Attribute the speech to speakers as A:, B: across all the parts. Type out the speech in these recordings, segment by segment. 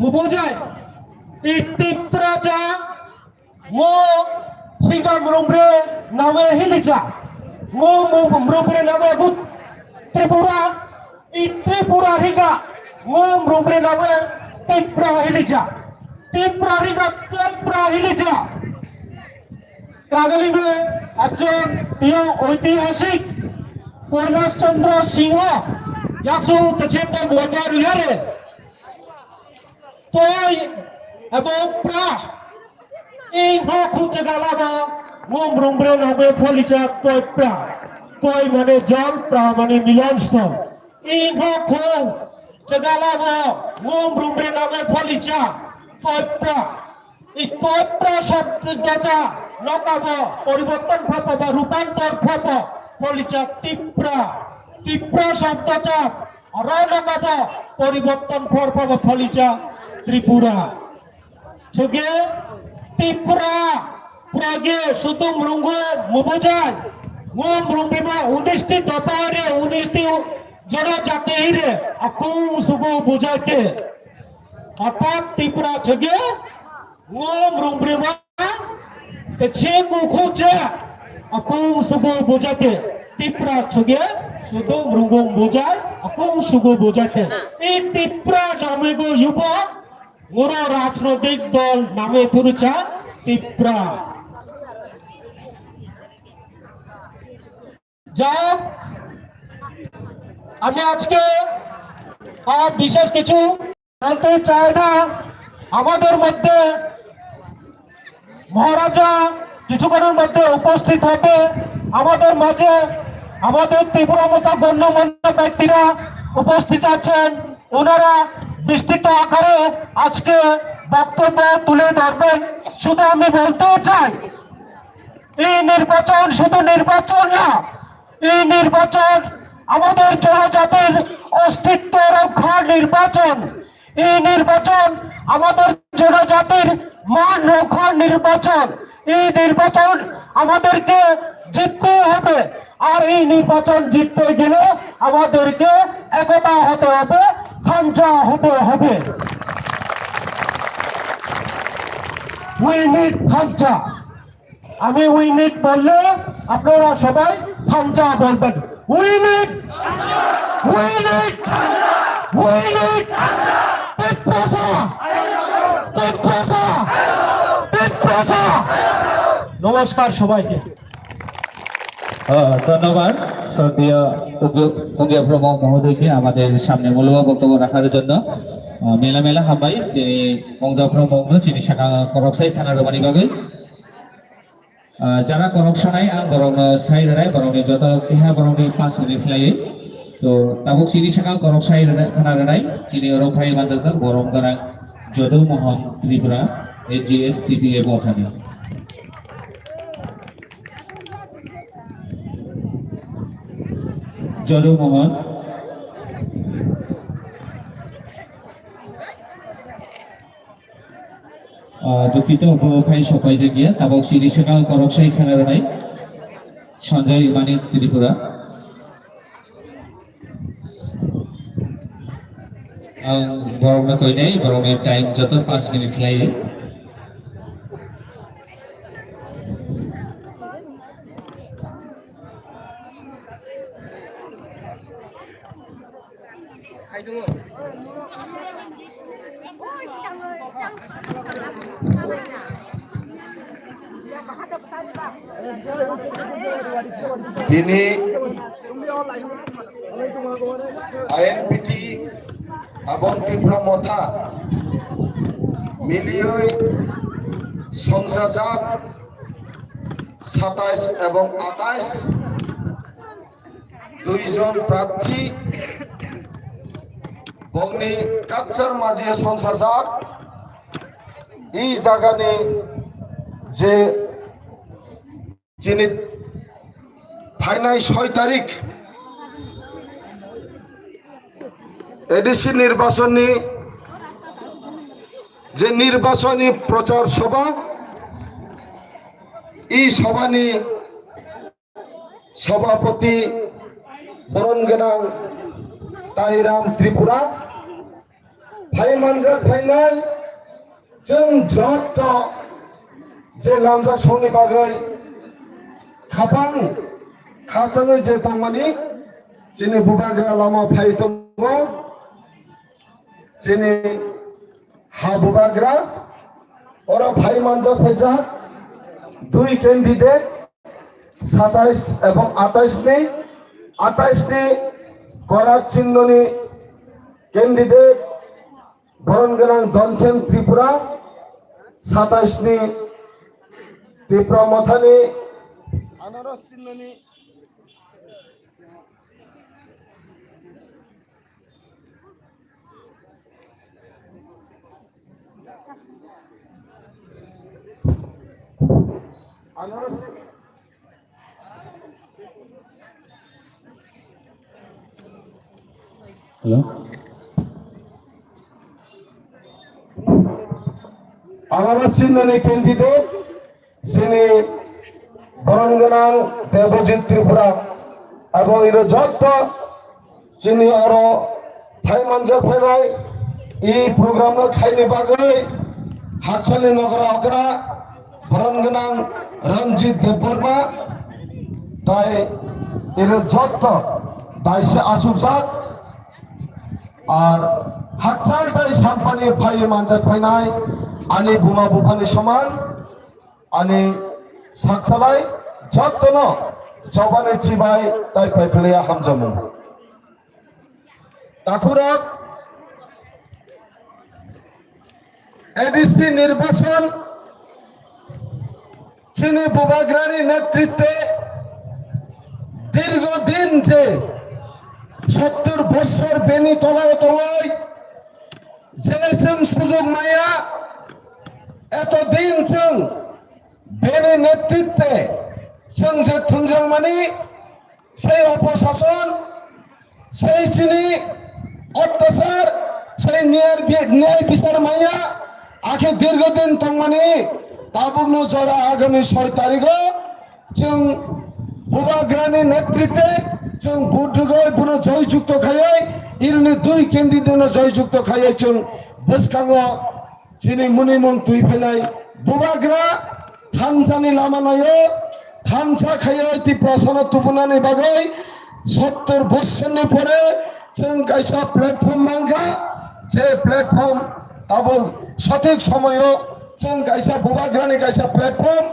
A: muboja itipraja mo higa mrumbre nawe hilija mo mrumbre nawe gut Tripura Tripura higa mo mrumbre nawe Tripura hilija কাগলিবে একজন প্রিয় ঐতিহাসিক কৈলাস চন্দ্র সিংহ Ieyasu তেজেতে বইবার ইয়ারে তই এবং প্রা এই খুঁজে গালাবা মোম রুমরে নবে ফলিচা তই প্রা তই মানে জল প্রা মানে মিলনস্থল এই খু চেগালাবা মোম রুমরে নবে ফলিচা তই প্রা এই তই প্রা শব্দটা নকাব পরিবর্তন ভাব বা রূপান্তর ভাব ফলিচা তীব্র শব্দটা র নকাব পরিবর্তন ভাব ফলিচা ত্রিপুরা ছগে তীব্রা প্রাগে শুধু মৃঙ্গ মুবজায় মো মৃঙ্গিমা 19টি দপারে 19টি জনজাতি রে আকুম সুগু বুঝাইতে অর্থাৎ ত্রিপুরা ছগে মো মৃঙ্গিমা Cegu kuja akung sugu bojate tipra choge sudu mrungong bojai akung sugu bojate এই tipra namego yuba ngoro rajnotik dol name thurucha tipra যাক আমি আজকে বিশেষ কিছু বলতে চাই না আমাদের মধ্যে মহারাজা কিছুক্ষণের মধ্যে উপস্থিত হবে আমাদের মাঝে আমাদের ত্রিপুরা মতো গণ্যমান্য ব্যক্তিরা উপস্থিত আছেন ওনারা বিস্তৃত আকারে আজকে বক্তব্য তুলে ধরবেন শুধু আমি বলতে চাই এই নির্বাচন শুধু নির্বাচন না এই নির্বাচন আমাদের জনজাতির অস্তিত্ব রক্ষার নির্বাচন এই নির্বাচন আমাদের জনজাতির মান রক্ষার নির্বাচন এই নির্বাচন আমাদেরকে জিততে হবে আর এই নির্বাচন জিততে গেলে আমাদেরকে একতা হতে হবে খাঞ্চা হতে হবে উই নিড খাঞ্চা আমি উই নিড বললে আপনারা সবাই খাঞ্চা বলবেন উই নিড নমস্কার সবাইকে
B: ধন্যবাদ শ্রদ্ধেয় অঙ্গীয় প্রমুখ মহোদয়কে আমাদের সামনে মূল্যবান বক্তব্য রাখার জন্য মেলা হামবাই তিনি মংজা প্রমুখ চিনি শাখা করকসাই থানা রমানি বাগৈ যারা করকসানাই आं गरम साइ राय गरम जत केहा गरम 5 मिनिट लायो तो ताबुक चिनि शाखा करकसाई थाना राय चिनि रफाय मानजाजों गरम गोनां जदौ मोहन त्रिपुरा एजीएस टीपीए बथानि जदौ मोहन दुखित फाइ सफाई जायगाया ताबक सिरि शाखा करकसाई थाना राय सञ्जय मानिक त्रिपुरा गरमना कइनाय गरमनि टाइम जत 5 मिनिट लायो
C: Kini INPT abong Tripura Motha মিলিয়ে সংসাজাত 27 এবং 28 দুইজন প্রার্থী বগ্নি কাচ্চার মাঝে সংসাজাত এই জায়গানে যে যিনি ফাইনাল 6 তারিখ এডিসি নির্বাচনী যে নির্বাচনী প্রচার সভা এই সভানি সভাপতি বরণগেনা তাইরাম ত্রিপুরা भाई मानजा फाइनाल जों जत जे लामजा सौनि बागै खाबां खासाङै जे थांमानि जोंनि बुबाग्रा लामा फाय दङ जोंनि हा बुबाग्रा और भाई मानजा फायजा दुई कैंडिडेट 27 এবং 28 নি করার চিহ্ননি कैंडिडेट বরণগোনাং ধনসেন ত্রিপুরা 27 নি ত্রিপুরা মথানি আনারস চিহ্ননি আনারস
B: Hello.
C: আনারস চিহ্ননি ক্যান্ডিডেট যিনি বরণগোনাং দেবজিৎ ত্রিপুরা এবং এর যত যিনি আরো ভাই মানজা ফাইনাই এই প্রোগ্রাম খাইনি বাগৈ হাকসানি নগর অগ্রা বরণগোনাং রঞ্জিত দেববর্মা তাই এর যত দাইসে আসুকজাক আর হাকসানটাই সাম্পানি ভাই মানজা ফাইনাই আনি বুমা বুফানি সমান আনি সাকসালাই যত্ন জবানে চিবাই তাই পাইফেলিয়া হামজামু তাকুরাত এডিসি নির্বাচন চিনি বুবাগ্রানি নেতৃত্বে দীর্ঘদিন যে 70 বছর বেনি তলায় তলায় জেনেছেন সুযোগ মাইয়া এতদিন जों বেনি নেতৃত্বে जों যে থুনজং মানি সেই অপশাসন সেই চিনি অত্যাচার সেই ন্যায় বিচার মাইয়া আগে দীর্ঘদিন তংমানি তাবুগ্ন জরা আগামী 6 তারিখে जों বুবাগ্রানি নেতৃত্বে जों বুদ্রগয় পুনঃ জয়যুক্ত খাইয়াই ইরনি দুই ক্যান্ডিডেট জয়যুক্ত খাইয়াই जों বসকাঙ্গ যিনি মুনিমন তুই ফেলাই বুবাগ্রা থানসানি লামানায় থানসা খাইয়াই তি প্রশ্ন তুবুনানি বাগৈ 70 বছরনি পরে जों কাইসা প্ল্যাটফর্ম মাঙ্গা যে প্ল্যাটফর্ম তাবো সঠিক সময়ও जों কাইসা বুবাগ্রানি কাইসা প্ল্যাটফর্ম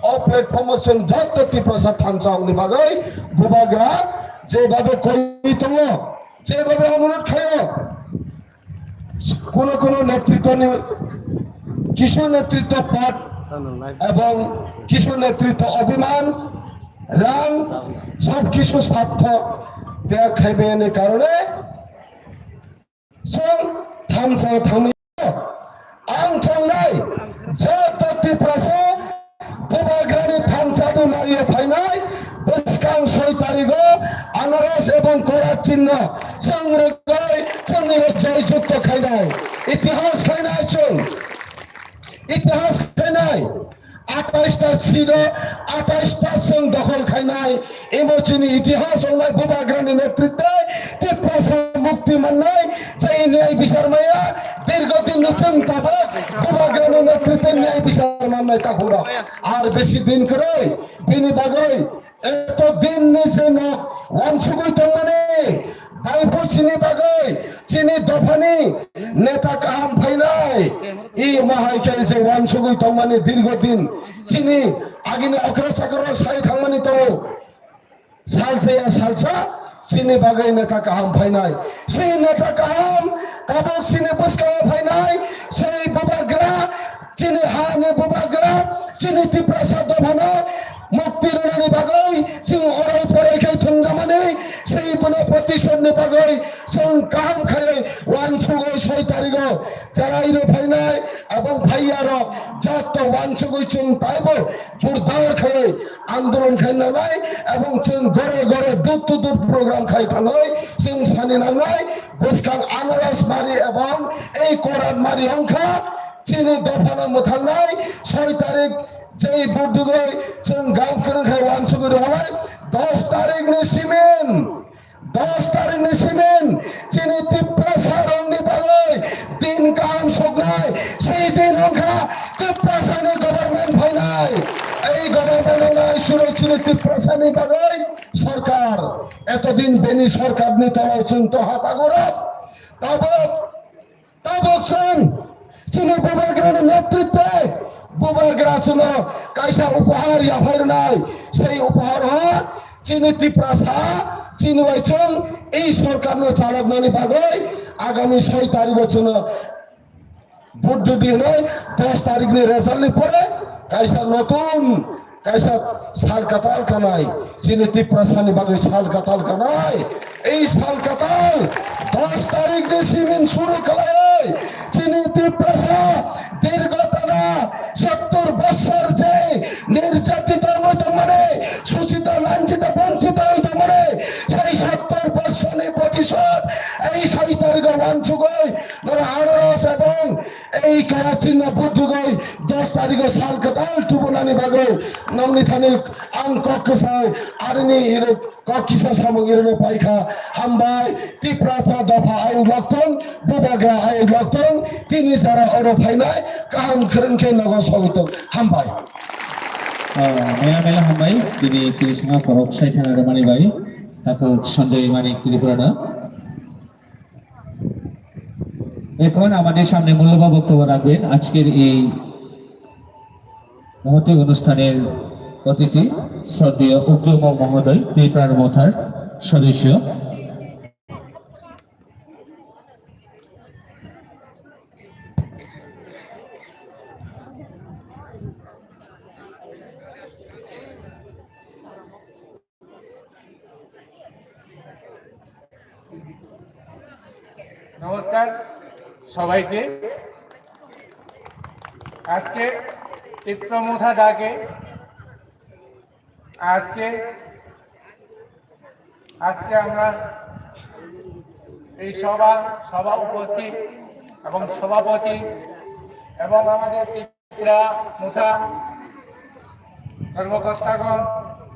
C: ও প্ল্যাটফর্ম जों যত তি প্রসাদ থানসা উনি বাগৈ বুবাগ্রা যেভাবে কই তঙ্গ যেভাবে অনুরোধ খায় কোন নেতৃত্ব কিশোর নেতৃত্ব পদ এবং কিশোর নেতৃত্ব অভিমান রাং সব কিছু স্বার্থ ত্যাগ খাইবে এনে কারণে থামছা থামি আং চাংনাই যে তত্তি প্রাসে বুবাগ্রানি থামচাতে মারিয়ে ফাইনাই বসকাং 6 তারিখ আনারস এবং করার চিহ্ন সংরক্ষণ চন্দ্র জয়যুক্ত খাইনাই ইতিহাস খাইনাই চল ইতিহাস খাইনাই 28টা ছিল 28টা जों দখল খাইনাই এমচিনি ইতিহাস হলাই বুবাগ্রানি নেতৃত্বে ত্রিপুরা মুক্তি মাননাই যে ন্যায় বিচার মাইয়া দীর্ঘদিন जों তাবে বুবাগ্রানি নেতৃত্বে ন্যায় বিচার মাননাই তাকুরা আর বেশি দিন করে বিনি বাগৈ এত দিন নিচে নক ওয়ানসুগুই তংমানে বাইপু চিনি বাগৈ চিনি দফানি নেতা কাহাম ফাইনাই ই মহাইকাই যে ওয়ানসুগুই তংমানে দীর্ঘদিন চিনি আগিনে অকরা চাকরা সাই থাংমানি তো সালসা চিনি বাগৈ নেতা কাহাম ফাইনাই সেই নেতা কাহাম কাবক চিনি বসকা ফাইনাই সেই বুবাগ্রা চিনি হানে বুবাগ্রা চিনি ত্রিপ্রাসাদ দফানা মুক্তির রানী বাগৈ जों অরাই পরে খাই থংজামানে সেই বনে প্রতিশোধ বাগৈ जों কাম খাই ওয়ানসুগৈ 6 তারিখ যারা ইরো ফাইনাই এবং ভাইয়ার যত ওয়ানসুগৈ जों পাইব জোরদার খাই আন্দোলন খাই নালাই এবং जों ঘরে ঘরে দুধ প্রোগ্রাম খাই থানাই जों সানি নালাই বসকাং আনারস মারি এবং এই কোরআন মারি অংখা চিনি দফানা মথানাই 6 তারিখ যেই বুদ্ধগৈ जों গাম করে খাই ওয়ানসুগৈ হলাই 10 তারিখ নি সিমেন্ট 10 তারিখ নি সিমেন্ট চিনি ত্রিপুরা সারংনি বাগৈ দিন दिन काम सुगनाय সেই दिन ओंखा तिप्रासानि गभर्नमेंट फैनाय এই गभर्नमेंट सुरक्षित तिप्रासानि बागै सरकार এতদিন বেনি সরকারনি তলায় চিন্ত হাতাগরব তাবকসন চিনি বুবাগ্রানের নেতৃত্বে বুবাগ্রা ছিল কাইসা উপহার ইয়াফাইরনাই সেই উপহার চিনি তিপ্রাসা চিনওয়াইছন এই সরকারনো চালকনানি বাগৈ আগামী 6 তারিখ ছিল ভোট দিনে 10 তারিখনি রেজাল্টনি পরে কাইসা নতুন কাইসা সাল কাতাল কানাই চিনি তিপ্রাসানি বাগৈ সাল কাতাল কানাই এই সাল কাতাল 10 তারিখ নি সিমিন শুরু করাই চিনি তিপ্রাসা দীর্ঘতনা 70 বছর যে নির্যাতিত হইতো মানে শোষিত লাঞ্ছিত বঞ্চিত হইতো মানে সেই 70 বছরে প্রতিশোধ এই 6 তারিখে ওয়ানসুগই ধরে আরস এবং এই কারাচিনা বুদ্ধগই 10 তারিখে সাল কাতাল টুবনানি বাগৈ নমনি থানি আং কক্কসাই আরনি ইরে কক্কিসা সামগিরনে পাইখা হামবাই তিপ্রাথা দফা আয়ু লক্তন বুবাগা আয়ু লক্তন তিনি যারা অরো ফাইনাই কাহাম খরনকে নগ সহিত হামবাই
B: মেলা হামবাই তিনি চিরিসঙ্গা করক সাইখানা রমানি বাই তাকে সঞ্জয় মানিক ত্রিপুরানা এখন আমাদের সামনে মূল্যবান বক্তব্য রাখবেন আজকের এই মহতী অনুষ্ঠানের অতিথি শ্রদ্ধেয় উগ্রম মহোদয় ত্রিপুরার মোথার সদস্য
D: নমস্কার সবাইকে। আজকে তীব্রমোধা ডাকে আজকে আমরা এই সভা উপস্থিত এবং সভাপতি এবং আমাদের ত্রিপুরা মুথা কর্মকর্তাগণ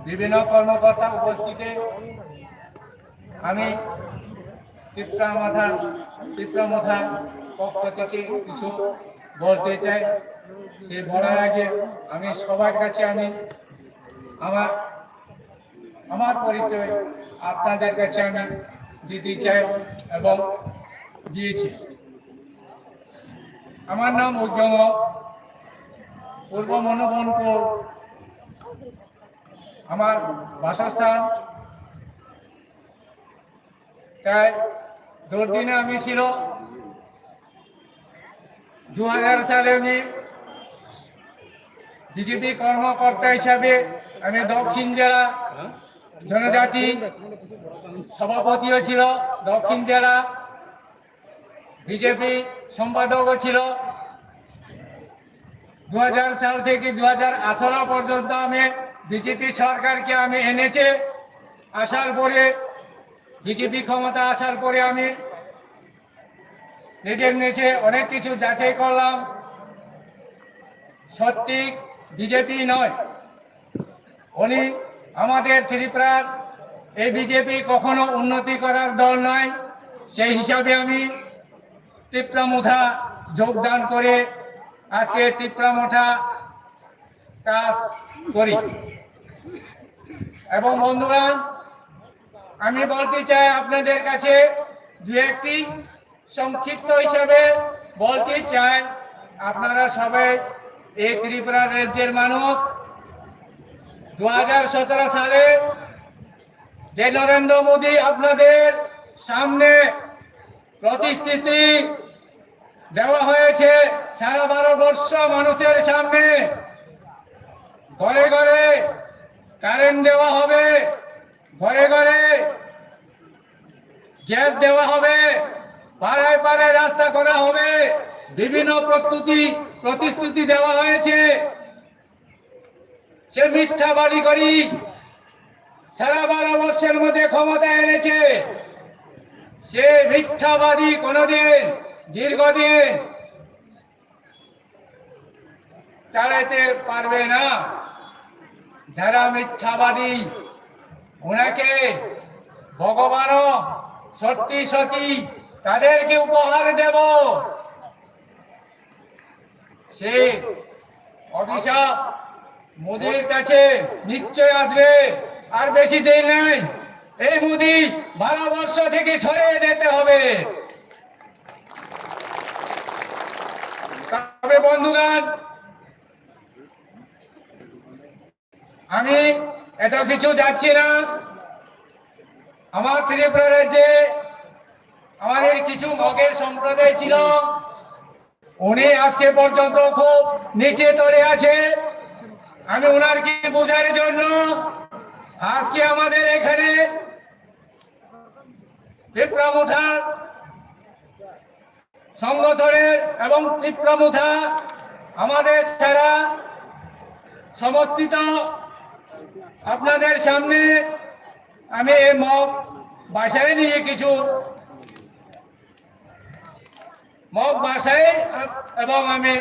D: বিভিন্ন কর্মকর্তা উপস্থিতে আমি তীব্রমোধা পক্ষ থেকে কিছু বলতে চাই। সে বলার আগে আমি সবার কাছে আমার পরিচয় আপনাদের কাছে আমি দিতে চাই এবং দিয়েছি। আমার নাম উদ্যম, পূর্ব মনোবনপুর আমার বাসস্থান। তাই দুর্দিনে আমি ছিল 2000 সালে আমি বিজেপি কর্মকর্তা হিসাবে আমি দক্ষিণ জেলা জনজাতি সভাপতিও ছিল, দক্ষিণ জেলা বিজেপি সম্পাদকও ছিল। 2000 সাল থেকে 2018 পর্যন্ত আমি বিজেপি সরকারকে আমি এনেছে। আসার পরে বিজেপি ক্ষমতা আসার পরে আমি নিজে অনেক কিছু যাচাই করলাম। সত্যি বিজেপি নয়, উনি আমাদের ত্রিপুরার এই বিজেপি কখনো উন্নতি করার দল নয়। সেই হিসাবে আমি তীব্রমোধা যোগদান করে আজকে তীব্রমোধা কাজ করি। এবং বন্ধুগণ, আমি বলতে চাই আপনাদের কাছে দু একটি সংক্ষিপ্ত হিসাবে বলতে চাই। আপনারা সবাই এই ত্রিপুরা রাজ্যের মানুষ। 2017 সালে যে নরেন্দ্র মোদী আপনাদের সামনে প্রতিশ্রুতি দেওয়া হয়েছে সারা ভারতবর্ষ মানুষের সামনে, ঘরে ঘরে কারেন্ট দেওয়া হবে, ঘরে ঘরে গ্যাস দেওয়া হবে, পাড়ায় পাড়ায় রাস্তা করা হবে, বিভিন্ন প্রতিশ্রুতি দেওয়া হয়েছে। সে মিথ্যা বাড়ি করি সারা 12 বর্ষের মধ্যে ক্ষমতা এনেছে। সে মিথ্যাবাদী কোনদিন দীর্ঘদিন চালাইতে পারবে না। যারা মিথ্যাবাদী ওনাকে ভগবানও সত্যি তাদেরকে উপহার দেব। সেই অভিশাপ মোদির কাছে নিশ্চয় আসবে, আর বেশি দেরি নাই। এই মোদি ভারতবর্ষ থেকে ছড়িয়ে যেতে হবে। তবে বন্ধুগণ, আমি এত কিছু যাচ্ছি না। আমার ত্রিপুরা রাজ্যে আমাদের কিছু মগের সম্প্রদায় ছিল, উনি আজকে পর্যন্ত খুব নিচে তরে আছে। আমি ওনারকে বোঝার জন্য আজকে আমাদের এখানে ত্রিপুরামুঠা সংগঠনের এবং ত্রিপুরামুঠা আমাদের সারা সমস্ত আপনাদের সামনে আমি এই মগ ভাষায় নিয়ে কিছু মগ ভাষায় এবং আমি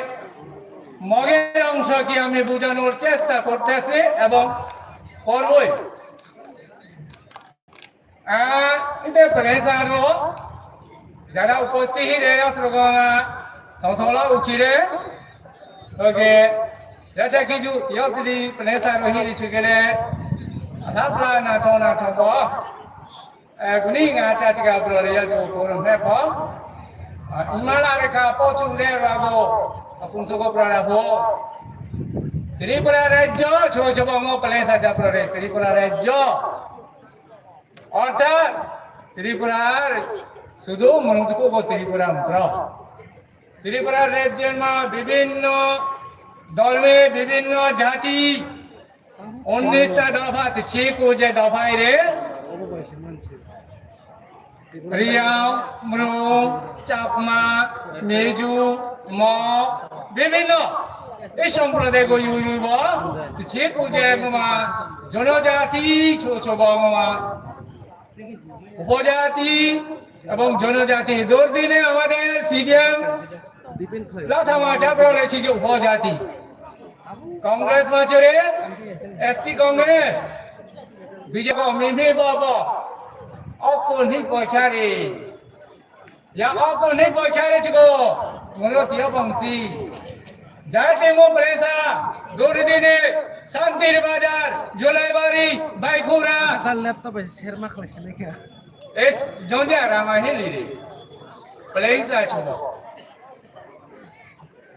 D: মগের অংশকে আমি বোঝানোর চেষ্টা করতেছি এবং করবই। এটা প্রেসারও যারা উপস্থিত রয়েছে থলা উঠিরে ওকে যাতে কিছু ইয়ত্রি প্রেসার হিরিছে গেলে আধাপ্রা না থক গুনি গাছা চিকা ব্ররিয়া যে কোরম হেপ উনালা রেখা পচু রে রাগো পুংসগো প্রারাবো ত্রিপুরা রাজ্য ছোছবঙ্গ প্লেসা চাপ্রে ত্রিপুরা রাজ্য অর্থাৎ ত্রিপুরার শুধু মনুষ্যকো ত্রিপুরা মাত্র। ত্রিপুরা রাজ্যের মা বিভিন্ন দলে বিভিন্ন জাতি 19টা দফা ছিকু যে দফায় রে রিয়াও মরু চাকমা মেজু ম বিভিন্ন এই সম্প্রদায়কে ইউব ছিকু যে জনজাতি ছোছবঙ্গমা উপজাতি এবং জনজাতি দুর্দিনে আমাদের সিপিএম লাথামা চাপড়া রয়েছে যে উপজাতি কংগ্রেস মাঝে এসটি কংগ্রেস বিজেপি মিমি বাবা অকনি পয়সারে या অকো নেই পয়সারে চিকো মনো তিয়া বংশী যাতে মো প্রেসা দুর্দিনে শান্তির বাজার জুলাইবাড়ি বাইখুরা
E: তার ল্যাপটপে শেরমা খাইছে নাকি
D: es jonja rama hilire প্লেসা ছিল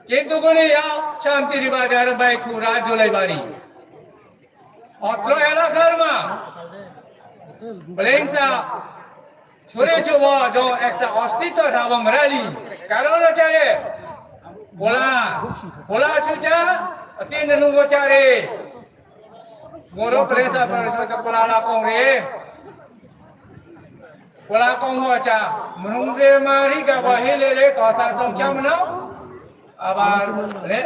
D: কিন্তু গুলি শান্তির বাজার বাইখুরা জুলাইবাড়ি অত্র এলাকার মা প্লেসা ছড়ে ছিল যে একটা অস্তিত্ব এবং র্যালি কারণ হচ্ছে পোলা ছুচা সিন নুগো চারে গোরো প্লেসা পরিষদ পোলা কংরে পোলা কংচা মুংরে মারি গাবা হেলে রে কসা সংখ্যা মনো আবার রে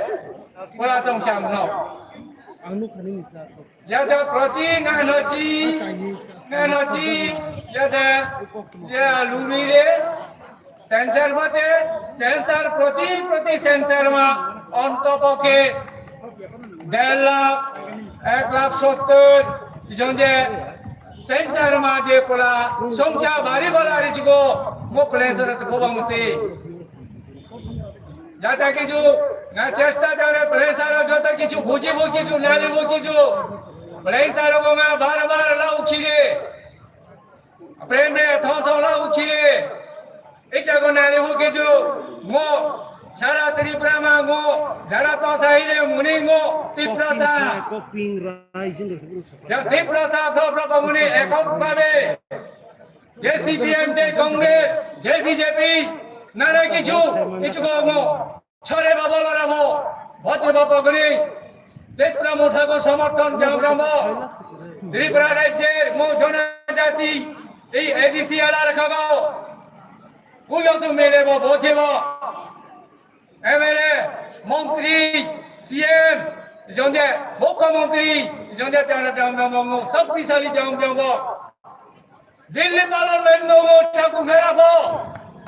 D: পোলা সংখ্যা মনো
E: আনু খানি নিচা
D: याचा प्रति नानोची याचा जे लुरी रे सेंसर मते सेंसर प्रति सेंसर मा अंतपक्षे 1.5 लाख 1,70,000 জন যে সেন্সার মা যে কোলা সংখ্যা বাড়ি বলারি জিগো মো প্লেসর তো গোবংসি যাতা কিছু না চেষ্টা করে প্লেসার যত কিছু বুঝিব কিছু নালিব কিছু প্লেসার গোমা বারবার লাউ খিরে প্রেমে থো লাউ খিরে এই জাগো নালিব কিছু মো সারা ত্রিপুরা মা গো যারা তো সাইরে মুনি গো ত্রিপুরা
E: কপিং রাইজিং
D: ত্রিপুরা প্রকমুনি এককভাবে যে সিপিএম যে কংগ্রেস যে বিজেপি নারে কিছু গো ছড়ে বাবলরামো ভদ্র বাপগরি ত্রিপুরা মুঠাকে সমর্থন গ্রাম ত্রিপুরা রাজ্যের মো জনজাতি এই এডিসি আলা রাখাগো কুয়সু মেলেব বোঝেব এমএলএ মন্ত্রী সিএম জনজে মুখ্যমন্ত্রী জনজে শক্তিশালী দিল্লি পার্লামেন্ট নো চাকু ফেরাবো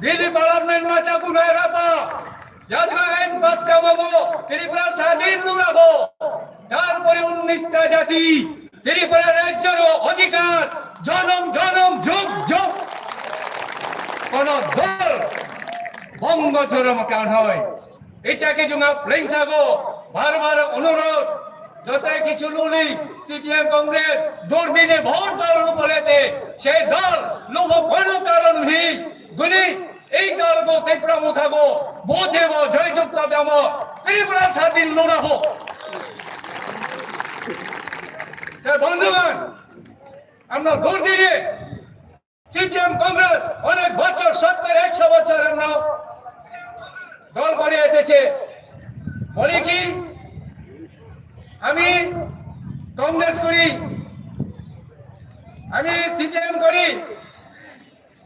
D: দিল্লি পার্লামেন্ট মা চাকু ফেরাবো যাদগা আইন বাস্তবাবো ত্রিপুরা স্বাধীন লুড়াবো তারপরে 19টা জাতি ত্রিপুরা রাজ্যের অধিকার জনম যুগ যুগ কোন দল বঙ্গ চরম কান হয় ইচ্ছাকে জুঙা প্লেংসাগো বারবার অনুরোধ যত কিছু লুলি সিপিএম কংগ্রেস দুর্দিনে ভোট দল বলেতে সেই দল লোভ কোনো কারণ হি গুলি এই দলকে ত্রিপুরা মুথাগো বোধেব জয়যুক্ত ব্যাম ত্রিপুরা স্বাধীন লড়াবো। বন্ধুগণ, আমরা দুর্দিনে সিপিএম কংগ্রেস অনেক বছর 70-100 বছর আমরা দল করে এসেছে। বলি কি আমি কংগ্রেস করি, আমি সিপিএম করি,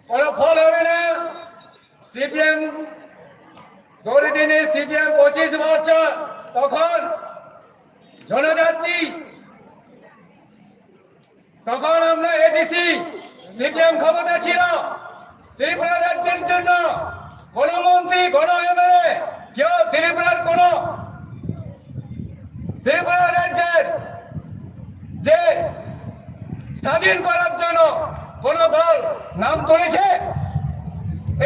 D: কোনো ফল হবে না। সিপিএম দৌড়ে দিনে সিপিএম 25 বছর, তখন জনজাতি, তখন আমরা এডিসি সিপিএম ক্ষমতা ছিল। ত্রিপুরা রাজ্যের জন্য কোন মন্ত্রী কোন এমএলএ কেউ ত্রিপুরার কোন ত্রিপুরা রাজ্যের যে স্বাধীন করার জন্য কোন দল নাম করেছে?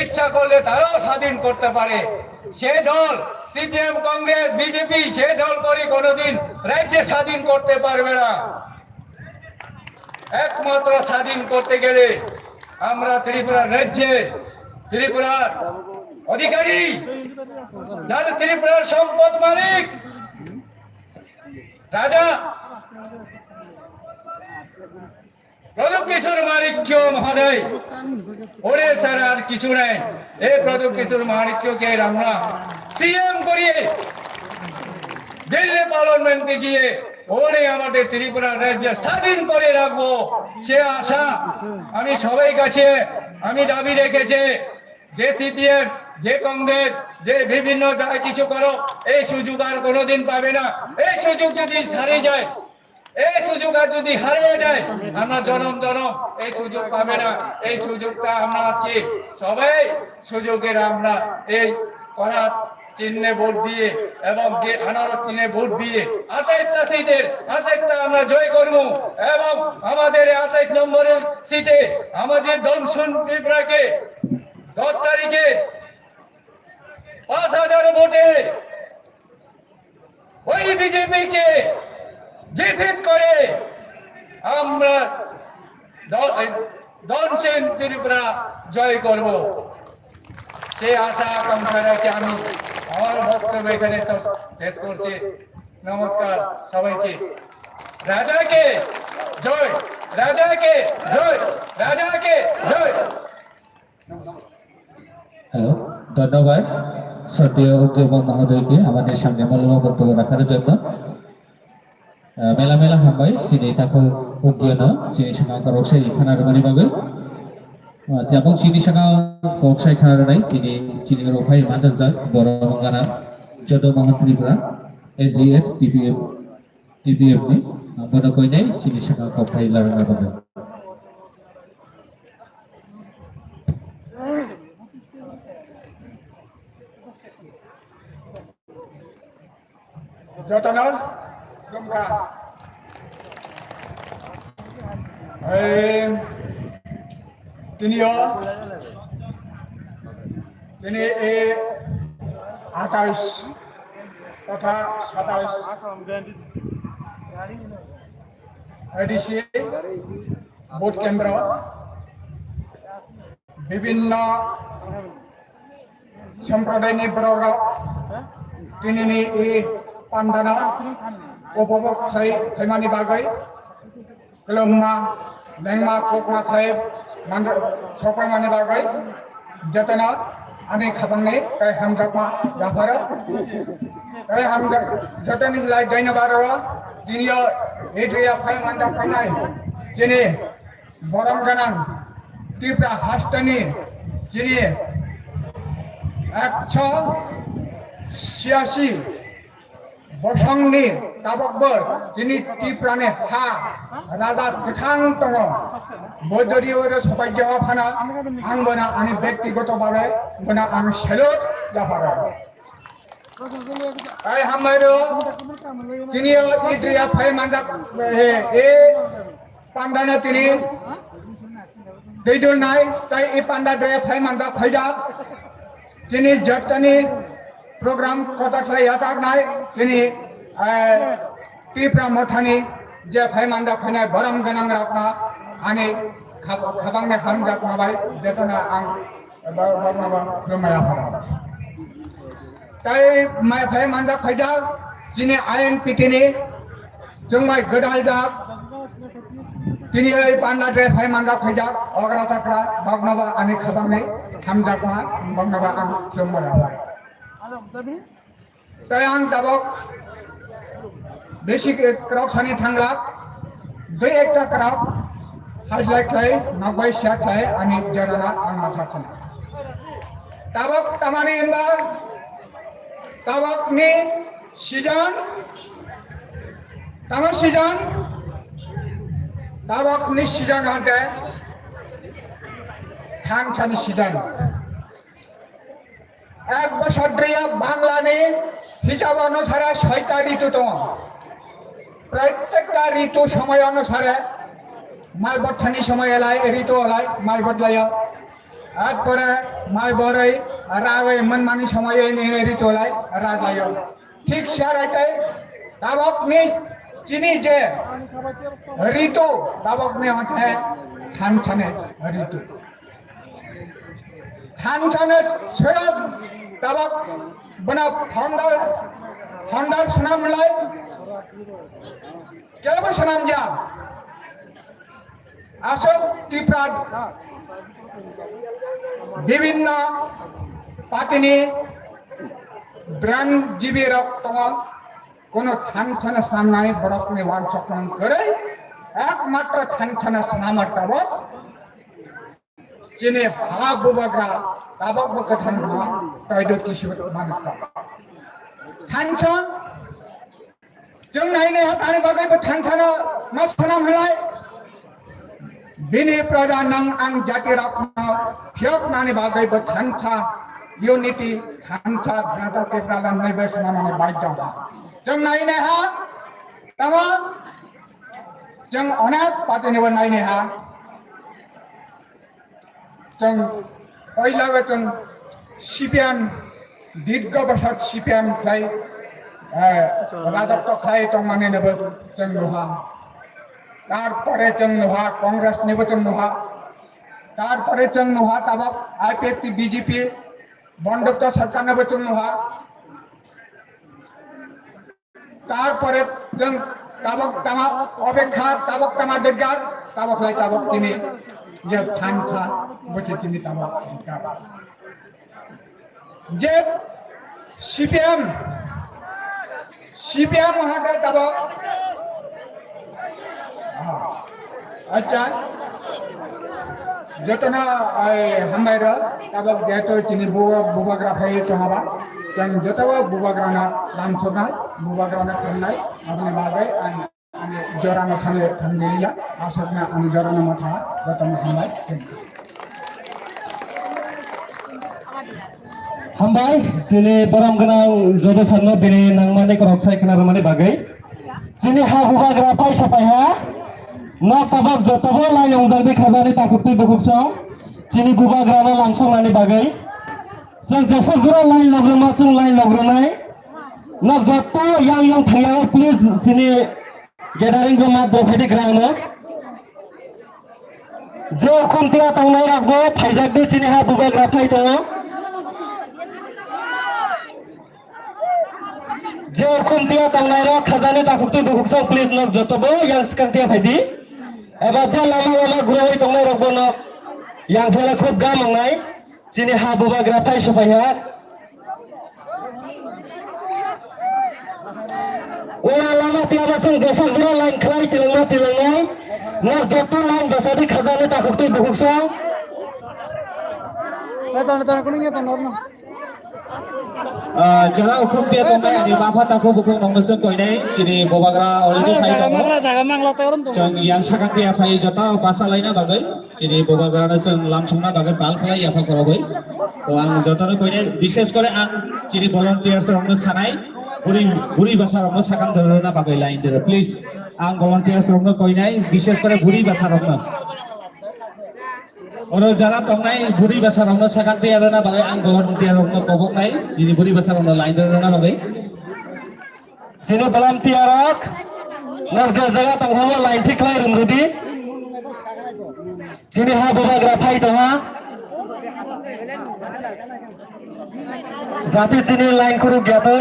D: ইচ্ছা করলে তারাও স্বাধীন করতে পারে। সে দল সিপিএম কংগ্রেস বিজেপি সে দল করে কোনোদিন রাজ্য স্বাধীন করতে পারবে না। একমাত্র স্বাধীন করতে গেলে আমরা ত্রিপুরা রাজ্যে ত্রিপুরার অধিকারী, যারা ত্রিপুরার সম্পদ মালিক রাজা প্রদীপ কিশোর মাণিক্য মহোদয়, ওরে স্যার আর কিছু নাই। এই প্রদীপ কিশোর মাণিক্যকে আমরা সিএম করিয়ে দিল্লি পার্লামেন্টে গিয়ে ওরে আমাদের ত্রিপুরা রাজ্য স্বাধীন করে রাখবো, সে আশা আমি সবাই কাছে আমি দাবি রেখেছি। যে সিপিএম যে কংগ্রেস যে বিভিন্ন জায়গায় কিছু করো, এই সুযোগ আর কোনোদিন পাবে না। এই সুযোগ যদি হারিয়ে যায়, এই সুযোগ আর যদি হারিয়ে যায়, আমরা জনম জনম এই সুযোগ পাবে না। এই সুযোগটা আমরা আজকে সবাই সুযোগের আমরা এই করার চিহ্নে ভোট দিয়ে এবং যে আনারস চিহ্নে ভোট দিয়ে 28টা সিটের 28টা আমরা জয় করব এবং আমাদের 28 নম্বরের সিটে আমাদের দমসন ত্রিপুরাকে 10 তারিখে 5000 ভোটে ওই বিজেপিকে ডিফিট করে আমরা দমসন ত্রিপুরা জয় করব। সেই আশা আকাঙ্ক্ষা রেখে আমি আমার বক্তব্য এখানে শেষ করছি। নমস্কার সবাইকে। রাজাকে জয়, রাজাকে জয়, রাজাকে জয়।
B: হ্যালো, ধন্যবাদ শ্রদ্ধেয় উদ্যোগক মহোদয়কে আমাদের সামনে মূল্যবান বক্তব্য রাখার জন্য। মেলা মেলা হামবাই সিনি তাকে উদ্যোগ সিনি সঙ্গে করকসাই খানার মানি বাগৈ এবং চিনি সঙ্গে করকসাই খানার নাই তিনি চিনি রফাই মাজাক বড় গানা যদ মহাত্রিপুরা AGS TPF ni bono koinai sini sanga kopai laranga bagai
D: যতনা গমকা তিনি এই 28 তথা 27 এডিসি ভোট কেন্দ্র বিভিন্ন সম্প্রদায়নি বড়রা তিনি এই পান্ডানা উপভোগ খাইমানি বাগৈ কলমা লেংমা কোকমা খাই সপাইমানি বাগৈ যতনা আমি খাবাंनि তাই হামজাকমা জাফারা তাই হামজা যতনি লাই ধন্যবাদ দিনিয়া এড্রিয়া ফাই মানদা ফাইনাই যিনি বরম গানাং ত্রিপুরা হাস্তানি যিনি 186 বসংনি তাবকবो যিনি ত্রিপুরাनि हा राजा गोथां दङ बयदरि ओरै सबाय जावा फाना आंबोना आंनि व्यक्तिगतभावे बोना आं सेलुट जाफारो आइ हामरो তিনি ইদ্রিয়া ফাই মানদা এ পান্ডানে তিনি दैदुल নাই তাই এই পান্ডা দ্রয়া ফাই মানদা ফাইজা যিনি জটনি program kota khlai asak nai kini Tripura mothani je phai manda phainai borom ganang rakna ani khabang ne hamjak mabai jetona ang bagmaba krumaya phara tai mai phai manda khaijak jini INPT ni jongmai godal jak kini ei panda dre phai manda khaijak ogra chakra bagmaba ani khabang ne hamjak ma bagmaba ang krumaya phara tai ang tabok basic crop सानी थांगला बे एकटा crop हाजलाय खाय नागबाय सिया खाय आणि जराना आं माथासन ताबक तामानि इनबा ताबकनि season तामा season ताबकनि season हाते थांसानि season एक बছর ধরে বাংলানি হিসাব অনুসারে ৬টা ঋতু তো प्रत्येकटा ऋतु समय अनुसारे माइ बठानी समय एलाय ऋतु एलाय माइ बदलाय आतपरे माइ बरै रावै मनमानी समय ऋतु एलाय राजाय ठीक सारायते दाबकनि चिनी जे ऋतु दाबकनि हथे थानसाने ऋतु थानसाने सेरब दाबक बना फाउंडर सनामलाय क्या सनाम जा अशोक त्रिपुरा विभिन्न पार्टी ब्रांड जीवी रक्त कोनो थानसाना सामने बड़क ने वान सकन करे एकमात्र थानसाना सामर तब जिने हा बुबग्रा तबक बकथन मा तैदो किशु मानका थानसा जों नायनो हातानि बागैबो थानसाना मा सनाम होलाय बिनि प्रजा नं आं जाति राखना फियकनानि बागैबो थानसा यूनिटी थानसा ग्राटा केब्राला नैबो सनामानि बायद जों नायनो हा तमा जों अनेक पार्टीनिबो नायनो हा जों पहिलाबो जों CPM दीर्घ बसर CPM खाय राजत्व खाय तो माने नेबो जों नुहा तारपरे जों नुहा कांग्रेस नेबो जों नुहा तारपरे जों नुहा ताबक IPFT BJP बंदुक्त सरकार नेबो जों नुहा तारपरे जों ताबक तमा अपेक्षा ताबक तमा दिगार ताबक लाय ताबक तिनि जे थानसा बचे तिनि ताबक जे CPM हटे तब अच्छा जतना हमार तब जेतो चिनी बुबाग्रा खाई तो हवा जों जतवा बुबाग्राना नाम सोना बुबाग्राना खानाय अपने बागै जराना साने थांनिया आसरना आं जराना मथा जतना खानाय
A: हामबाय जिनि बराम गोनां जदो साननो बिनि नांमाने करक सायखना रमाने बागै जिनि हा हुबाग्रा पाइसा पाइहा न तबक जतबो लाइन अंजाबि खाजानि ताकुति बुकुकसं जिनि बुबाग्राना लांसंनानि बागै जों जेसा जुरा लाइन लग्रमा जों लाइन लग्रनाय न जत yang थाया प्लीज जिनि गेदारिंग रमा दफेदि ग्रानो जो खुंतिया तांनाय रागबो फाइजाकदि जिनि हा बुबाग्रा फाइदो जे खुंतिया तांनायरो खाजानि ताकुति बुकुकसं प्लीज नक जतबो yang सकांतिया फाइदि एबा जे लामा लामा गुरावै दंनाय रगबो नक yang फेला खुब गामंनाय जिनि हा बुबाग्रा फाइसो फाइहा ओला लामा तियाबासं जेसा जुरा लाइन खलाय तिलंनाय नक जत line बसादि खाजानि ताकुति बुकुकसं
E: Tahun kuning ya tahun normal.
B: Jala ukum dia tongkai di bawah taku buku nongmesen kau ini jadi bobagra already file kamu. Jang yang sekarang dia file jata pasal lainnya bagai jadi bobagra nasi langsungnya bagai bal kala ya pak kalau bagai. तो आं जतने कोइने विशेष करे आं चिनि भलन्टियार्स रंनो सानाय बुरी भाषा रंनो साकाम धरना बागै लाइन दे प्लीज आं भलन्टियार्स रंनो कोइनाय विशेष करे बुरी भाषा रंनो Oro jara tongnai buri basarongno sakanti arena bagai ang volunteer rongno koboknai jini buri basarongno line arena bagai
A: Sini belam tiarak nak jaga tanghawa line ঠিক লাই rumrudi sini ha baba grafai toha jati sini line kuru gyate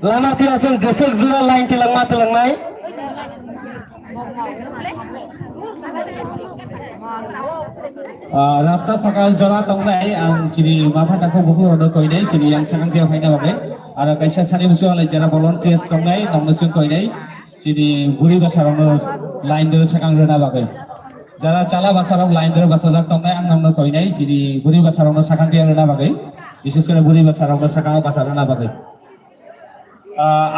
A: lama ti asal jesek jura line tilangma tilangnai
B: rasta sakal jara tongnai ang jini mafata ko buku rono koinai jini yang sakanti haina bagai ara kaisa sani musuh alai jara volunteers tongnai nongno chung koinai jini buri basarongno line dere sakang rena bagai jara chala basarong line dere basajak tongnai ang nongno koinai jini buri basarongno sakanti rena bagai বিশেষ করে buri basarongno sakang basarana bagai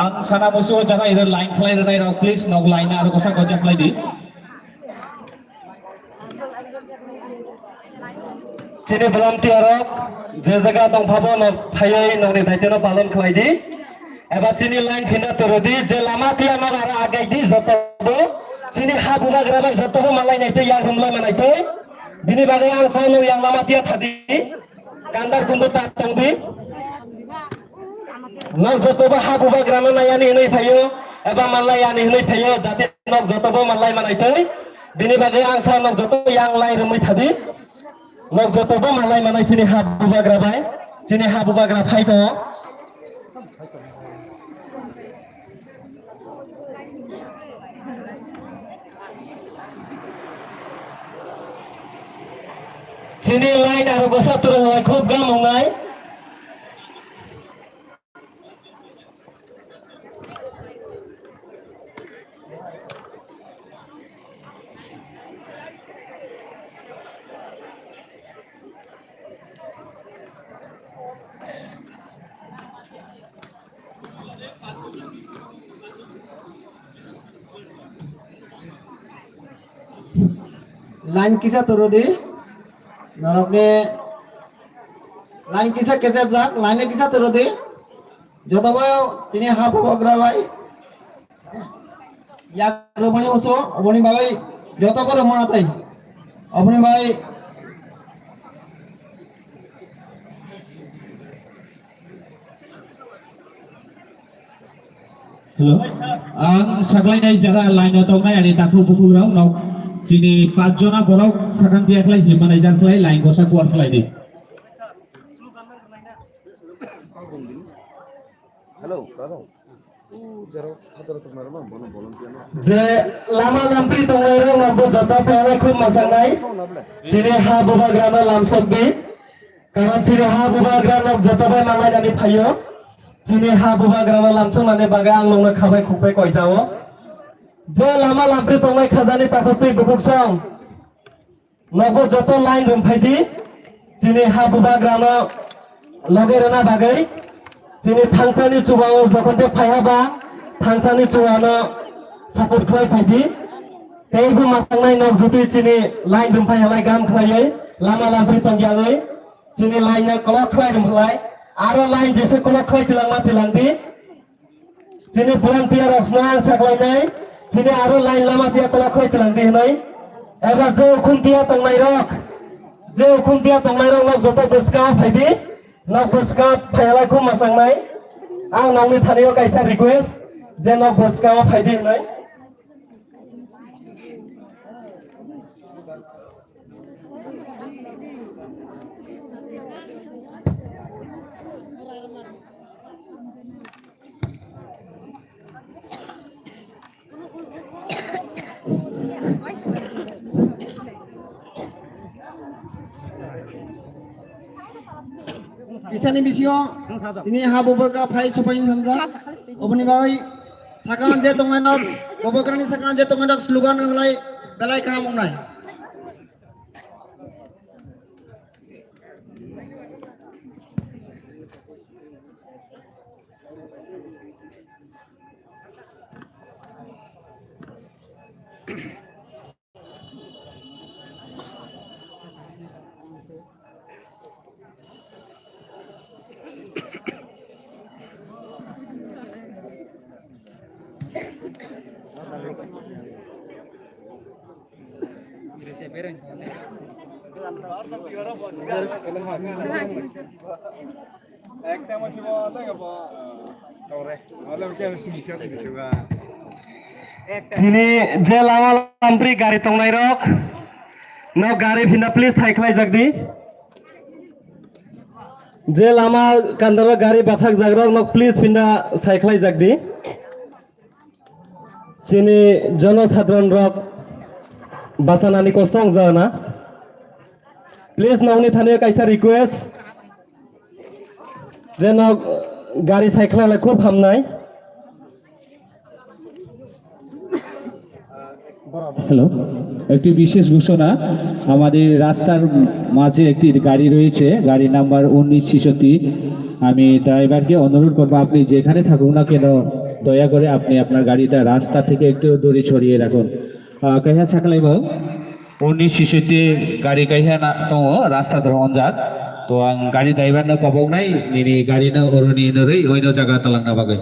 B: ang sana musuh jara ira line khlai renai rok please nog line aro kosa gojak lai di
A: sini belam tiarok je jaga tongphabo nok phayai nongni daiteno palon khlaidi এবার চিনি line ফিনা তরদি যে লামা তিয়া নগ আর আগাই দি যতবো চিনি হা বুনা গ্রাবাই যতবো মালাই নাইতে young হুমলা মানাইতে বিনি বাগে আং সাইনো ইয়াং লামা তিয়া থাদি কান্দার কুন্দু তা তংদি নগ যতবো হা বুবা গ্রামা নায়ানি হই ফাইও এবা মালাই আনি হই ফাইও যাতে নগ যতবো মালাই মানাইতে বিনি বাগে আং সাই নগ যত ইয়াং লাই রুমই থাদি নগ যতবো মালাই মানাই চিনি হা বুবা গ্রাবাই চিনি হা বুবা গ্রা ফাইতো sini lain ada besar turun lagi खूब gam mengai
E: লাইন কিসা তোর দি নরকনে লাইন কিসা কেসে যাক লাইনে কিসা তোর দি যত বয় চিনি হাফ বগরা ভাই ইয়া রমণী ওসো অবনি ভাই যত বড় মনা তাই অবনি ভাই
B: Hello. Ang saklainai jara line tongnai ani taku buku rau nok sini 5 jona borok sakanti aklai himanai jar klai line gosa kuar klai di.
A: je lama lampi tongai rong nabo jata pere khub masangai sini ha buba grama lamsokbi karon sini ha buba grama jata bai malai ani phayo sini ha buba grama lamsong nane baga ang nongna khabai khukbai koi jao je lama lampi tongai khajani takotui bukuk song nabo joto line rum phaidi sini ha buba grama lage rena bagai sini thangsani chubao jokhonte phayaba thangsani chuano support khlai phaidi teibu masangnai nok jutui chini line rum phayalai gam khlaiai lama lampi tongyalai chini line na kolok khlai rum khlai aro line jese kolok khlai tilangma tilangdi chini volunteer opsna saklainai chini aro line lama tia kolok khlai tilangdi hnai eba je ukhuntia tongnai rok nok joto buska phaidi nok buska phayalai khum masangnai ang nongni thanio kaisa request je nok buska phaidi hnai
E: Isani bisio sini ha boboka phai sopain samja obni bai sakan je tongai nok bobokrani sakan je tongai nok slogan nglai belai ka mongnai
A: Sini je lama lampri gari tong nai rok. No gari pindah please cycle jagdi. Je lama kandara gari bathak jagrok no please pindah cycle jagdi. Sini jono sadron rok basanani kostong jana. Please nongni thane kaisa request. Je no gari cycle la khub hamnai.
B: Hello, একটি বিশেষ ঘোষণা। আমাদের রাস্তার মাঝে একটি গাড়ি রয়েছে, গাড়ি নাম্বার 1966। আমি ড্রাইভারকে অনুরোধ করবো, আপনি যেখানে থাকুন না কেন দয়া করে আপনি আপনার গাড়িটা রাস্তা থেকে একটু দূরে ছড়িয়ে রাখুন। কাইহা সাকলাইব 1966 গাড়ি কাইহা না তো রাস্তা ধর অনজাত তো আং গাড়ি ড্রাইভারनो কবক নাই নিনি গাড়িनो अरनि नरै ओइनो जागा तालांना बागै।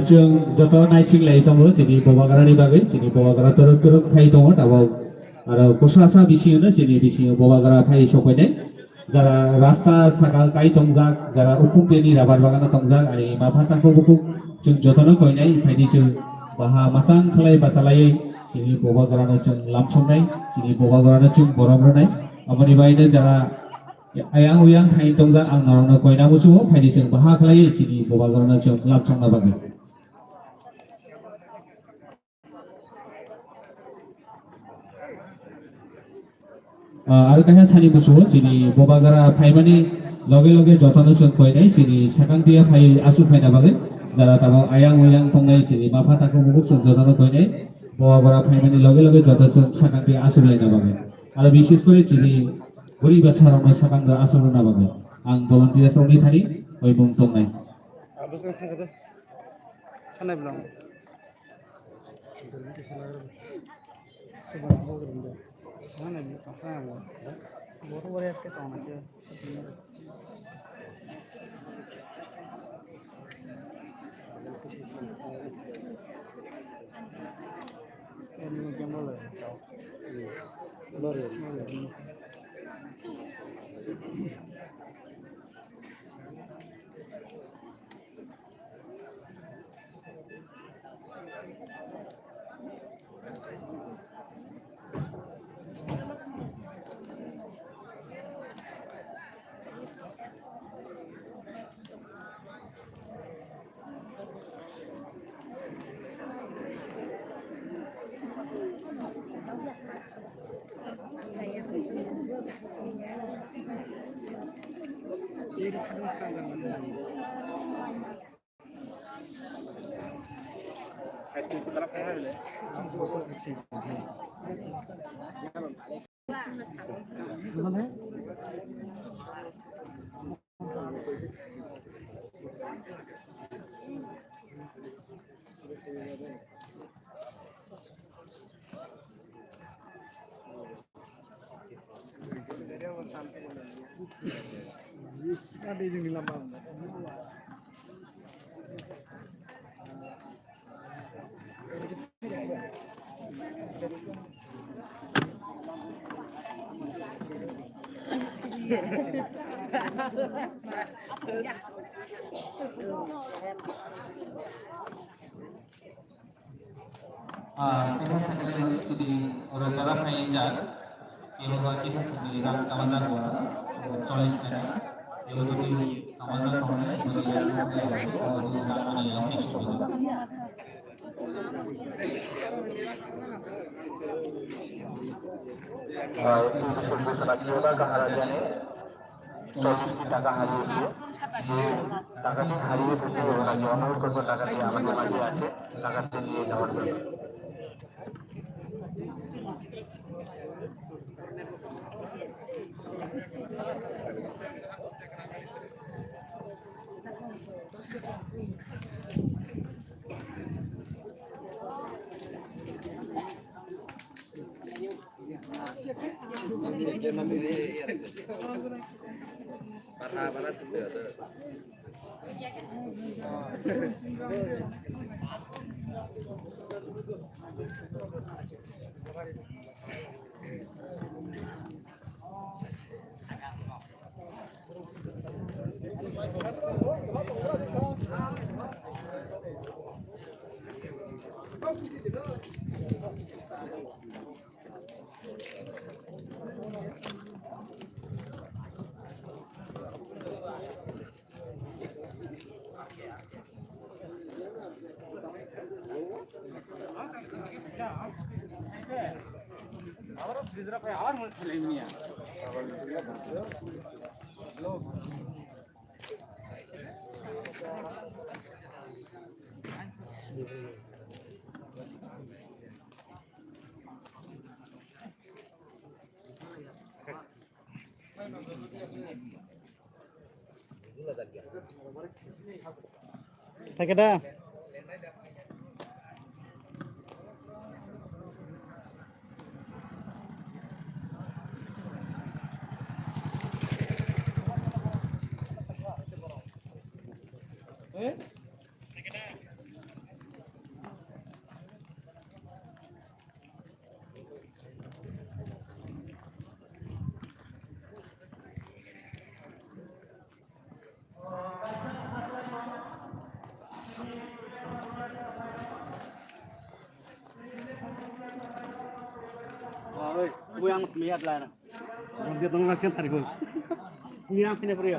B: जों जत नायसिंलाय दङ जोंनि बबागारानि बागै जोंनि बबागारा तरक तरक फाय दङ दाबाव आरो कसासा बिसिङावनो जोंनि बिसिङाव बबागारा फाय सफैनाय যারা রাস্তা সাকা কাই দंजाक যারা उखुमपेनि राबार बागानाव दंजाक आरो माफाताखौ बुकु जों जतन कयनाय फायनि जों बाहा मासां खालाय बाचालायै जोंनि बबागारानो जों लामसंनाय जोंनि बबागारानो जों बरमरनाय अमनि बायनो যারা ayang uyang hai dongja ang narona koina musu फायनि जों बाहा खालायै जोंनि बबागारानो जों लामसंना बागै। आरो काहे सानि बुसु जिनि बबागारा फाइमानि लगे लगे जतन जों कयनाय जिनि साकांदिया फाइ आसु फाइना बागै जारा ताबो आयां उयां तंनाय जिनि माफा ताको मुगुक जों जतन कयनाय बबागारा फाइमानि लगे लगे जतन जों साकांदिया आसु लायना बागै आरो बिशेष करे जिनि गरि बासारावनो साकांदा आसु ना बागै आं भलन्टियार सावनि थानि ओइ बुं तंनाय
E: आबुसkan थांगोदो थानाय ब्लां सुबह होगोन दे थानाय ब्लां थानाय ब्लां बहुत बढ़िया इसके तो ना के एनी गेम बोले लोरे 얘를 사는 거야. 아이스크림 쓰다가 패야래. Ada yang di lambang.
B: kita sekarang sudah orang cara penginjak, yang kita sendiri kan kawasan gua, choice kita, yang lebih kawasan kawasan sebagai yang
F: টাকা হারিয়েছে, যে টাকাটি হারিয়ে ফেলতে ওনাকে অনুরোধ করবো টাকাটি আমাদের মাঝে আছে, টাকাটি নিয়ে যাওয়ার জন্য।
E: Takeda. Ôi, vui ăn mì ăn lại nè. Còn dia tolong nasihat tadi, Bu. Mì ăn ini beri.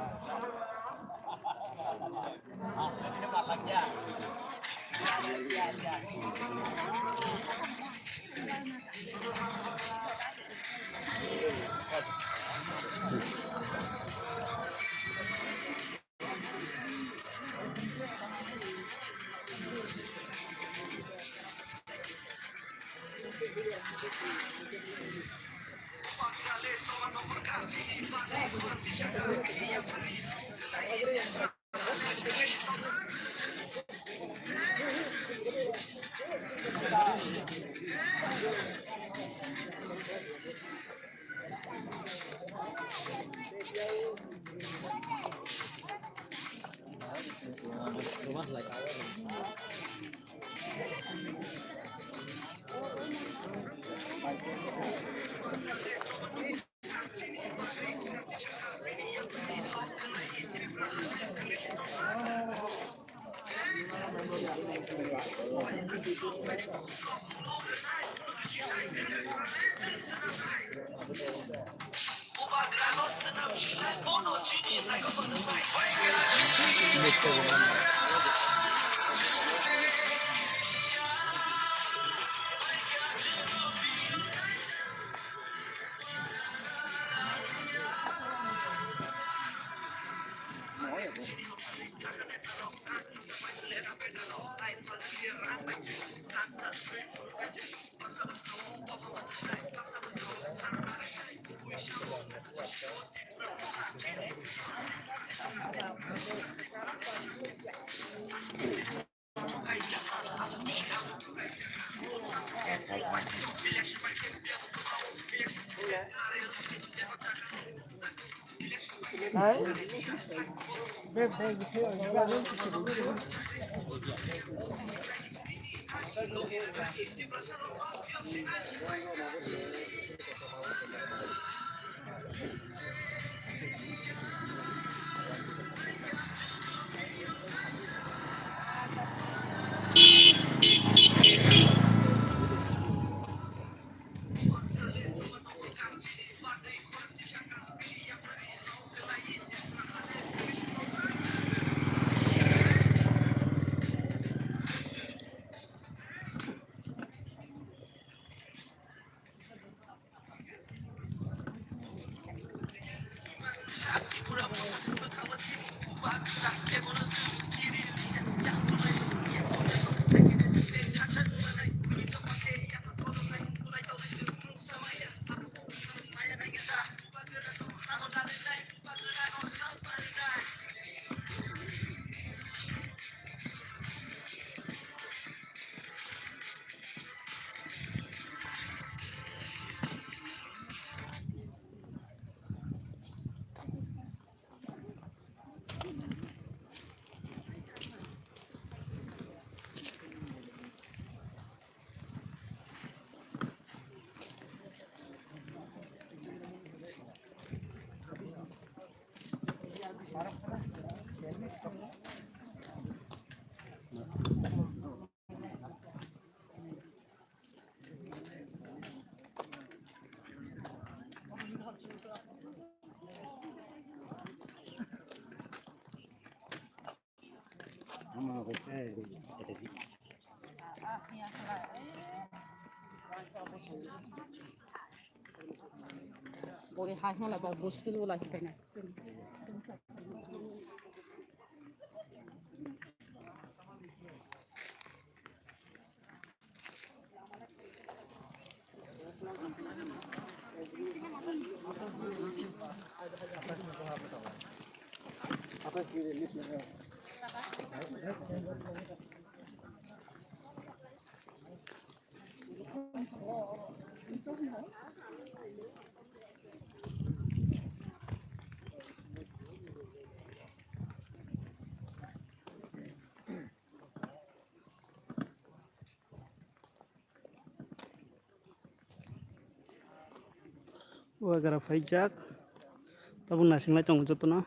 G: বলে হাই হলা বা বস্তু ওলাইছে পাই না
H: Wagara faijak tabung nasi ngelai tong jatuh na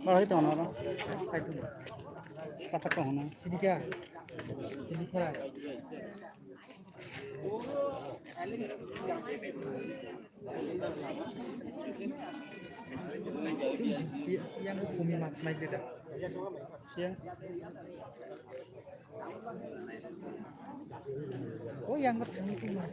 H: Bahay to na. Kata ko na.
E: Yang bumi naik dia.
H: Siya.
E: Oh, yang ketemu itu mah.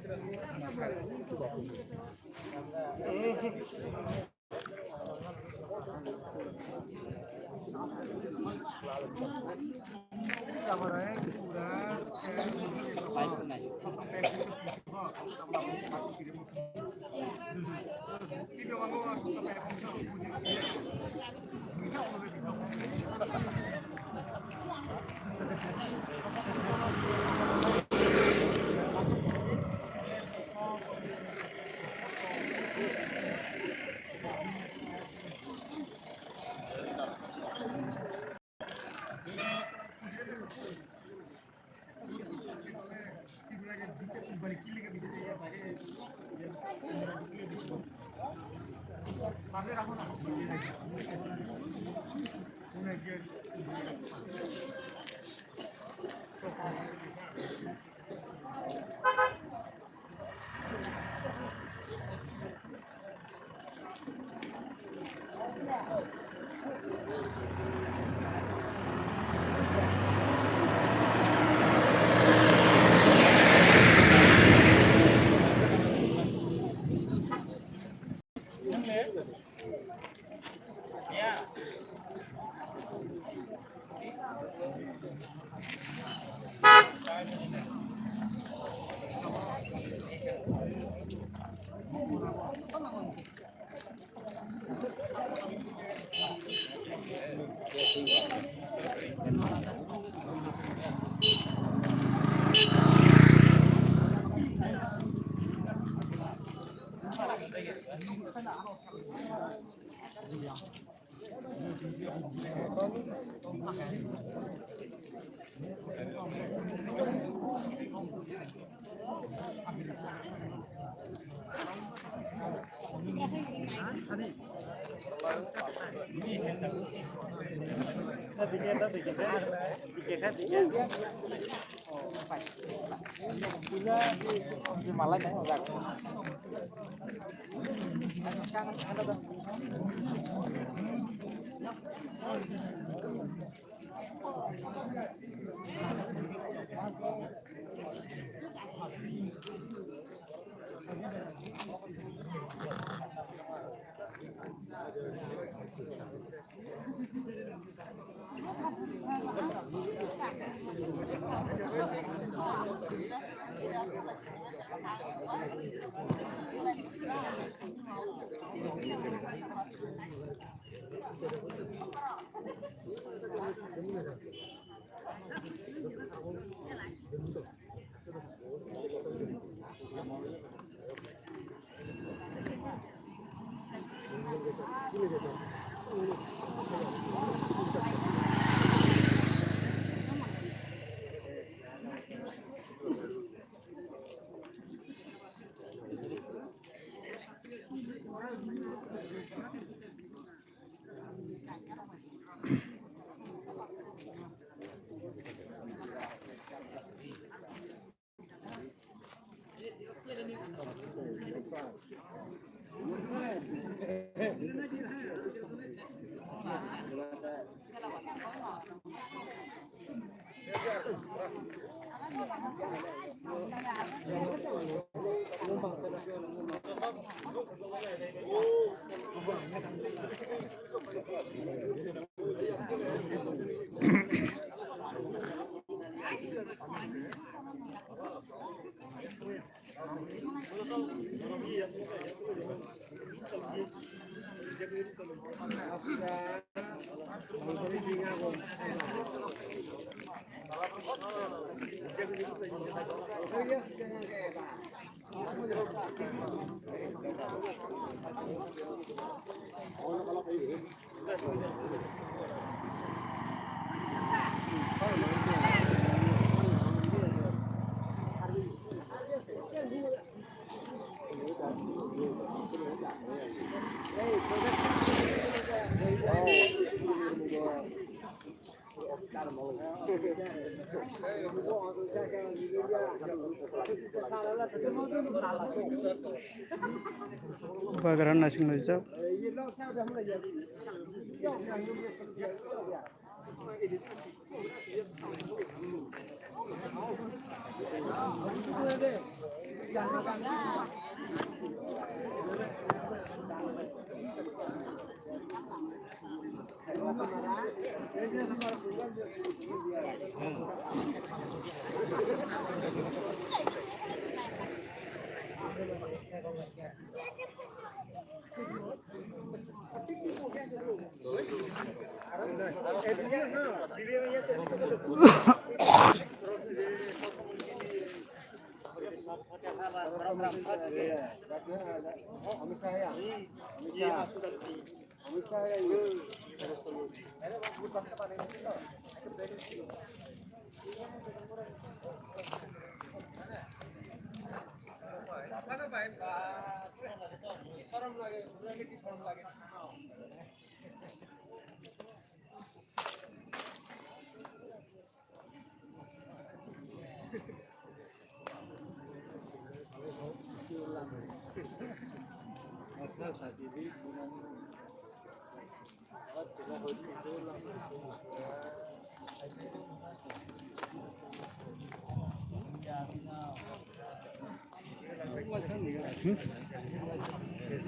H: Bagaran nasing lojak.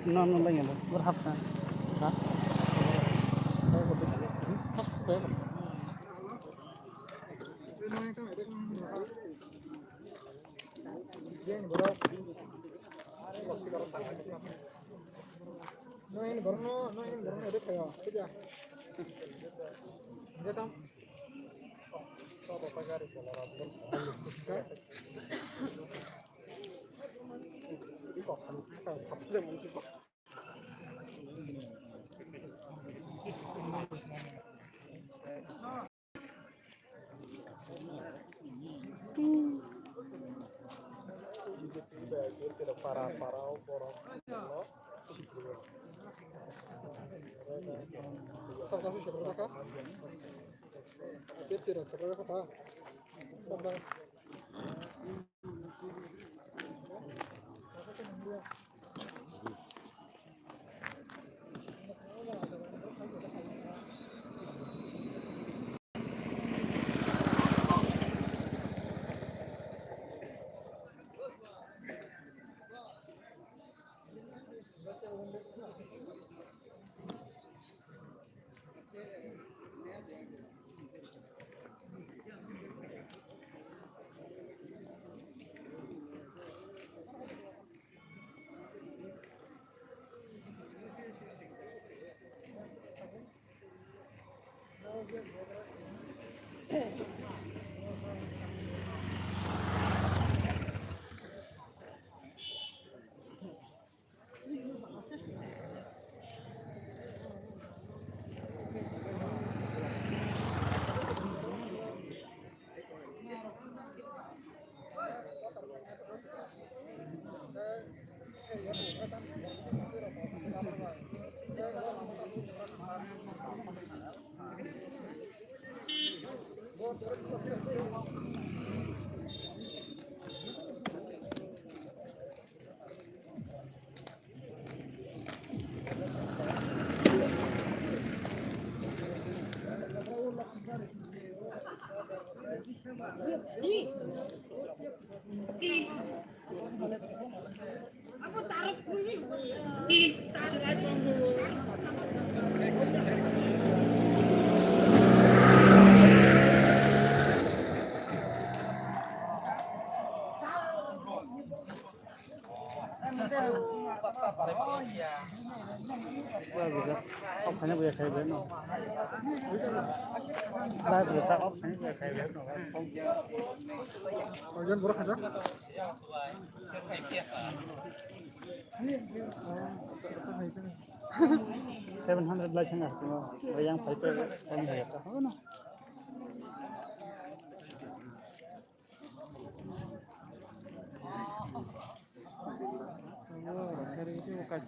H: No, no, lagi lah. Berhap kan? Hah? Wah bisa, opsinya bisa kayak gini. Lah bisa opsinya bisa kayak gini. Bagian buruk aja. 700 lah cengah semua. Yang paper kami saya tahu no. Hari itu bukan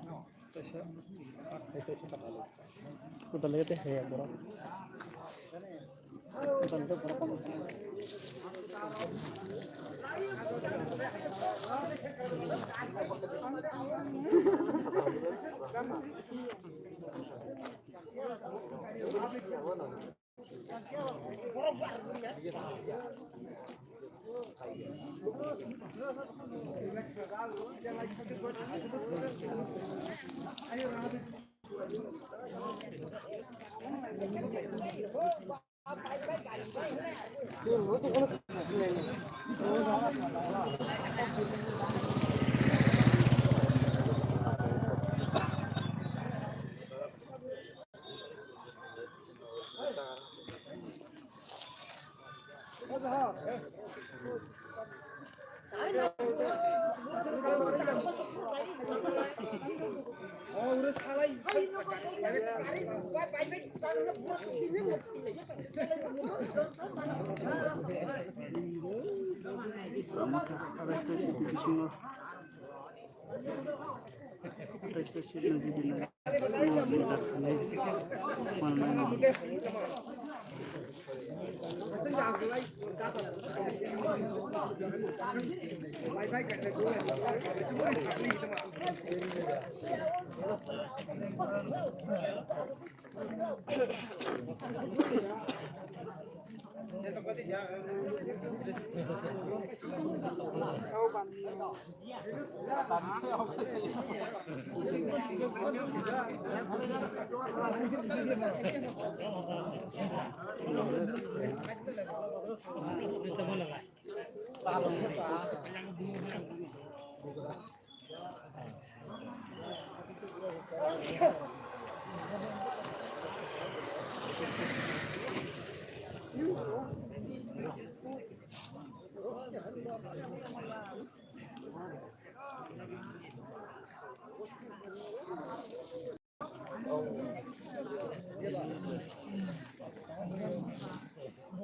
H: udah lihat ya bro. Udah lihat berapa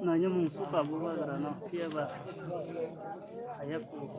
H: nanya musuh kamu karena dia bah ayah kulit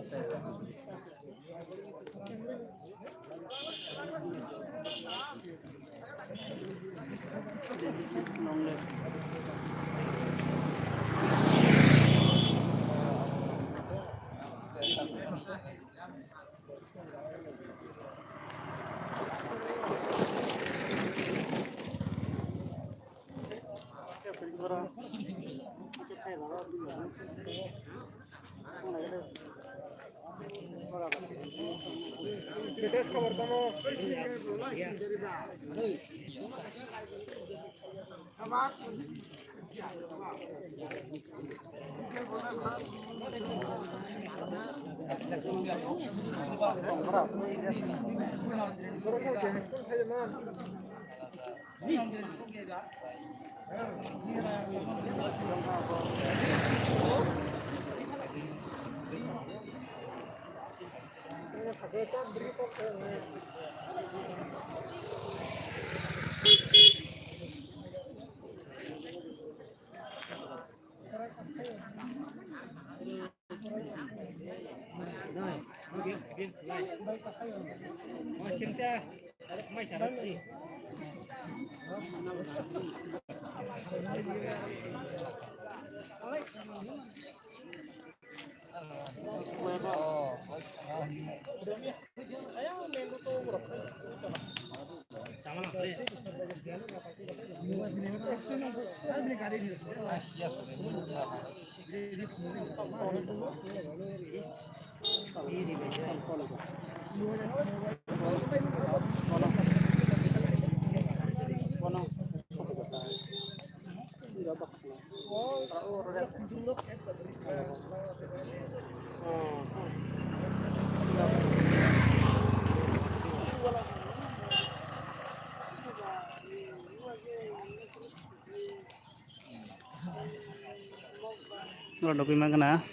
H: Rondo Pimangana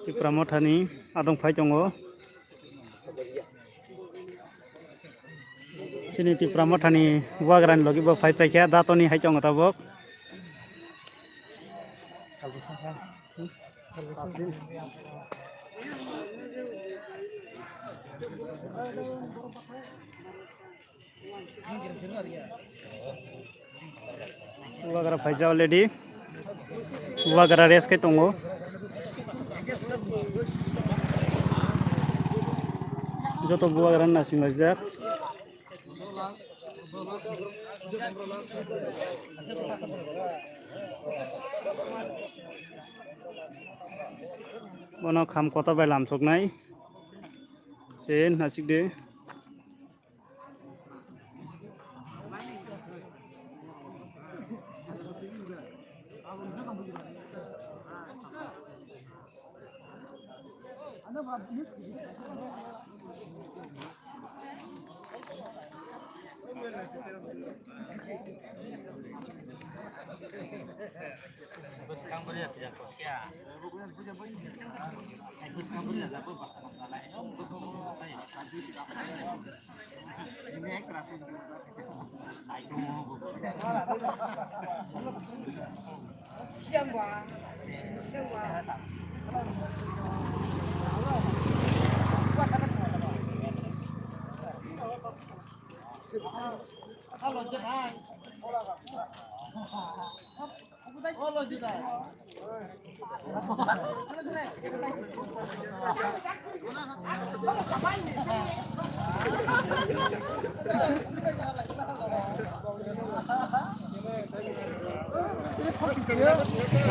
H: di Pramotani Adong Phai Jongo sini di Pramotani Wagran logi bo Phai Pekya Datoni Hai Jongo tabok Wagara Phai Jao already Wagara res ke tongo joto wagara nasi ngajak bono kham kota bai lam soknai sen nasik de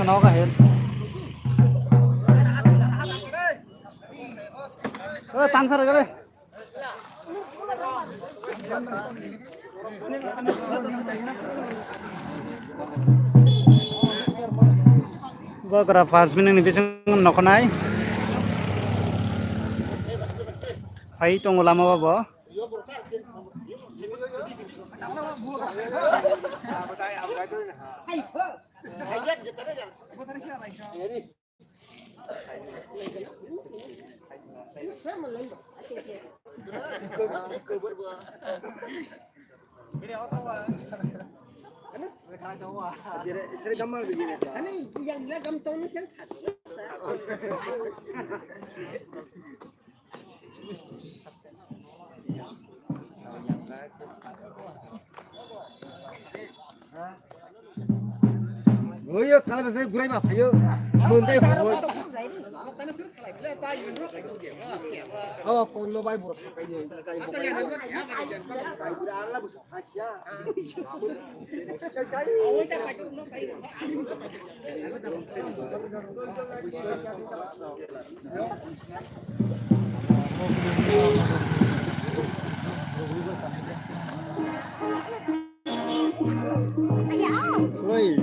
H: nó cả hết tan sao rồi gua kira pas minang nih bisa nokonai hai tunggu lama babo
E: Hoyo kalau saya gurai mah ayo muntai hoy. Oh kalau bayi boros kayaknya. Allah bos Asia. Oi.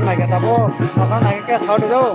E: naik ke tapo, makan naik ke thau dulu.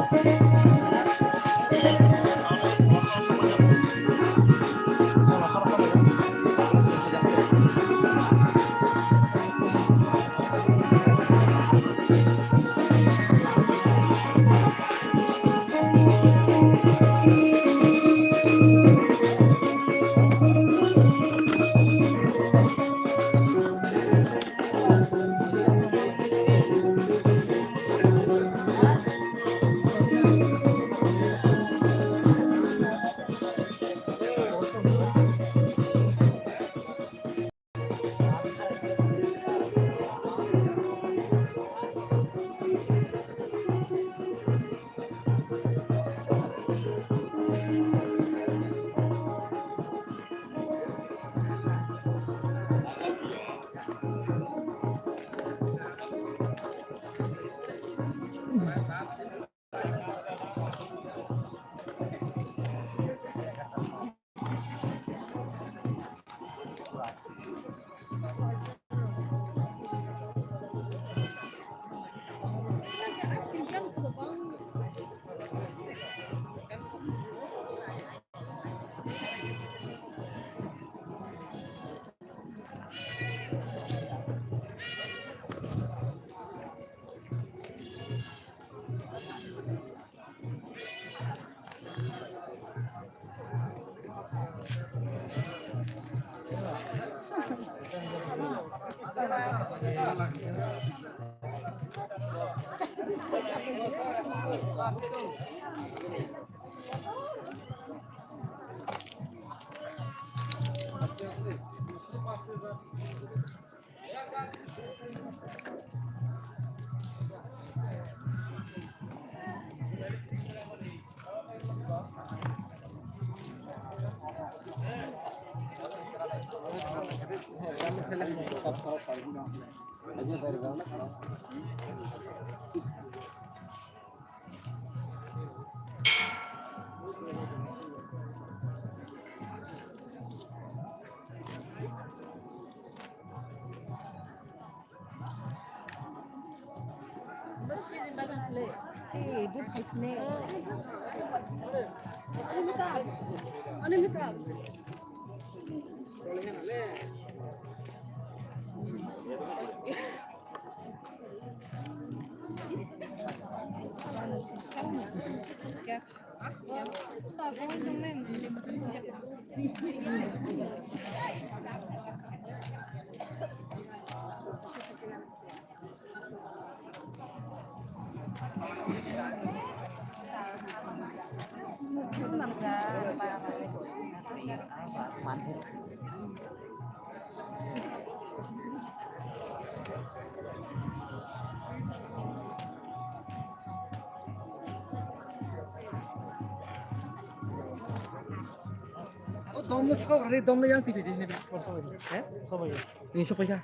H: দমলে থাকো আরে দমলে যাচ্ছি video নেবে সবাই হ্যাঁ সবাই 300 পয়সা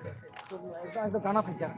H: একদম গানা ফাইজা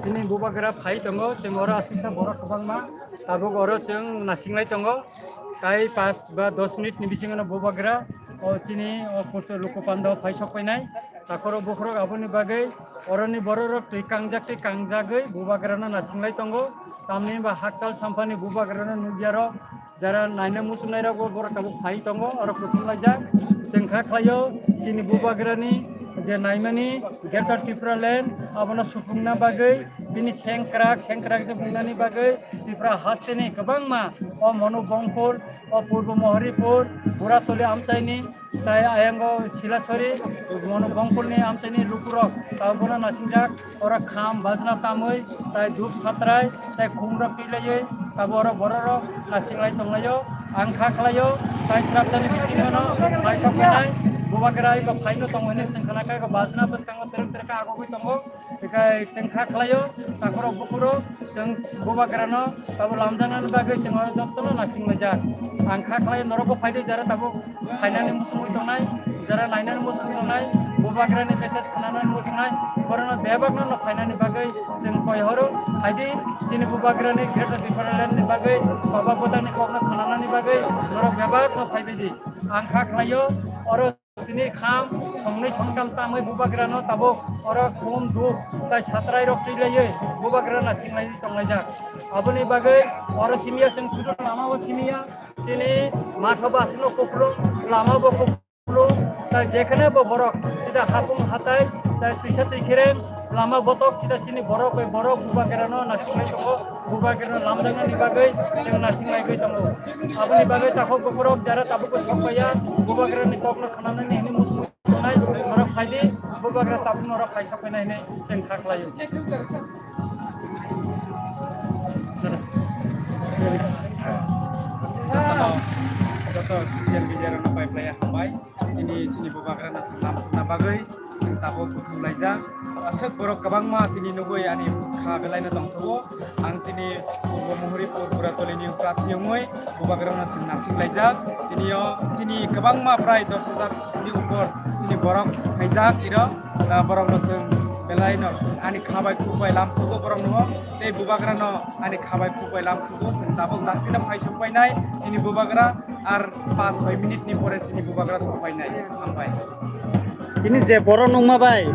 H: Sini buba gerap hai tongo, ceng ora asisa borak kebang ma, tabuk ora ceng nasinglai tongo, kai pas ba 10 menit ni bisingan buba gerap, sini foto luku pando hai sok nai, takoro bukro aboni bagai, orang ni borok kangjak buba gerana nasinglai tongo, tamni ba hakal sampani buba gerana nubiaro, jara naina musuh naira borak tabuk hai tongo, orang putung laja, ceng kaklayo, sini buba gerani, je naimani gertar Tripura land abona sufungna bagai bini sengkrak je bungnani bagai Tripura hasteni kebang ma o monu bongpur o purbo moharipur buratoli amchaini tai ayango silasori monu bongpur ni amchaini lupurok tabona nasingjak ora kham bajna tamoi tai dhup satrai tai khumra pilai tabora bororo nasinglai tonglayo angkha khlayo tai sraptani bisingono tai sokenai buba gerai ko phaino tongo ne sengkhana kai ko bajna bas kango terek ago goi tongo ekai sengkha khlayo takoro bukuro seng buba gerano tabo lamjanan bagai sengoro jottono nasing majak angkha khlayo noroko phaide jara tabo phainani musumui tongnai jara nainani musumui tongnai buba gerani message khananani musumai korona bebakna no phainani bagai seng koihoro haidi sini buba gerani greater Tripura land ni bagai sabapotani kokna khananani bagai norok bebak no phaibedi angkha khlayo oro sini kham songnai songkam tamai buba gerano tabo ora khum dhup tai satrai rok pilai buba gerana singlai tonglajak aboni bagai ora simia seng sudur lama bo simia sini matho basno kokro lama bo kokro tai jekhane bo borok sida hapung hatai tai pisat ikhiren lama botok sida sini borok buba gerano nasinglai tongo buba gerano lamjangan ni bagai seng nasinglai goi tongo aboni bagai takok bokrok jara tabuk sokaya buba gerani kokno khanana ni ini musuh nai norok phaidi buba gera tabuk norok phai sokai nai seng khaklayo joto sian bijaran napai playa hambai ini sini buba gerana selam suna bagai tabuk mulaiza asek borok kabang ma tini nugoi ani kha belaina tongtho ang tini purbo moharipur buratoli ni pratiyongoi buba gerana nasing laijak tini yo sini kabang ma prai 10,000 ni upor sini borok haijak iro borok no seng belaino ani khabai kubai lamsugo borok no tei buba gerano ani khabai kubai lamsugo seng tabuk naktina phai sopai nai sini buba gera ar 5-6 minit ni pore sini buba gera sopai nai ambai
E: ini je borok nungma bai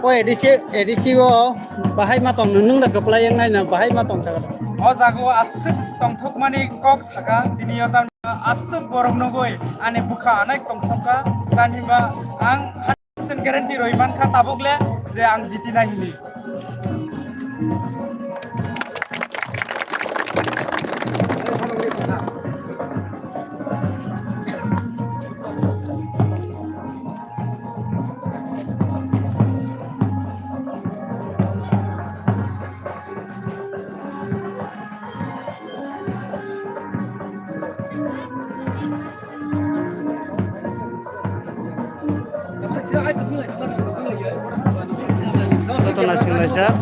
E: o edisi o bahai ma tong nung na kaplai yang nai na bahai ma tong saga
H: o jago asuk tongthok mani kok saka tini yotam asuk borok nogoi ane bukha anak tongthoka tanhiba ang 100% guarantee roi man kha tabukle je ang jiti na hini Joto nasing lajak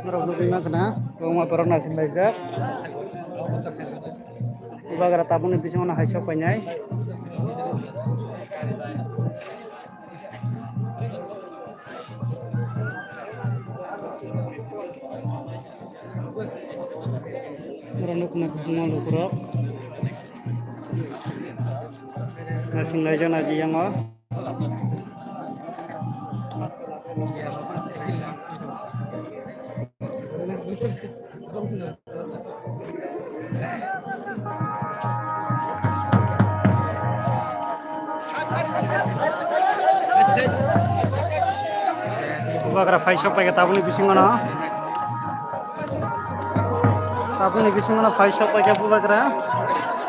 E: Merok nubi makna, rumah perok nasi lezat. Ibagat tabung di pisang hai sok penyai. Merenuk nak bunga lukurok. Nasi lezat naji yang oh. Bagra fai shop pakai tabung ni bising mana? Tabung ni bising mana fai shop pakai apa bagra?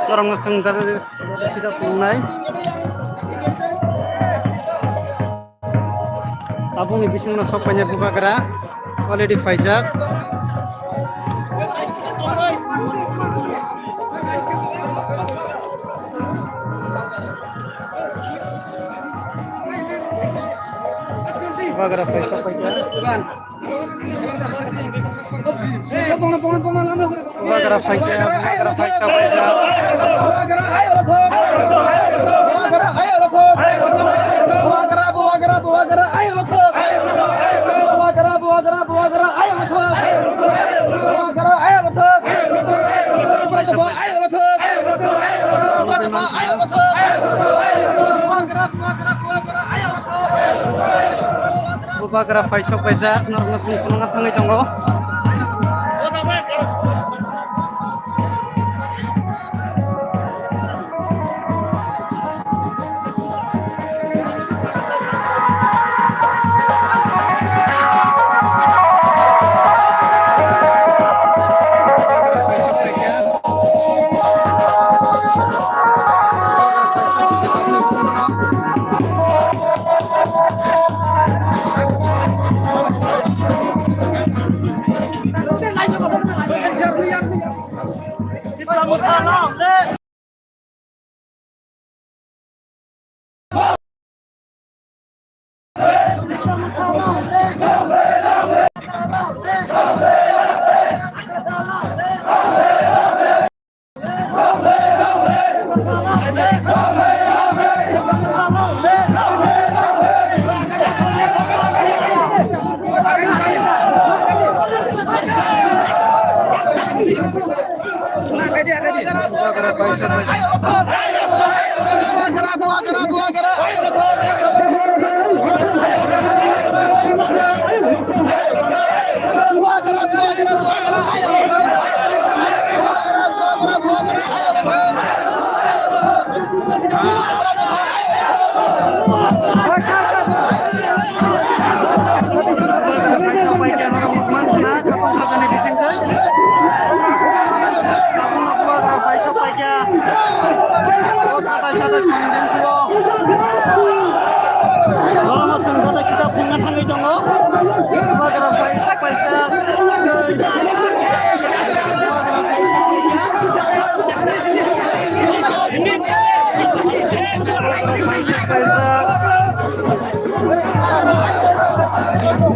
E: Orang masang dari tidak punai. Tabung ni bising mana shop pakai apa bagra? Already fai jak. Bagra fai shop pakai. Bagra fai shop pakai. Bagra fai shop pakai. Normal sih pengen tangi tunggu.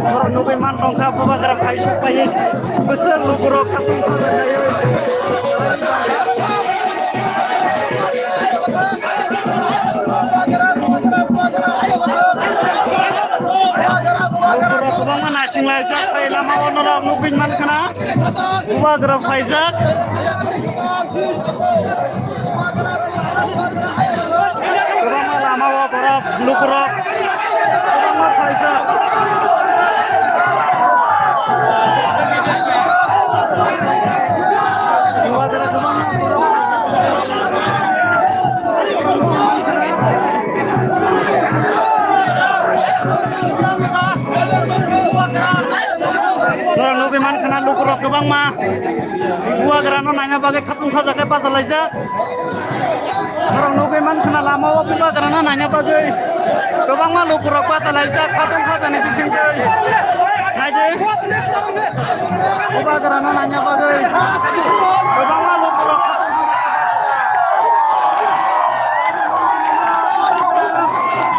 E: Orang nubi mantong kapu bagra kai supaya besar lukuro katung katung saya. Lukuro kubang nasi lezat kai lama orang nubi man kana bagra faizak. Kebangma lama wa borok lukurok. Kebangma faisa. Dua gara kebangma borok faisa. Orang nugi man kena lukurok kebangma. Gua gerano nanya bagai katung saja kayak pasal aja. Orang nugi man kena lama wa gua gerano nanya bagai kebangma lukurok pasal aja katung saja nih bising kei. Aja. Gua gerano nanya bagai kebangma lukurok.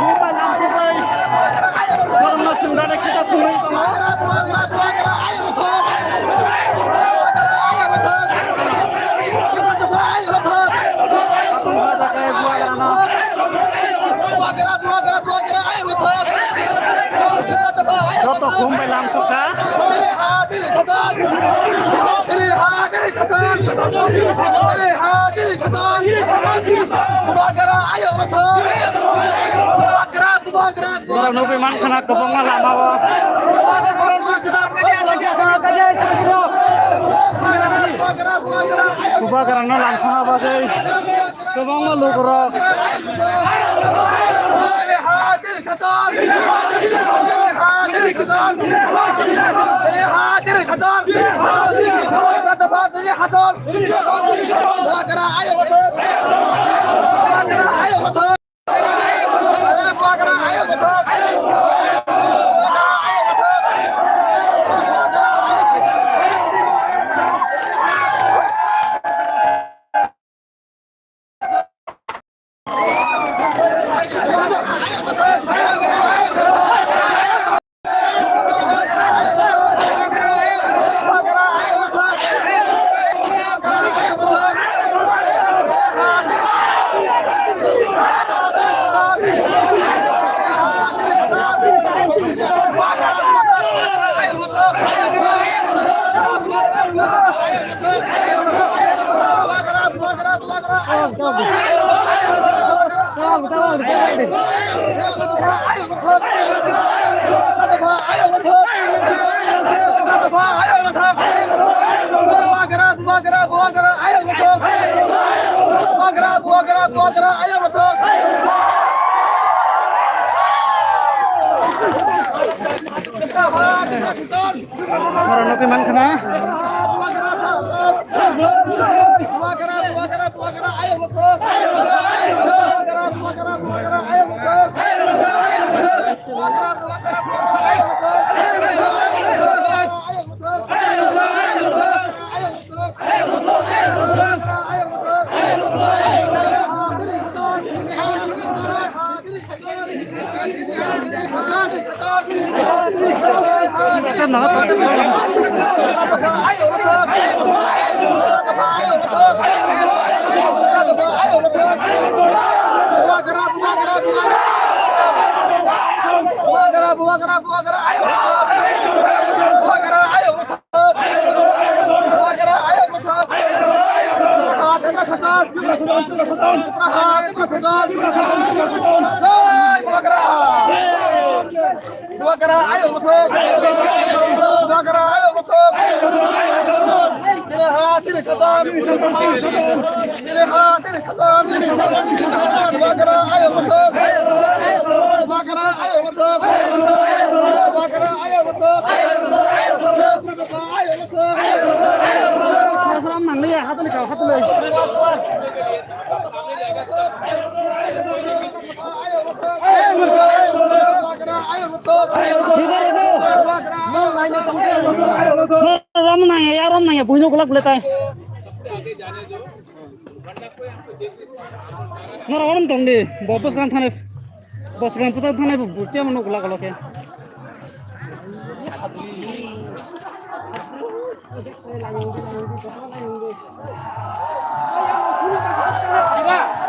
E: Gua langsung kei. Karena sendiri kita tunggu itu. Joto kumpai langsung kah? Orang nubi man kena kebangma lama wa. Kuba karena langsung apa guys? Kebangma lukurok. Orang nubi man kena. Ram nanya, bunyi kelak boleh tay. Orang tong di, bos kan thane, bos kan putar thane, bukti mana kelak kelak ya.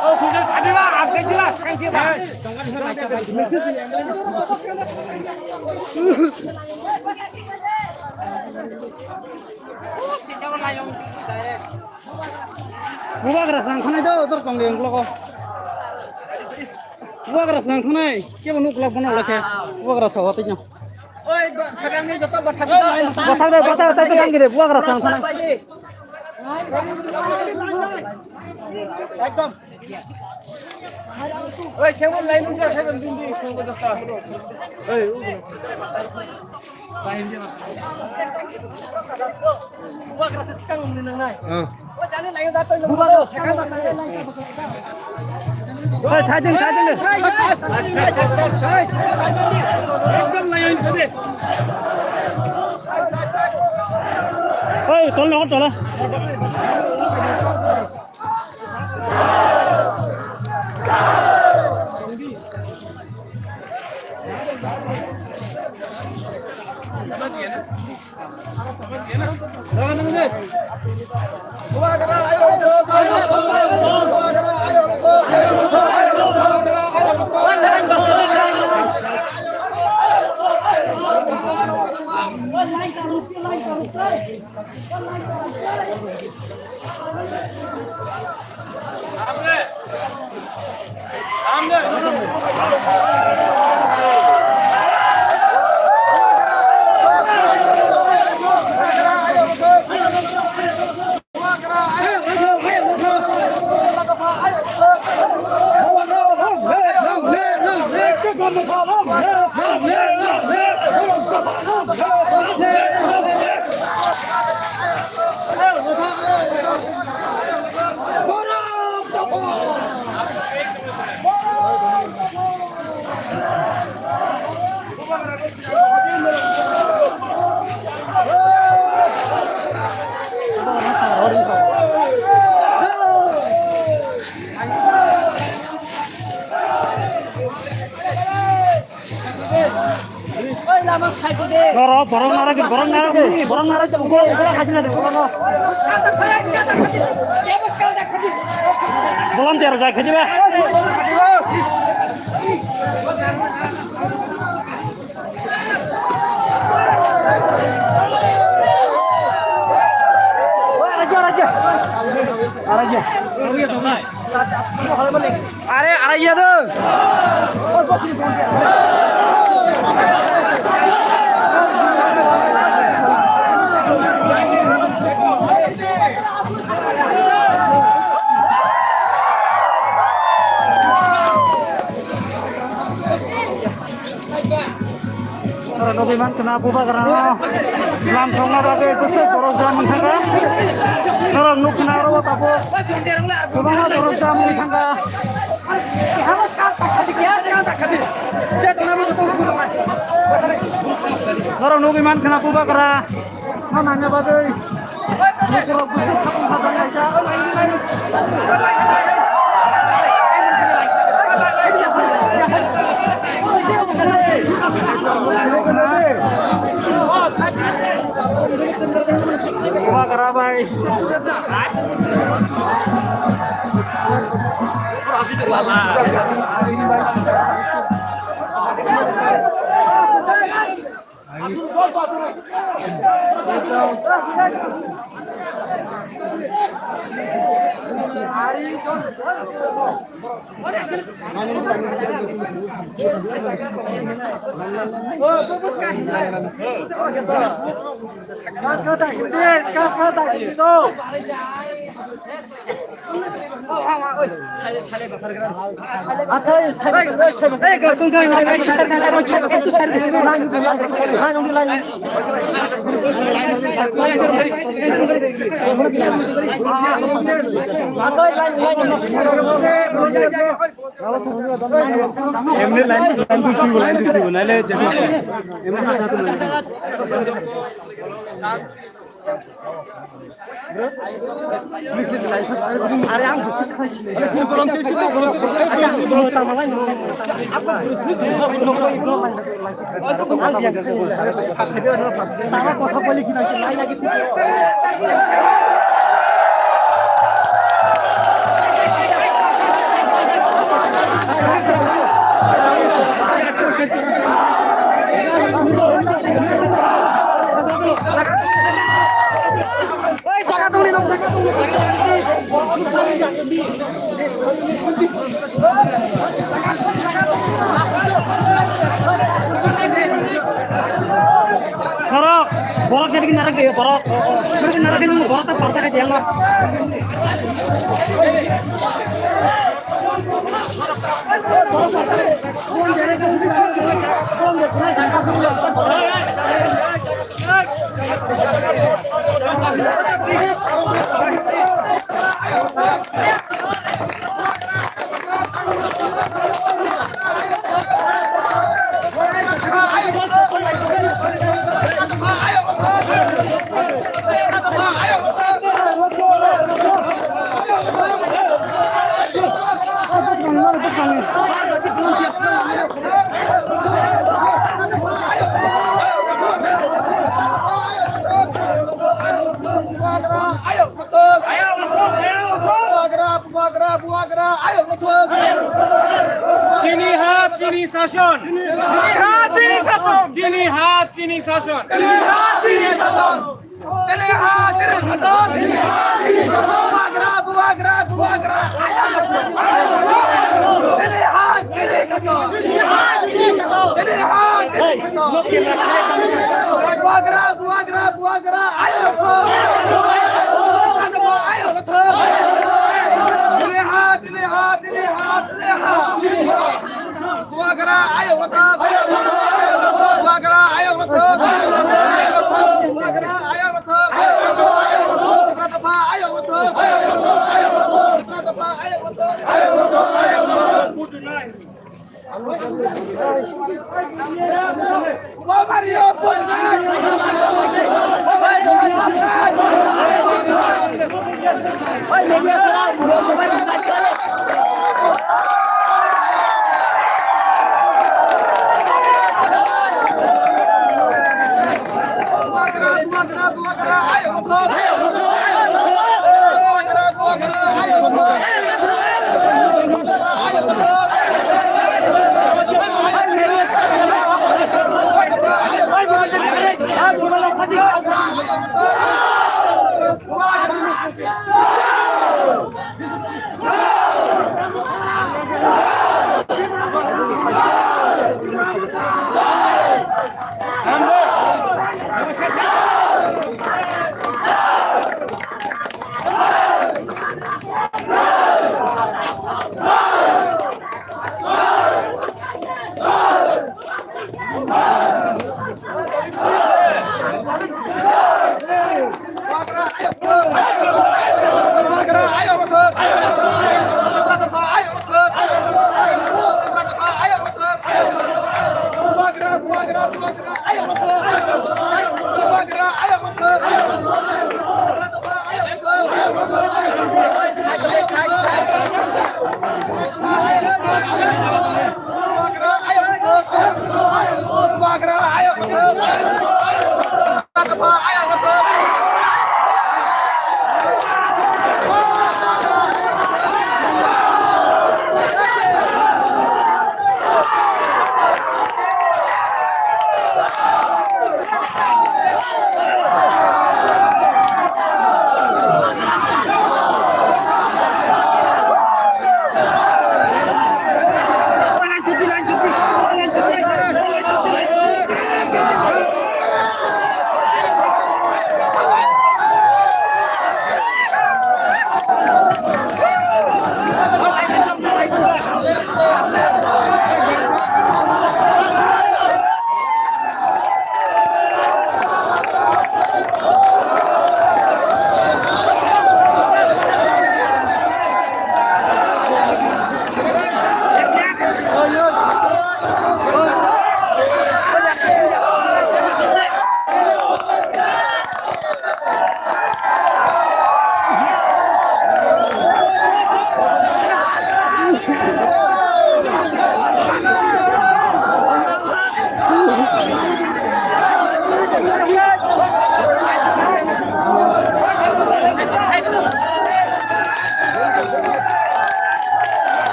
E: Oh, sudah tadi lah, update jelas kan kita. Buka keras, sana itu terus kong di yang Buagra senang tunai. Kita menuk lagu nak lagi. Buagra sawat ini. Oi, sekarang ni jatuh batak. Batak saya tegang gini. Buagra senang tunai. Ekdom. Oi, cewek lain juga saya bindi. Cewek dokter. Oi. Lain dia. Buagra sekarang ni nang. Oh, jangan lain datang. Buagra sekarang datang. Oi, charging. Ekdom lain tadi. Oi, tolong. Borong nara jauh kasih nanti volunteer saya kerja bah. Raja tuh. Nobiman kenapa karena langsung ada besar program menghanga. Orang nuk naro tapo. Orang program menghanga. Orang nobiman kenapa karena nanya bagai. Kurang busuk kapung kapung aja. Wah kerabai. borok. Mungkin nanti nunggu borok tak partai aja yang
D: Cini hat, cini sason. Cini hat, cini sason. Cini hat, cini sason. Cini hat, cini sason. Cini hat, cini sason. Cini hat, cini sason. Buagra. Cini hat, cini sason. Cini hat, cini sason. Cini hat, cini sason. Buagra. Ayo tuh. Ayo tuh. Cini hat. Buagra, ayo tuh. Buagra, ayo tuh. Buagra, ayo tuh. Pratapa, ayo tuh. Pratapa, ayo tuh. Mario,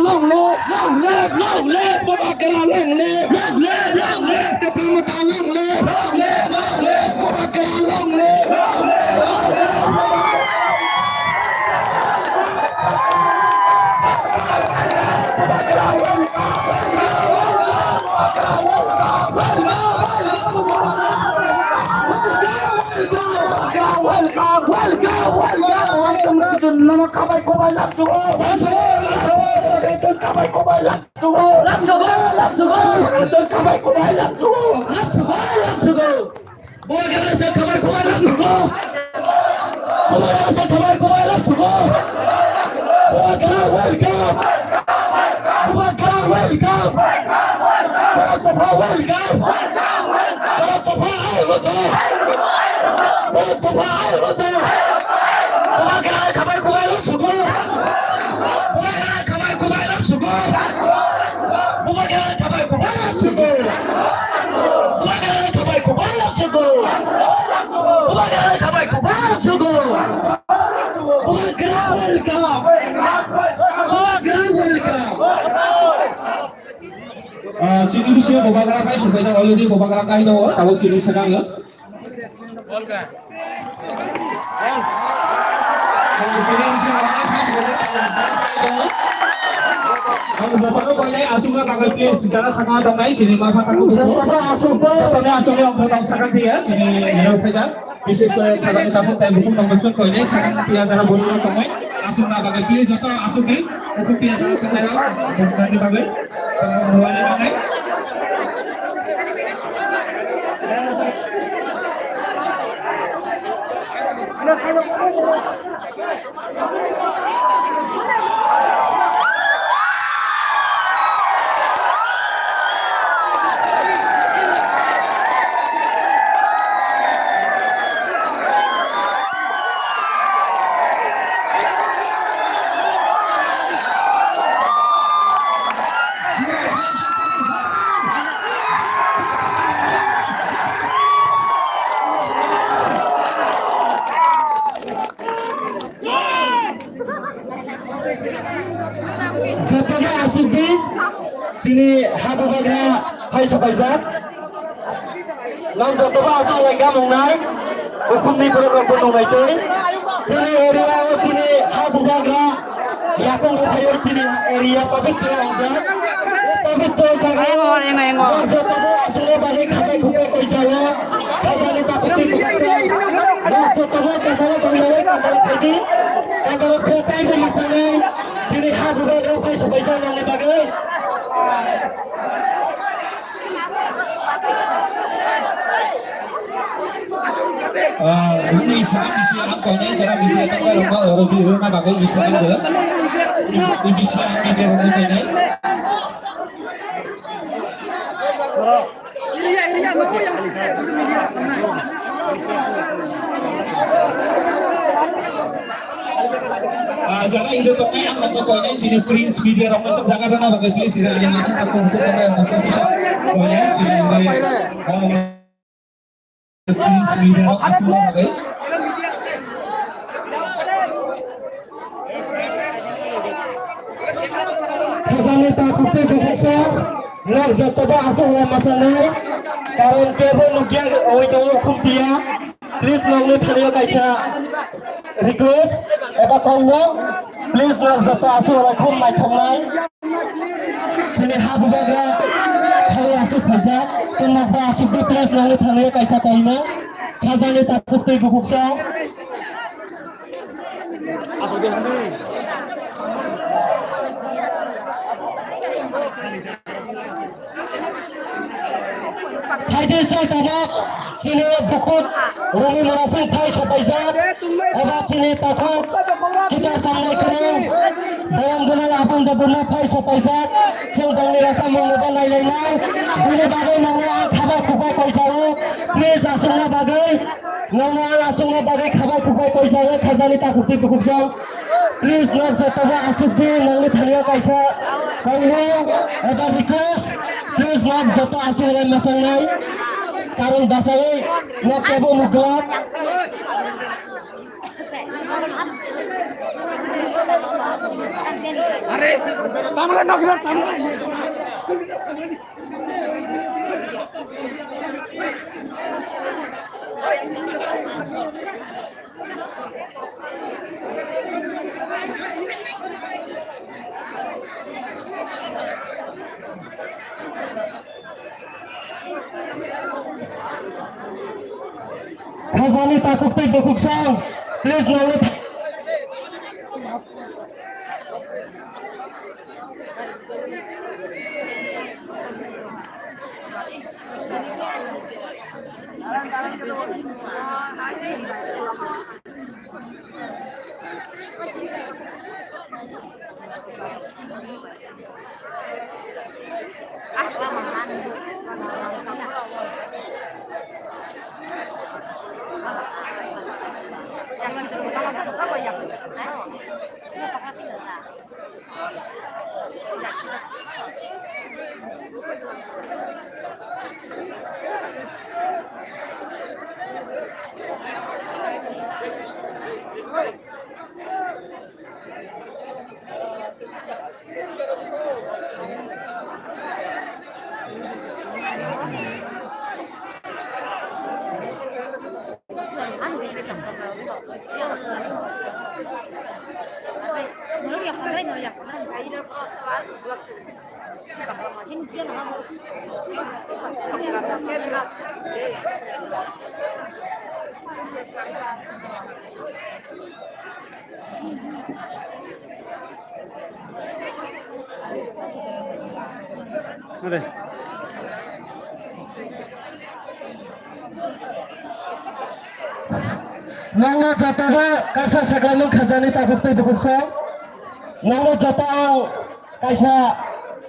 C: long live Bobakara long live the Pamata long live Bobakara long live Nama kabai kobai lap jugo, kabai kobai lap jugo, kabai kobai lap jugo, boy kita kabai kobai lap jugo, kabai kobai lap jugo, welcome, welcome, kabai kobai lap jugo, kabai kobai lap jugo, kabai kobai lap jugo, kabai kobai lap jugo, kabai kobai lap jugo,
B: Cini bisa Bobakara kai supaya already Bobakara kai no, tahu cini sekarang ya. Bapaknya boleh asumkan pakai place secara sangat damai sini maaf aku asumkan asumnya orang sangat dia sini hidup saja bisnis kalau kita pun time buku nombor kau ini sangat dia cara boleh kau asumkan pakai place atau asumkan aku biasa sekarang nanti pakai kalau hari pakai
C: Jatuhnya asik di sini habu bagra hai sapaizat lang jatuhnya asal lagi mengenai hukum di program mengenai itu sini area sini habu bagra yakung rupayo sini area pavitra aja pavitra jaga lang jatuhnya asal bagi khabai khubai koi jaga khazani takuti khubai lang jatuhnya kesana kembali kembali pergi agar petai bermasalah sini habu bagra hai sapaizat nang bagai
B: ini sangat disiapkan kau ini cara disiapkan rumah orang di rumah bagai disiapkan juga ini disiapkan di rumah ini jangan itu tuh yang mau kau ini sini Prince Media rumah sejaga rumah bagai please ini yang aku untuk bisa kau ini sini Prince Media rumah bagai
C: khazani takuti khubai lang jatuhnya asal masalah karon kebo nugia oito hukum dia please lang ni thariyo kaisa request eba kauno please lang jatuh asal rakhum mai thamnai sini habu bagra thari asal phaja tunna pha asal di please lang ni thariyo kaisa kaina khazani takuti khubai Haide sal tabak sini bukut rumi merasing thai sapaizat eba sini takut kita sampai kering dalam gunung abang dabuna thai sapaizat jeng bangni rasa menguban lain-lain ini bagai nangnya khabai khubai koi jago please asungna bagai nangnya asungna bagai khabai khubai koi jago khazani takuti bukuksang please nak jatuhnya asuk di nangni thaliyo kaisa kaino eba request please nak jatuh asuk dan masang nai karon dasai nak kebo muglat
D: Are
A: Khazani takuk tei dokuk sang. Please nangni
E: Ada.
A: nangna jataga kaisa saklaimung khazani takuk tei dokuk sang. Nangna jatang kaisa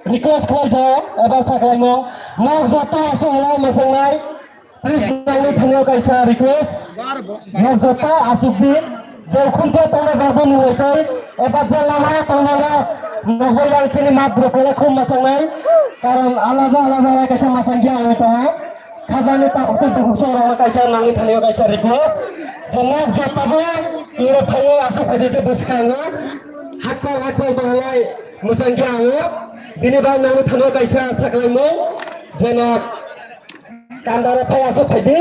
A: request khlaijak eba saklaimung nang jata asohala masangnai. Please nangni thangyaw kaisa request. Nang jata asukdi jaukhunte tongnai babu nungaitai eba je lama tongnai nogoi yang sini mat brokole khum masangnai. Karon alada kaisa masanggi ang ito. Khazani takuk tei dokuk sang rangna kaisa nangni thangyaw kaisa request. Jangan jatabu iro phayo asu phadite buskango haksal balai musanggi ango bini bang nang thano kaisa saklaimo jena kandara phay asu phadi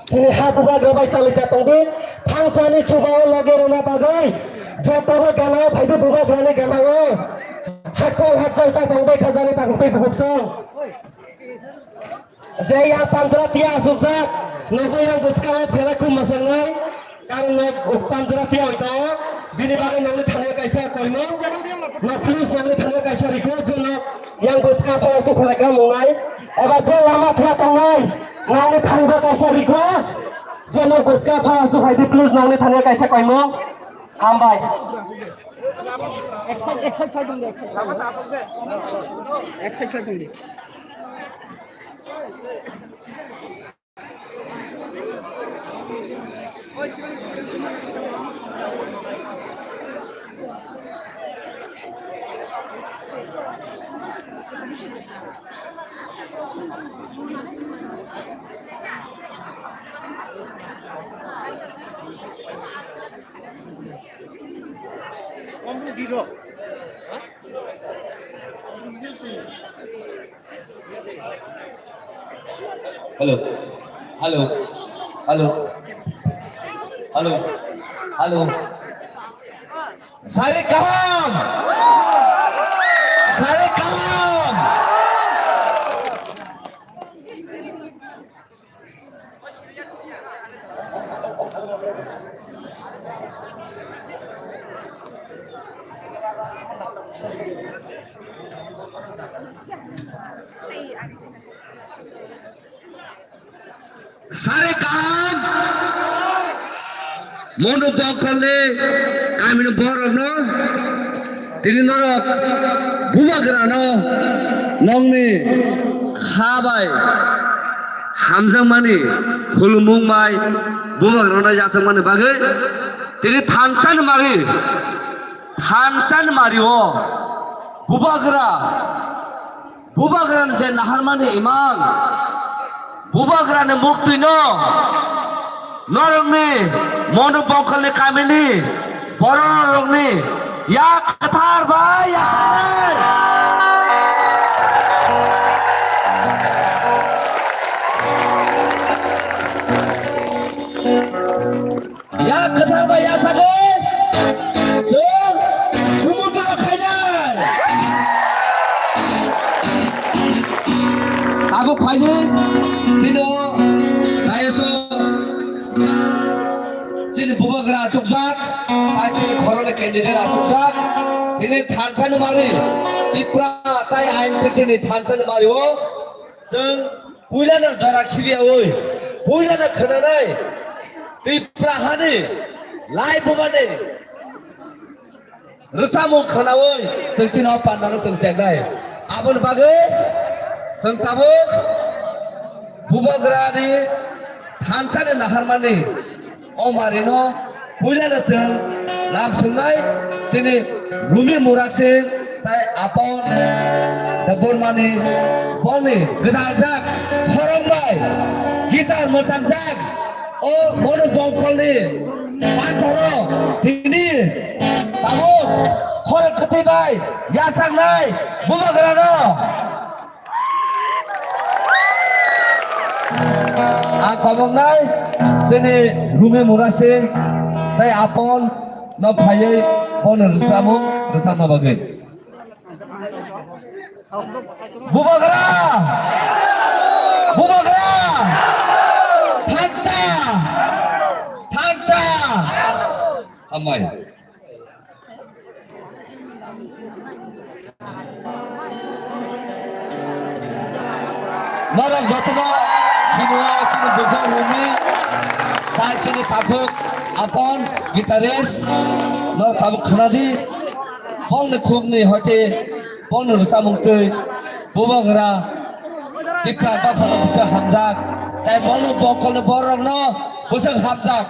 A: sini habuba grobai salika tongdi phangsani chubao lage rona bagai jatabu gana phadi buba grane ganago haksal ta tongdai khazani takuktai buksong jai yang panjra tia asukjak nogo yang buskao phela khum masangai karena panjra tia ito bini bagai nangni thano kaisa koimo no please nangni thano kaisa request jono yang buskao phela asuk phela mungai eba je lama thia tongai nangni thangba kaisa request jono buskao phela asuk haidi please nangni thano kaisa koimo ambai
E: Excited.
B: Halo. Sare kawan. Sare kawan. Mono bokole kami borno tini norok bumagrano nongni khabai hamjang mani khulmung mai bumagrano jasang mani bagai tini thanchan mario bubagran je nahar mani imam bubagrane mukti no norongni mono bokole kamini bororongni
C: Ya Qatar ba ya Qatar. Ya Qatar ba ya Sagun. Sung Sumutra Khaidan. Aku Khaidan sino Tayaso Sini Bubagra Chuksak Sini Khorona candidate Chuksak Sini Thansan Mari Tipra Tai Ain Petini Thansan Mari wo Sung Puilana Jara Khibia oi Puilana Khananai Tipra Hani Lai Bumane Rusamu Khana oi Sung Chino Pandana Sung Sengai Abun Bagai Sung Tabuk Bubagra ni Thansan Naharmani Omarino Puilana Sung Lam Sungai Sini Rumi Murasing Tai Apon Daburmani Boni Gedajak Khorongbai Gitar Mosanjak O Mono Bongkoli Pantoro Tini Tabuk Khorong Ketibai Yasang Nai Bubagrano Angkabong Nai Sini Rumi Murasing Tai Apon No Phayai Bon Rusamu Rusama Bagai Bubagra Bubagra Thansa Thansa Amai Narang Jatuna Sinua Sini Bukhar Rumi Tai Sini Pakuk Apon Gitaris Nor Tabuk Khanadi Bong ne khum ni hote Bong ne Rusamung Tui Bubagra Tipra ta phalo Busang Hamjak Tai Bong ne Bongkol ne Borong no Busang Hamjak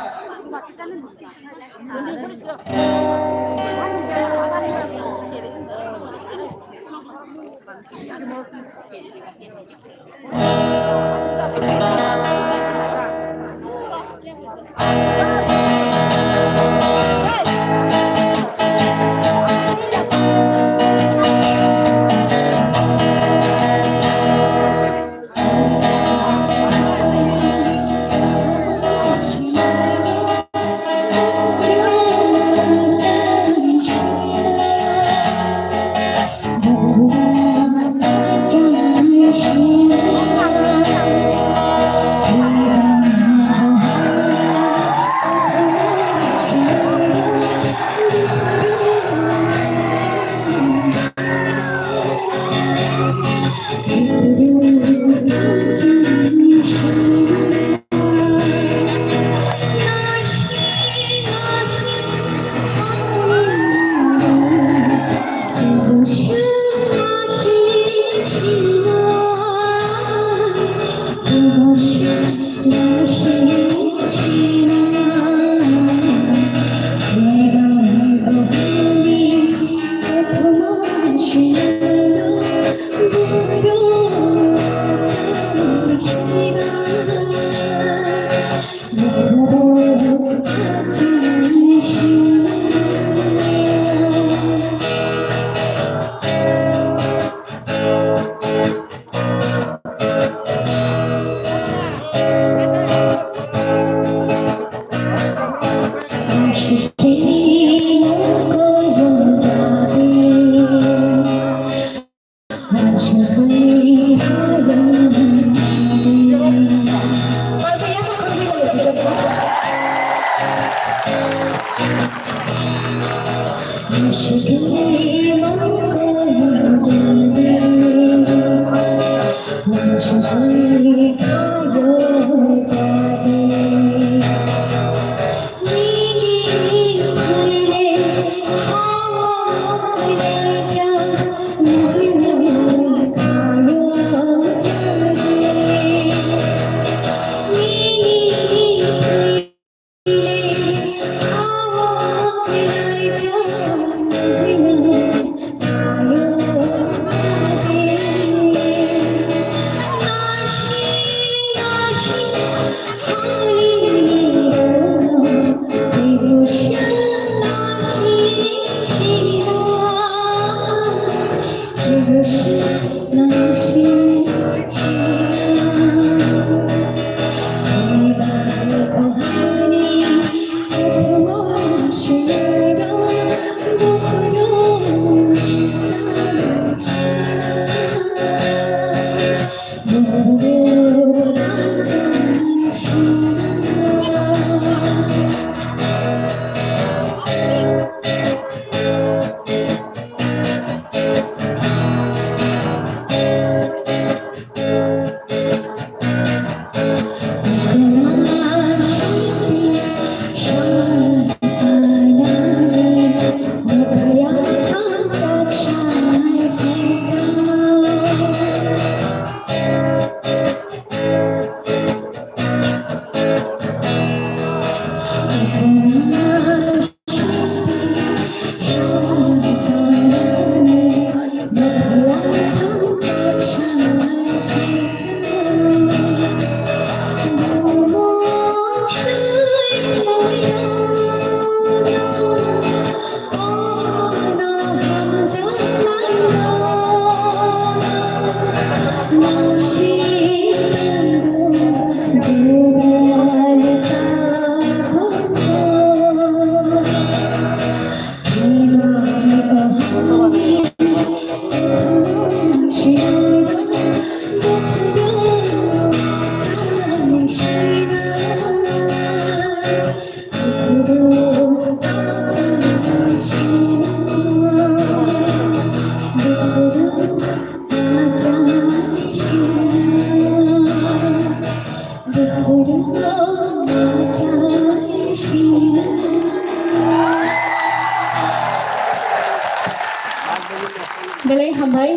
I: Belai hambai.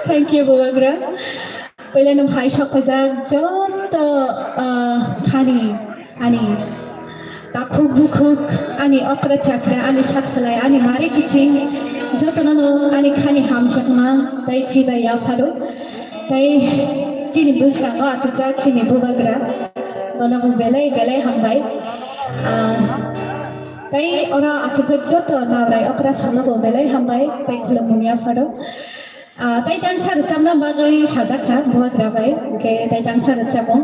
I: Thank you, Babagra. Pwede nung hai shok pajak jot khani ani takuk bukuk ani okra chakra ani saksalai ani mari kucing jot nano ani khani ham chakma tai chiba ya pharo tai chini buska ko achak chini Babagra banamu belai hambai tai ora achak jot nawrai okra salabo belai hambai tai khulamunya pharo tai dancer chamna bagai sajakha Babagra bai ke tai dancer chamo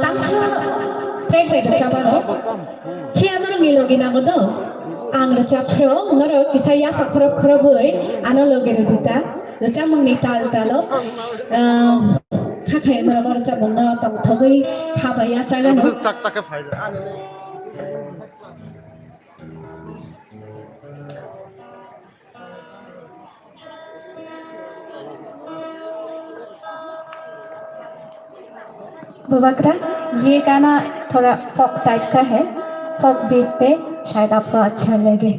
I: Tangsa train rate cabano. Kia nara ngilogi namodo. Ang raja pro nara kisaya fakrab kraboi ano logi rudita. Raja mungni tal talo. Kakai nara raja mungna tang thogi kabaya cagano.
E: Cak ke फायदा
I: Babagra, ये गाना थोड़ा फोक type का है फोक beat पे शायद आपको अच्छा लगे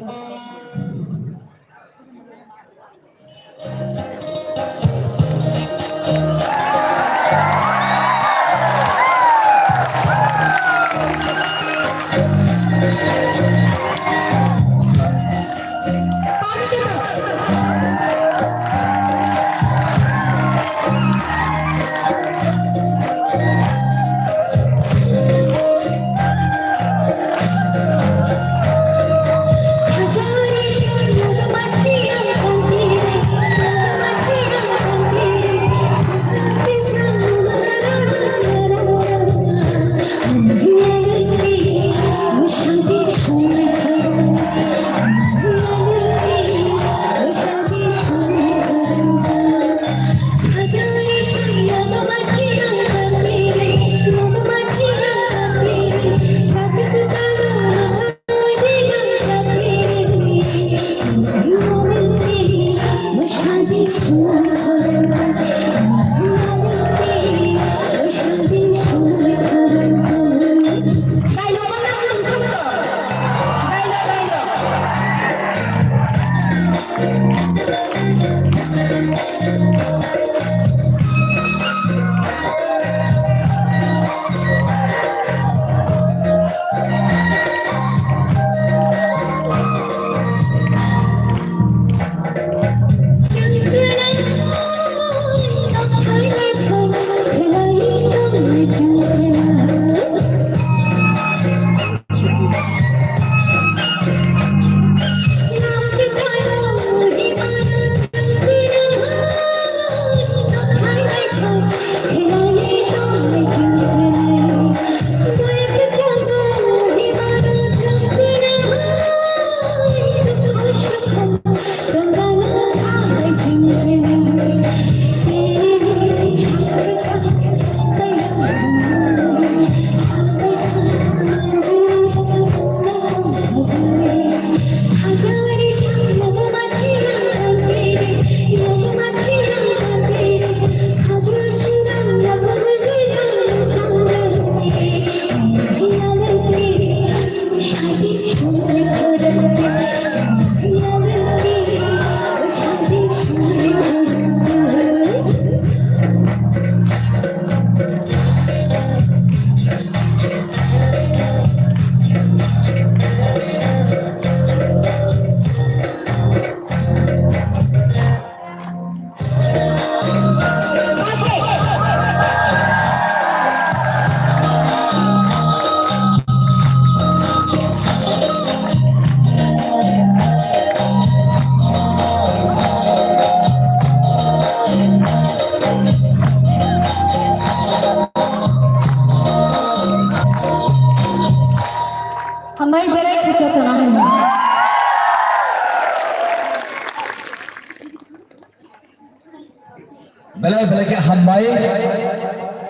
C: बेलाय बेलायके हामबाय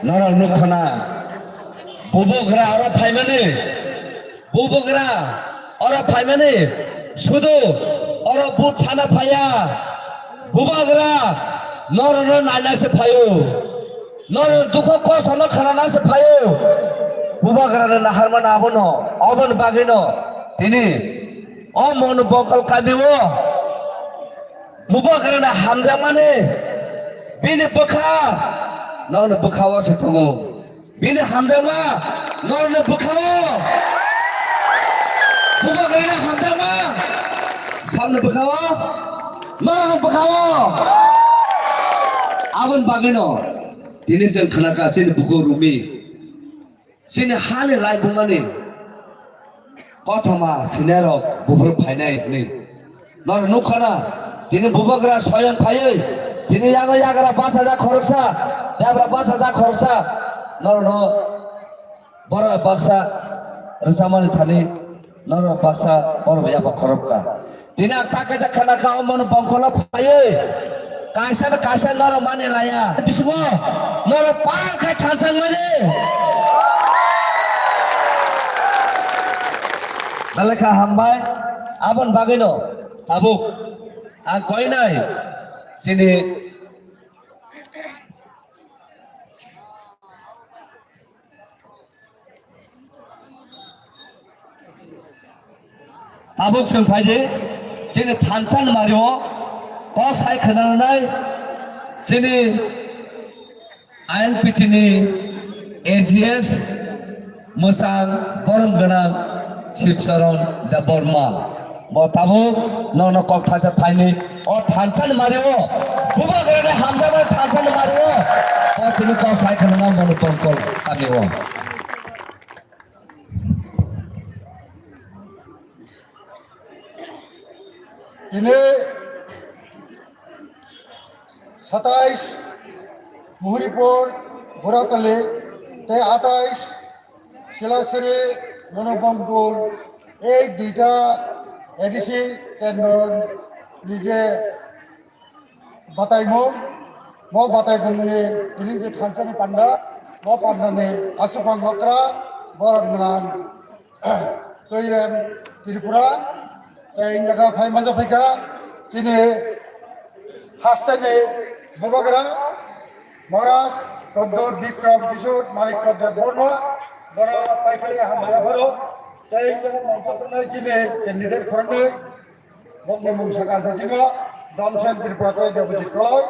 C: नर नुखना बुबुग्रा और फाइमाने बुबुग्रा और फाइमाने सुदु और बुट छाना फाया बुबुग्रा नर नायना से फायो नर दुख कष्ट न खाना से फायो बुबुग्रा नाहारमान आबनो अबन बागिनो तिनी अमन बकल काबिवो बुबुग्रा हामजा माने बिनि बखा नन बखावा से थमो बिनि हामजामा नन बखावो बुबुग्रा हामजामा सामने बखावो नन बखावो आबन बागिनो दिनै जों खोनागासिनो बुखौ रुमि जोंनि हानि लाइ बुंनानै कथमा सिनेर बुहुर फायनाय नै नर नुखना दिनै बुबुग्रा स्वयं फायै दिनै आङो याग्रा 5,000 खरसा याग्रा 5,000 खरसा नर न बर बाक्सा रसामानि थानि नर बाक्सा बर याबा खरबका दिनै ताके जाखाना का मन बंखला फायै कायसा नर माने लाया बिसुगो नर पाखै थांथां माने नलेखा हामबाय आबन बागैनो आबुक आं गयनाय जोंनि आबुक जों फायदे जोंनि थानसान मारियो कसाय खोनानाय जोंनि आइएनपिटिनि एजिएस मोजां बरम गोनां शिबचरण देबबर्मा बताबो नन कक थासा थाइनि ओ थानसान मारियो बुबुग्रा हामजाबा थानसान मारियो ओ तिनि कसाय खोनाना मन बंकल काबियो
A: दिनै 27 मुहुरीपुर घोरातली ते 28 शिलासरी मनोबमपुर এই দুইটা এডিসি কেন্দ্র নিজে বাতাইমো म बातायबुंनि दिनै जे थानसानि पान्डा म पान्डानि आसुफां बक्रा बरनगोनां तैरेम त्रिपुरा এই জায়গা ফাই মাজা ফাইকা दिनै हास्थायनाय बुबुग्रा महाराज कद्दर बिक्रम किशोर मालिक देव बर्मा बड़ा पाइखालि हामलाफोराव এই জায়গা মঞ্চफोरनो दिनै केन्डिडेट खालामनाय बंग मुंसा गान्थासिङा दानसेन त्रिपुराखौ डेपुटेट खालाय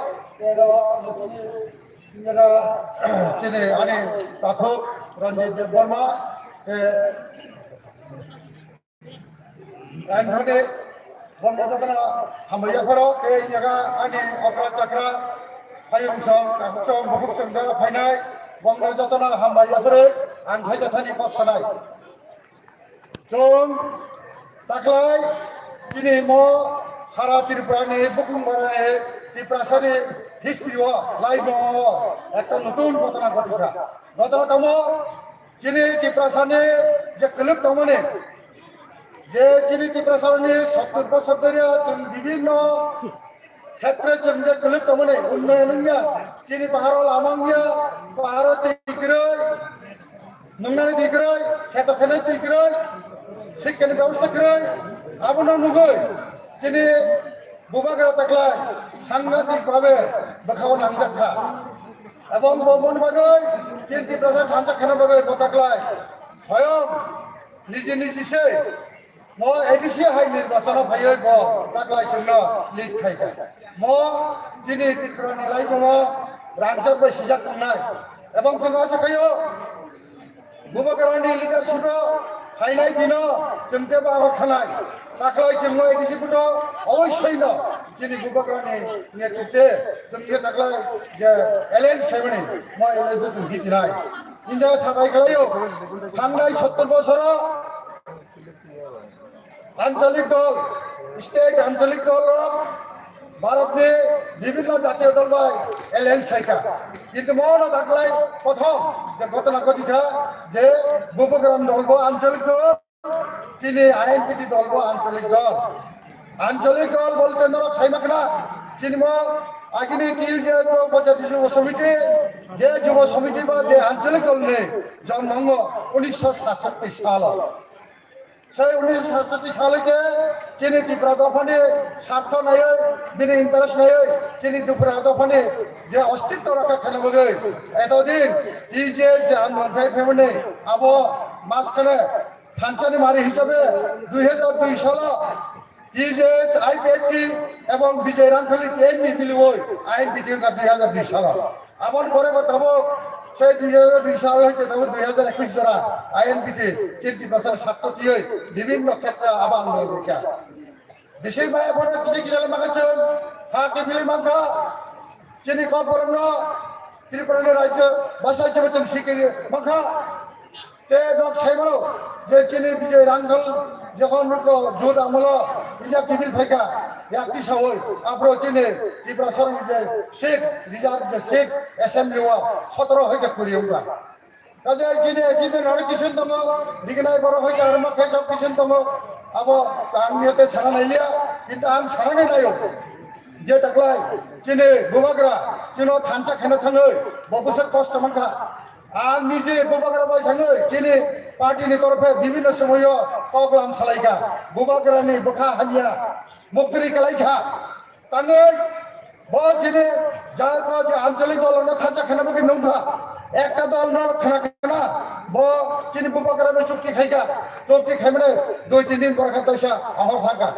A: दिनै आंनि दाखौ रन्जित देव बर्मा आंनि बंग जतना हामलाफोराव এই জায়গা आंनि अख्रा चाक्रा फायंसं काकुसं बुकुसं जाना फायनाय बंग जतना हामलाफोर आं फायजाथानि पक्षनाय जों दाख्लै दिनै म सारा त्रिपुरानि बुकुमबारानि त्रिपुरासानि हिस्ट्रियाव लाइफआव একটা নতুন ঘটনা ঘটিকা ঘটনা দম दिनै त्रिपुरासानि যে কলক দমনে যে दिनै त्रिपुरासानि 70 বছর ধরে जों বিভিন্ন ক্ষেত্রে जों যে কলক দমনে উন্নয়নनिया दिनै পাহাড় लामानिया पाहाड़ दैग्रै नंनानै दैग्रै खेतखेनाय दैग्रै शिक्षानि व्यवस्था करै आबनो नुगै दिनै बुबुग्रा ताकलाय सांघातिक भावे बखाव नांजाखा এবং বমন বাগै दिनै त्रिपुरा थानसा खाना बागै ताकलाय स्वयं निजे निजेसै म एडिसि हाइ निर्वाचन फायै ब ताकलाय जोंनो लिड खायगा म दिनै त्रिपुरानि लाइफआव रांसा बैसिजाक थांनाय এবং जों आसा खायो बुबुग्रानि लिडारशिपआव फायनाय दिनाव जों जे बाहागो थानाय ताकलाय जोंनो एडिसिफोर अवश्यनो दिनै बुबुग्रानि नेतृत्वे जोंनि ताकलाय जे एलायन्स खायमानि म एलायन्स जों जितिनाय इन्जा साबाय खालायो थांनाय 70 बोसोराव आঞ্চলিক दल स्टेट आঞ্চলিक दल भारतनि বিভিন্ন জাতীয় দল বাই এলায়েন্স খাইকা কিন্তু মনে তাকলাই প্রথম যে ঘটনা ঘটিকা যে বুবুগ্রা দল আঞ্চলিক দল তিনি আইএনপিটি দল আঞ্চলিক দল বলতে নরক সাইমাকনা চিনম
C: আগিনি টিউজে পঞ্চায়েত যুব সমিতি যে যুব সমিতি বা যে আঞ্চলিক দল নেই জন্মাঙ্গ 1967 সাল সেই 1967 সালে চিনি ত্রিপুরা দফানি স্বার্থ নাই বিনি ইন্টারেস্ট নাই চিনি ত্রিপুরা দফানি যে অস্তিত্ব রক্ষা খানাবে এতদিন টিজে যে আন্দোলন ফেমনে আবো মাঝখানে থানচানি মারি হিসাবে 2002 সাল টিজেএস আইপিএফটি এবং বিজয় রামখালি এমনি মিলি ওই আইন বিধিকা 2002 সাল আমার পরে बताबो সেই 2020 সাল হইতে তবে 2021 জরা আইএনপিটি 30% স্বার্থ দিয়ে বিভিন্ন ক্ষেত্রে আবার আন্দোলন দেখা বিশেষ ভাই বড় কিছু কিছু মাগাছে হাতে ফিলি মাখা চিনি কবরন ত্রিপুরা রাজ্য ভাষা হিসেবে শিখে মাখা তে লোক সাইবলো যে চিনি বিজয় রামখাল যখন জোট আমল ইজা কিবিল ফাইকা একটি সহই আব্রো চিনে ত্রিপুরা সরং যে শেখ রিজার্ভ যে শেখ অ্যাসেম্বলি ওয়া 17 হইতে করি আমরা কাজে চিনে চিনে অনেক কিছু দম বিগনাই বড় হইতে আর মাখে সব কিছু দম আবো আমিতে সারা নাইলিয়া কিন্তু আম সারা নাই যে তাকলাই চিনে গোবাগ্রা চিনো থানচা খেনে থাঙै ববসে কষ্ট মাখা আর নিজে গোবাগ্রা বাই থাঙै চিনে পার্টিनि তরফে বিভিন্ন সময় কগলাম সালাইকা গোবাগ্রাनि বখা হালিয়া মুক্তি কালাইখা তাঙै বচিনে যার যে আঞ্চলিক দল না থাচা খানা বকে নংখা একটা দল না খানা খানা ব চিনি গোবাগ্রামে চুক্তি খাইকা চুক্তি খাইমনে 2-3 দিন পর খাতইসা আহর থাকা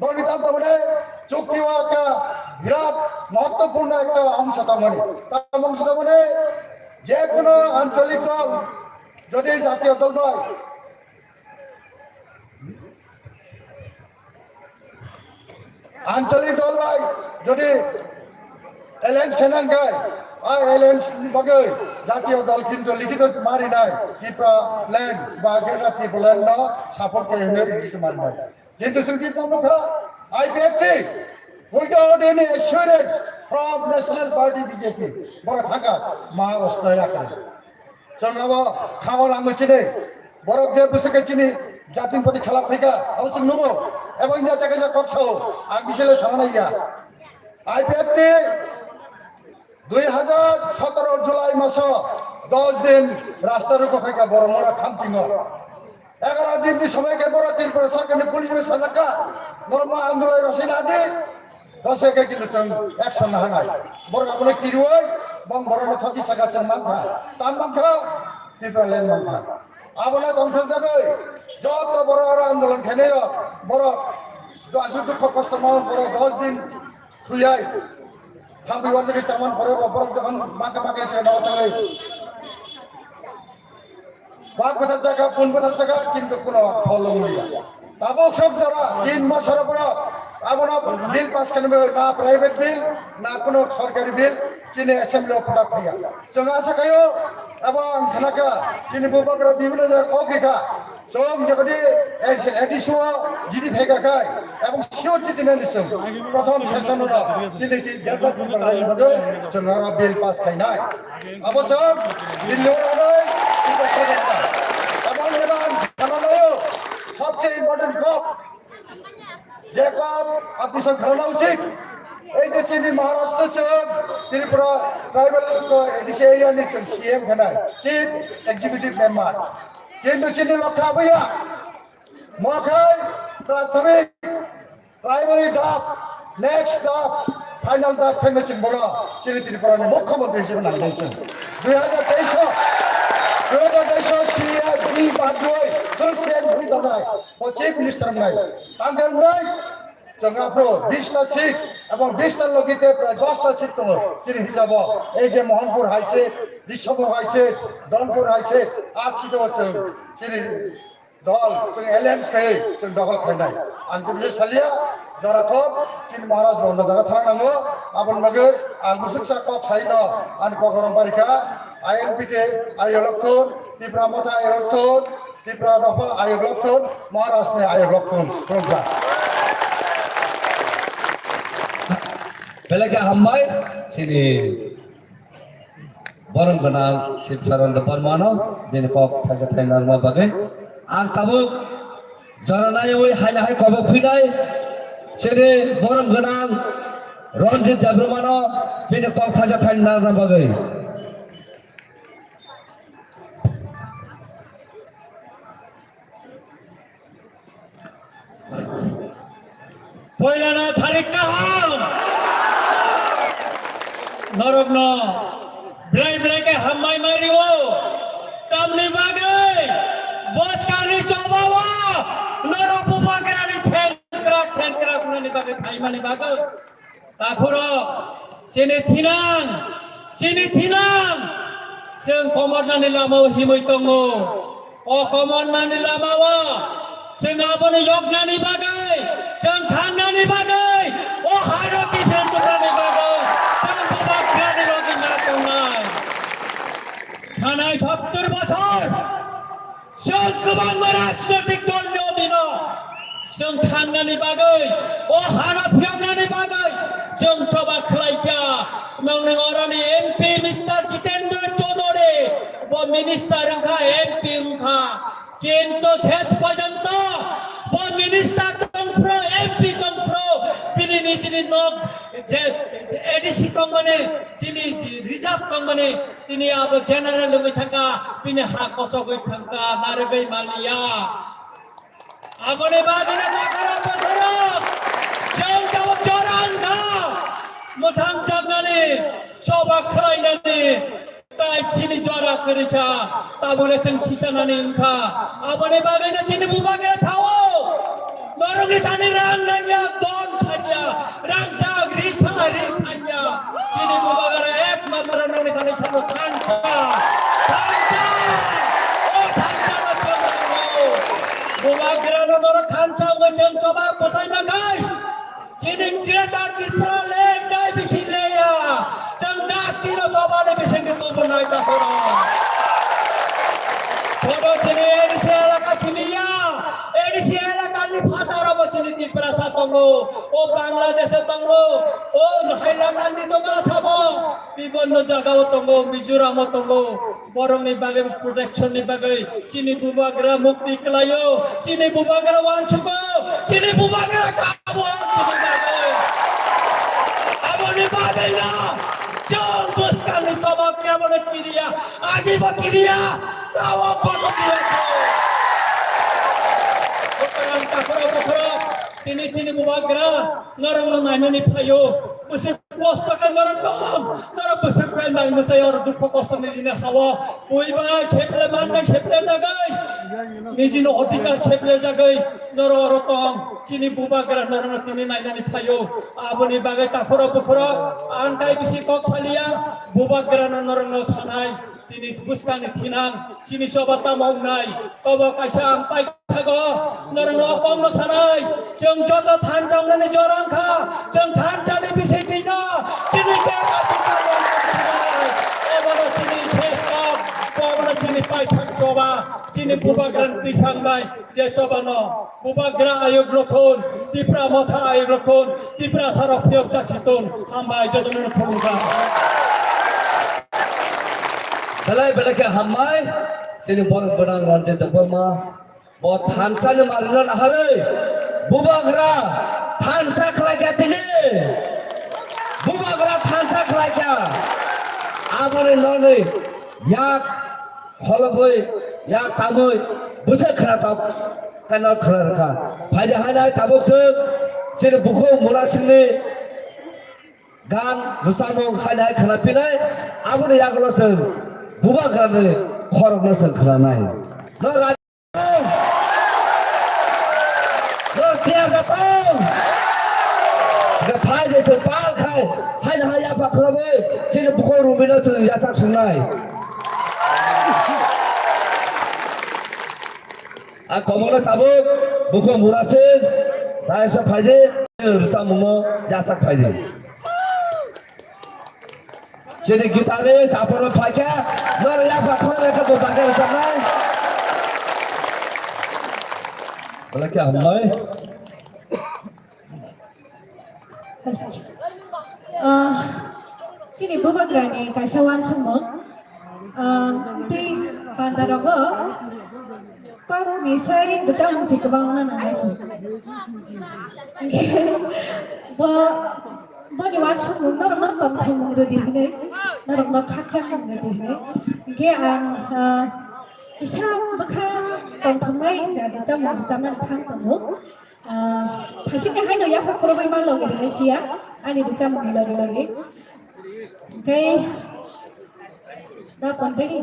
C: বর্ণিতান্ত মানে চুক্তি একটা বিরাট মহত্বপূর্ণ একটা অংশ তার অংশ মানে যে কোনো আঞ্চলিক দল যদি জাতীয় দল নয় আঞ্চলিক দল নয় যদি এলায়েন্স খেনান গায় আর এলায়েন্স বগে জাতীয় দল কিন্তু লিখিত মারি নাই ত্রিপুরা ল্যান্ড বা গ্রেটার ত্রিপুরা ল্যান্ড না সাপোর্ট করে লিখিত মারি নাই কিন্তু সুচিত মুখা IPFT without any assurance from national party BJP বড় থাকা মহারাষ্ট্রে রাখে जोंनाव खावा लांगो चिने बरफ जे बुसके चिनी जातिन प्रति खेला फैका अवश्य नुबो एवं जा जायगा जा कक्षाव आं बिसोले सानाया आईपीएफटी 2017 जुलाई मास 10 दिन रास्ता रुको फैका बरमरा खामतिंग 11 दिन समय के बड़ त्रिपुरा सरकार ने पुलिस में सजाका नरमा आंदोलन रसिलादि रसेके किन्तु जों एक्शन हानाय बर गाबने किरुय बं बरनो थकी सगासन मानखा तान मानखा त्रिपुरा ल्যান্ড मानखा आबोला दंथर जागै जत बड़ आंदोलन खेने बड़ आसु दुख कष्ट मावन परे 10 दिन खुयाय थांबिवार जगे चामान परे बर जखन माके माके से नाव थाङै बाग बथार जायगा पुन बथार जायगा किन्तु कोनो फल गैया ताबो सब जरा 3 मासर पर आबोना बिल पास खालामो ना प्राइवेट बिल ना कोनो सरकारी बिल चिने असेम्बली पटा फैया जों आशा खायो एबं खानाका चिनि गोबाग्रा बिभिन्न जायगा कगिका जों जगदि एडिसुआ जिदि फेगाखाय एबं सिओर जिदिना निसों प्रथम सेशन चिनि डेभलप खालामनो जों बिल पास खायनाय आबो जों दिल्ली आनाय एबं एबं खानायो सबसे इम्पोर्टेंट कप যে কপ আপনি সব খাওয়া উচিত এই যে চিনি মহারাষ্ট্র ছে ত্রিপুরা ট্রাইবাল এডিসি এরিয়া নিছেন সিএম খানায় চিফ এক্সিকিউটিভ মেম্বার কিন্তু চিনি লক্ষা বইয়া মখাই প্রাথমিক প্রাইমারি ডাপ নেক্সট ডাপ ফাইনাল ডাপ ফেনেছেন বড় চিনি ত্রিপুরার মুখ্যমন্ত্রী হিসেবে নাম দিয়েছেন 2023 সিএম ই বাদই সিএম সুবিধায় ও চিফ মিনিস্টার নাই তাঙ্গেল নাই জঙ্গাপ্রো 20টা সিট এবং 20টা লগিতে প্রায় 10টা সিট তো চিনি হিসাব এই যে মোহনপুর হাইছে ঋষভপুর হাইছে দনপুর হাইছে 8 সিট হচ্ছে চিনি দল जों एलायंस खायो जों दखल खायनाय आं बिसोर सालिया जराखब चिन महाराज बन्द जागा थांनांगौ आबन मगे आं गुसुकसा कक साइनो आन कगरम बारिका आईएनपीटी आयोलक्तन त्रिपुरा मथा आयोलक्तन त्रिपुरा दफा आयोलक्तन महाराष्ट्रनि आयोलक्तन जोंगा
J: बेलेगा हामबाय सिनि बरम गना शिव सरन्द परमानो बेनि कक थासे थाइनारमा बागै आं ताबो जरानाय ओइ हायना हाय कब फैनाय सेने बरम गोनां Ronjit Debrumano bini kok thaja thain narna bagai.
E: Poilana tharik kaham. Norogno. Blai ke hammai mariwo. Tamni bagai. Bos kani cobawa. Norog bubagrani chen krak nani bagai thai mani bagai. Takhuro. Sini thinang. Seng komor nani lamau himoi tongo. O komor nani lamawa. Seng abone yok nani bagai. Seng than nani bagai. O haro ki bentu nani bagai. Seng bubagrani rogi na tongai. Thanai 70 বছর seng kebang raজনৈতিক দল নিয়দিনো seng thangnani bagai o hara phiangnani bagai seng coba khlaika nang orani MP Mr. Jitendra Chaudhary bo minister ongkha MP ongkha kintu শেষ পর্যন্ত bo minister tongpro MP tongpro bini nijini nok ADC tongmane tini reserve tongmane tini abo general loi thangka bini ha kosogoi thangka nargai malia abone bagina bakara bakara jeng jawab joran ka muthang jagnani soba khlainani tai chini jora kerja tabole seng sisanani ingka abone bagina chini bubagera thawo Marungi tani rang nanya don chanya rang jag ri chanya chini bubagara ek matra nani tani chalo thancha o thancha no chalo bubagara no dora thancha go jem choba posai na gai chini greater tripura le dai bisi leya jang dati no choba le bisi ke tu nai ta kora chodo chini edisi elaka chiniya edisi elaka ni phatara bachini tripura sa tongo o bangladesh tongo o hailakandi tongo sabo bibonno jagao tongo mizoram tongo borong ni bagai protection ni bagai chini bubagra mukti kelayo chini bubagra wanchuko chini bubagra kabo chini bagai abone bagai na jong buskani sabab kemone kiriya agi bakiriya tawo bakiriya Bukan takro tini bubagra narang nani payo musim kosta kan narang musim kan nang musay or dukho kosta nijine hawa uiba sheple manda sheple jagai nijino odikar sheple jagai naro orotong chini bubagra narang tini nani payo aboni bagai takro andai bisi kok salia bubagra narang sanai tini buskani thinang chini sobata maungnai tobo kaisa ampai thago narang opong no sanai jeng joto than jangnani jorangkha jeng than jani bisai dina chini ke oboro chini sheshok oboro chini pai thak soba chini bubagran tikhangai je sobano bubagra ayog lokhon tipra motha ayog lokhon tipra sarok pyok jachitun ambai jodono phunga
J: Belai ke hamai sini borong benang Ronjit Debruma bo thansa ni marinon ahare bubagra thansa khlaiya tini bubagra thansa khlaiya abone noni yak kholoboi yak kamoi buse khratok kanor khlarka phaide hanai tabok se sini bukho murasini gan husamong hanai khlapinai abone yaklo se bubagra ni khorok na sang khranai no tiang batong ga phai je se pal khai hai na ya pa khrabe chini bukho rumino se ya sak sunai a komona tabo bukho murase dai sa phai de sa muno ya sak phai de chini gitare saporo phai kha no ya pa khrabe ka to bagar sanai bola kya hamai
I: Chini bubagrani kaisawan sumong ti pandarogo kok misai bejang si kebang na bo bani waksuk mung norok no tong thai mung rodi hine norok no khachak mung rodi hine ge ang isam bakhan tong thongnai ja jam nan thang tongo thasik ke haino ya khoro bai mal logi re kia ani jam ni logi okay da pon ready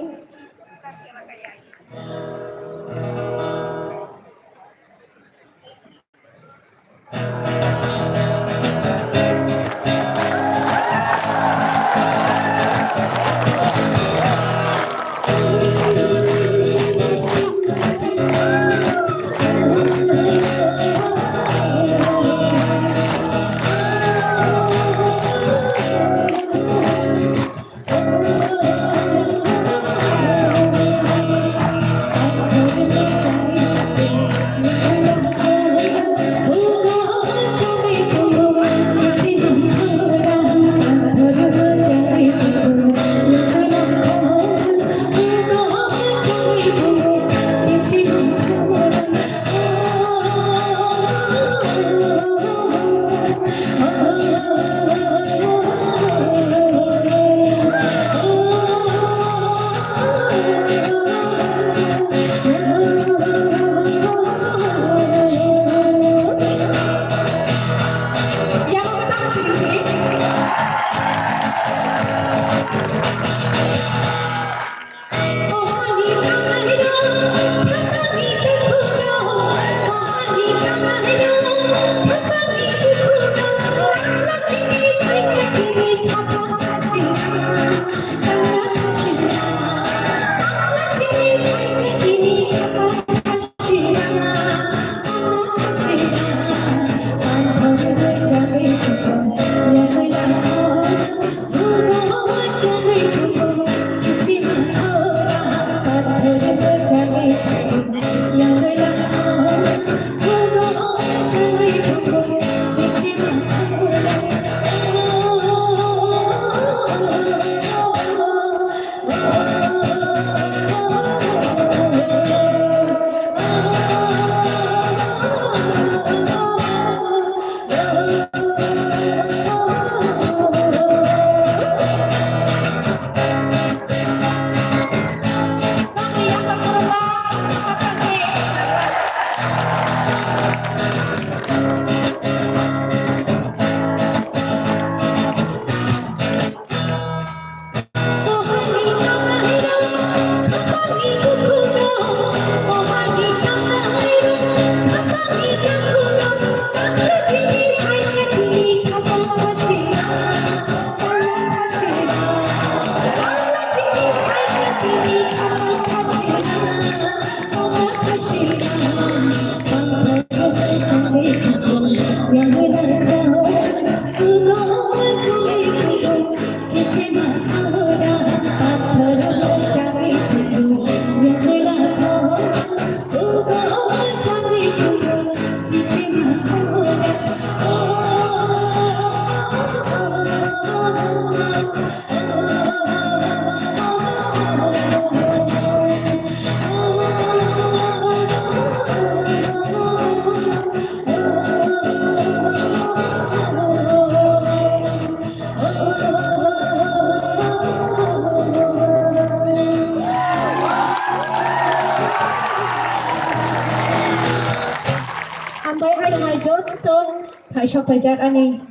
I: Paisok pajak ani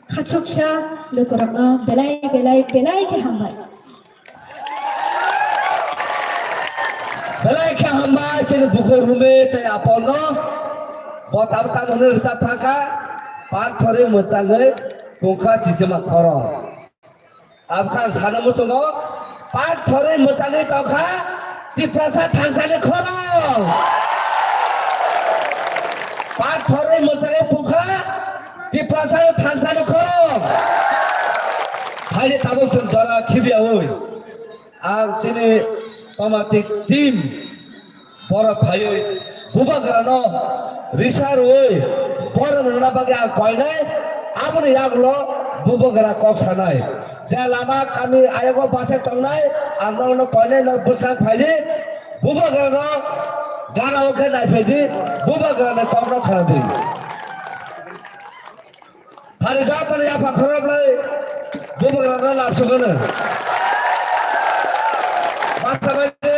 I: khachuksha lukurang belai ke hambai.
J: Belai ke hambai sini buku rumah te apono, botam tangan rasa thangka, pan thore musangai, bungka cisema khoro. Abkan sana musungo, pan thore musangai tangka, di prasad thangsane khoro. Pan thore musangai bungka. Di pasar thangsane khoro hai tabok sum jara khibia oi ang chini tomatik tim bora bhai oi buba garano risar oi bora nana bage ang koinai amone yaglo buba gara kok sanai ja lama kami ayogo base tongnai ang no koinai no busang phaidi buba garano gana oke nai phaidi buba garano tongno khanadi hari jatane fakhrablah bubagrana lapsugana masa baje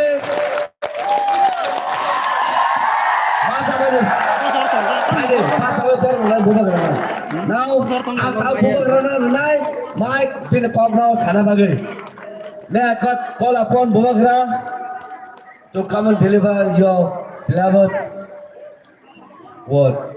J: ayo masa baje bubagrana now ang bubagrana runai Mike bin Pablo sana bagai may I call upon Bubagra to come and deliver your beloved word.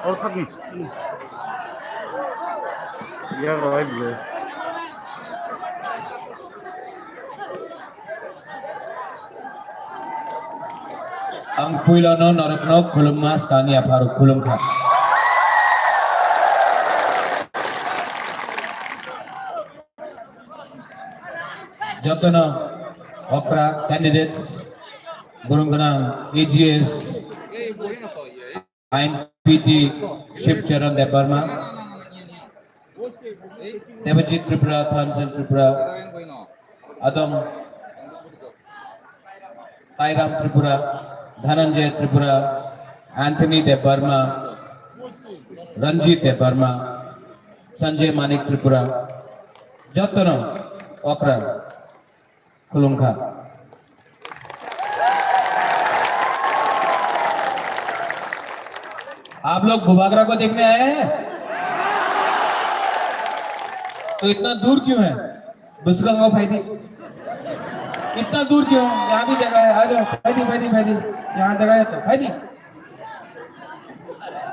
E: और सब नहीं यार right ले
B: ang puilano narokno khulumma skani apharu khulumkha jotno opera candidates burungganang AGS INPT Shivcharan Deparma Devajit Tripura Thansen Tripura Adam Tairam Tripura Dhananjay Tripura Anthony Deparma Ranjit Deparma Sanjay Manik Tripura Jotno Okra Kulungkha आप लोग बुबागरा को देखने आए हैं तो इतना दूर क्यों है बुसगंगा फायदी इतना दूर क्यों यहाँ भी जगह है आ जाओ फायदी फायदी फायदी यहाँ जगह है तो फायदी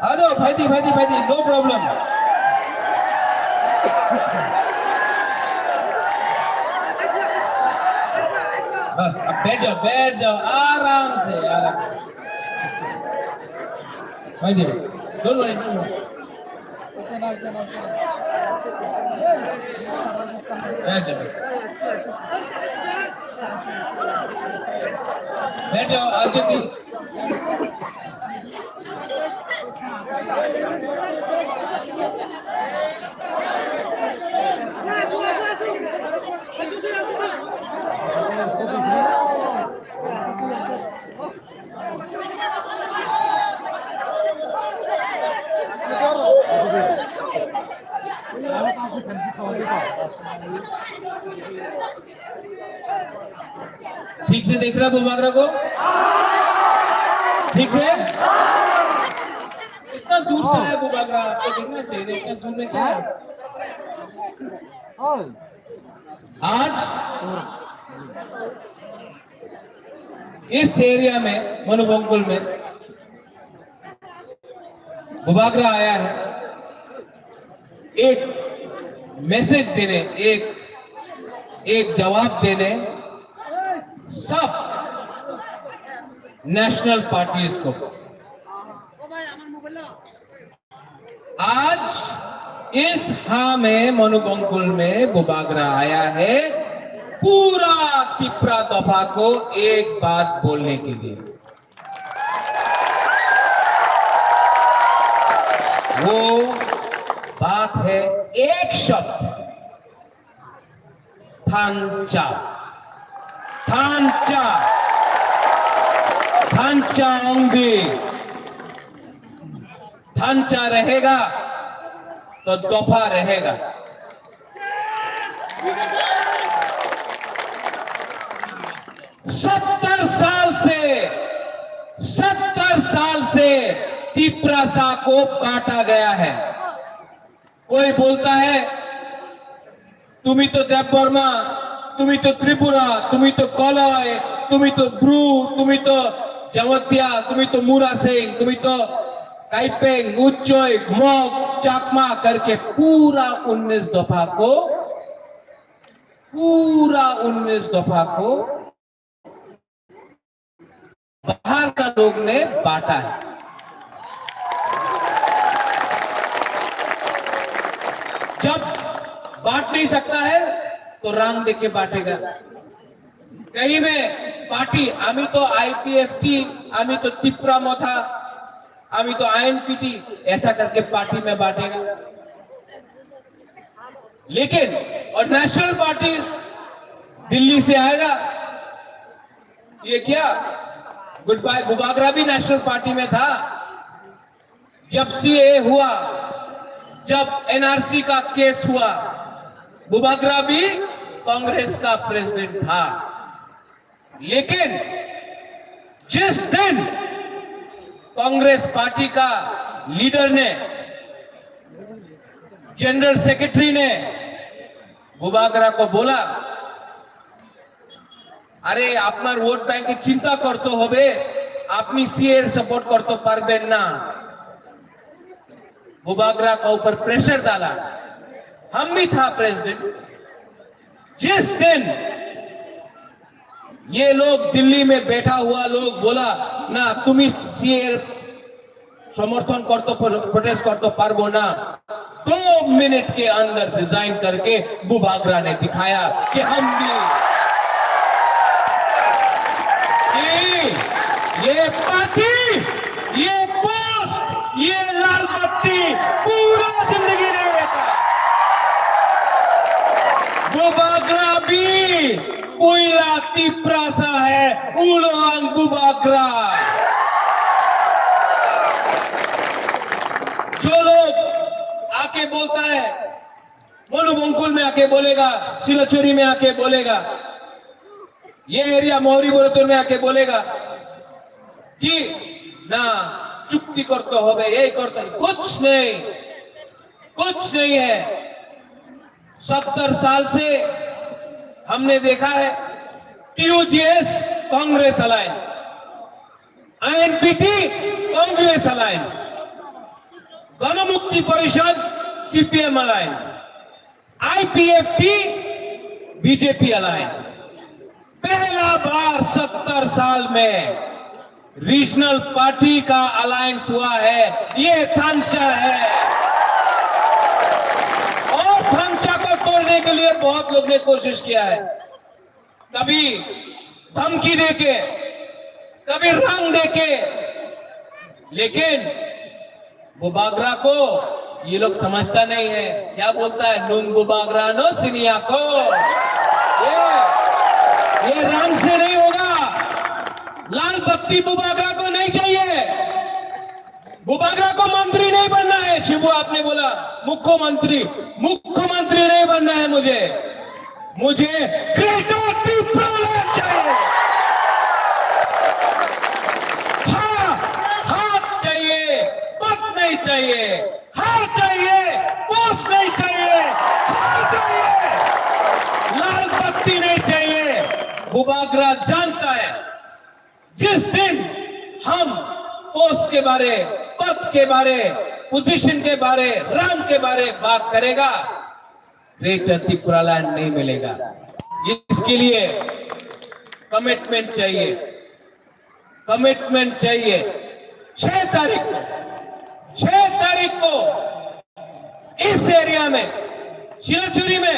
B: आ जाओ फायदी फायदी फायदी नो प्रॉब्लम बस अब बैठ जाओ आराम से फायदी don't worry बैठ जाओ अर्जुन जी ठीक से देख रहा बुबागरा को ठीक से इतना दूर से है बुबागरा आपको देखना चाहिए इतना दूर में क्या है आज इस एरिया में मनुबंकुल में बुबागरा आया है एक मैसेज देने एक जवाब देने सब नेशनल पार्टीज को आज इस हाँ में मनुबंकुल में बुबागरा आया है पूरा पिपरा दफा को एक बात बोलने के लिए वो बात है एक शब्द थांचा थांचा थांचा होंगे थांचा रहेगा तो दफा रहेगा 70 साल से तिप्रासा को काटा गया है कोई बोलता है तुम्ही तो देवबर्मा तुम्ही तो त्रिपुरा तुम्ही तो कलय तुम्ही तो ब्रू तुम्ही तो जवतिया तुम्ही तो मुरा सिंह तुम्ही तो काइपेंग उच्चोय मग चाकमा करके पूरा 19 दफा को बाहर का लोग ने बांटा है जब बांट नहीं सकता है तो रंग देके बांटेगा कहीं में पार्टी आमी तो आईपीएफटी, आमी तो तिप्रा मोथा, आमी तो आईएनपीटी, ऐसा करके पार्टी में बांटेगा। लेकिन और नेशनल पार्टी दिल्ली से आएगा, ये क्या गुड बाय। बुबागरा भी नेशनल पार्टी में था जब सीए हुआ, जब एनआरसी का केस हुआ, बुबागरा भी कांग्रेस का प्रेसिडेंट था। लेकिन जिस दिन कांग्रेस पार्टी का लीडर ने, जनरल सेक्रेटरी ने बुबागरा को बोला, अरे आपनार वोट बैंक चिंता करते होबे, अपनी सीए सपोर्ट करते पारबेन ना। बुबागरा का ऊपर प्रेशर डाला, हम भी था प्रेसिडेंट। जिस दिन ये लोग दिल्ली में बैठा हुआ लोग बोला ना तुम सीए समर्थन करते प्रोटेस्ट करते पारबो ना, 2 मिनट के अंदर डिजाइन करके बुबागरा ने दिखाया कि हम भी ये पार्टी, ये पोस्ट, ये लाल बत्ती पूरा जिंदगी रहेगा। बुबागरा भी कोयला तिप्रा सा है, उलोंग बुबागरा। जो लोग आके बोलता है, मोलुबंकुल में आके बोलेगा, सिलाचुरी में आके बोलेगा, ये एरिया मोहरी बोरतुर में आके बोलेगा कि ना चुक्ति करते हो गए, ये करते, कुछ नहीं, कुछ नहीं है। 70 साल से हमने देखा है टीयूजीएस कांग्रेस अलायंस, आईएनपीटी कांग्रेस अलायंस, गणमुक्ति परिषद CPM alliance, IPFT BJP alliance. पहला बार 70 साल में रीजनल पार्टी का अलायंस हुआ है, ये थांचा है। और थांचा को तोड़ने के लिए बहुत लोग ने कोशिश किया है, कभी धमकी देके, कभी रंग देके, लेकिन बुबागरा को ये लोग समझता नहीं है। क्या बोलता है, नून बुबागरा नो सिनिया को। ये रंग से नहीं होगा, लाल बत्ती बुबागरा को नहीं चाहिए। बुबागरा को मंत्री नहीं बनना है। शिबू आपने बोला मुख्यमंत्री, मुख्यमंत्री नहीं बनना है मुझे ग्रेटर त्रिपुरा चाहिए। हाँ, हाथ चाहिए, पद नहीं चाहिए। हार चाहिए, पोस्ट नहीं चाहिए। हार चाहिए, लाल बत्ती नहीं चाहिए। बुबागरा जानता है जिस दिन हम पोस्ट के बारे, पद के बारे, पोजीशन के बारे, रंग के बारे बात करेगा, ग्रेटर त्रिपुरा लैंड नहीं मिलेगा। इसके लिए कमिटमेंट चाहिए, कमिटमेंट चाहिए। 6 तारीख को इस एरिया में, सिलाचुरी में,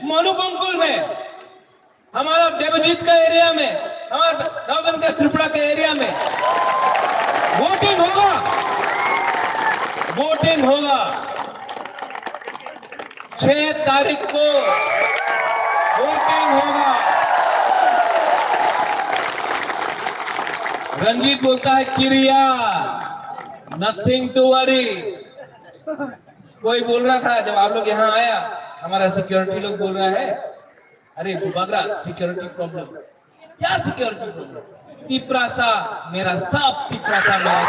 B: मोनुबंकुल में, हमारा देवजीत का एरिया में, हमारा रावगन का त्रिपुरा के एरिया में वोटिंग होगा, वोटिंग होगा। 6 तारीख को वोटिंग होगा। रंजीत बोलता है क्रिया, नथिंग टू वरी। कोई बोल रहा था जब आप लोग यहाँ आया, हमारा सिक्योरिटी लोग बोल रहा है, अरे बुबागरा सिक्योरिटी प्रॉब्लम। क्या सिक्योरिटी प्रॉब्लम? तिप्रा सा मेरा सब, तिप्रा सा मेरा।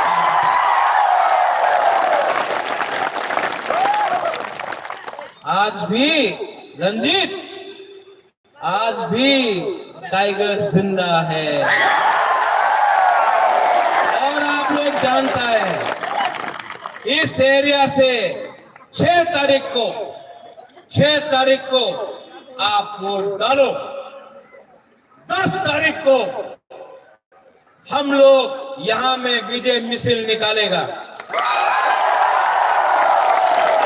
B: आज भी रंजीत, आज भी टाइगर जिंदा है। और आप लोग जानता है इस एरिया से 6 तारीख को आप वोट डालो। 10 तारीख को हम लोग यहां में विजय मिছিল निकालेगा।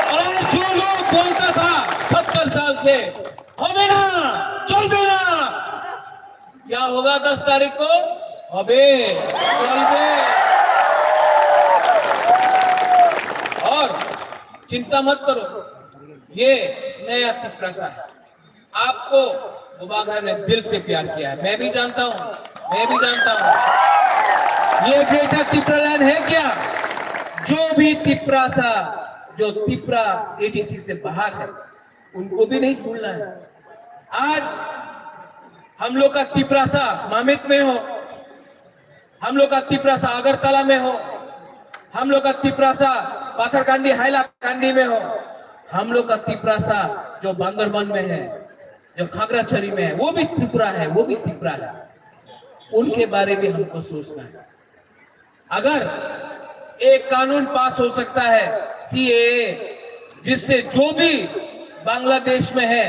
B: और जो लोग बोलता था 70 साल से, होबे ना, चलबे ना, क्या होगा 10 तारीख को? अबे चलबे। और चिंता मत करो, ये नया तिपरासा है। आपको बुबागरा ने दिल से प्यार किया है, मैं भी जानता हूं, मैं भी जानता हूं। ये बेटा तिपरालैंड है क्या? जो भी तिपरासा, जो तिपरा एडीसी से बाहर है, उनको भी नहीं भूलना है। आज हम लोग का तिपरासा मामित में हो, हम लोग का तिपरासा अगरतला में हो, हम लोग का तिपरासा पाथरकांडी हाइलाकांडी में हो, हम लोग का तिपरासा जो बांदरबन में है, जो खागराछड़ी में है, वो भी त्रिपुरा है, वो भी त्रिपुरा है। उनके बारे में हमको सोचना है। अगर एक कानून पास हो सकता है CAA, जिससे जो भी बांग्लादेश में है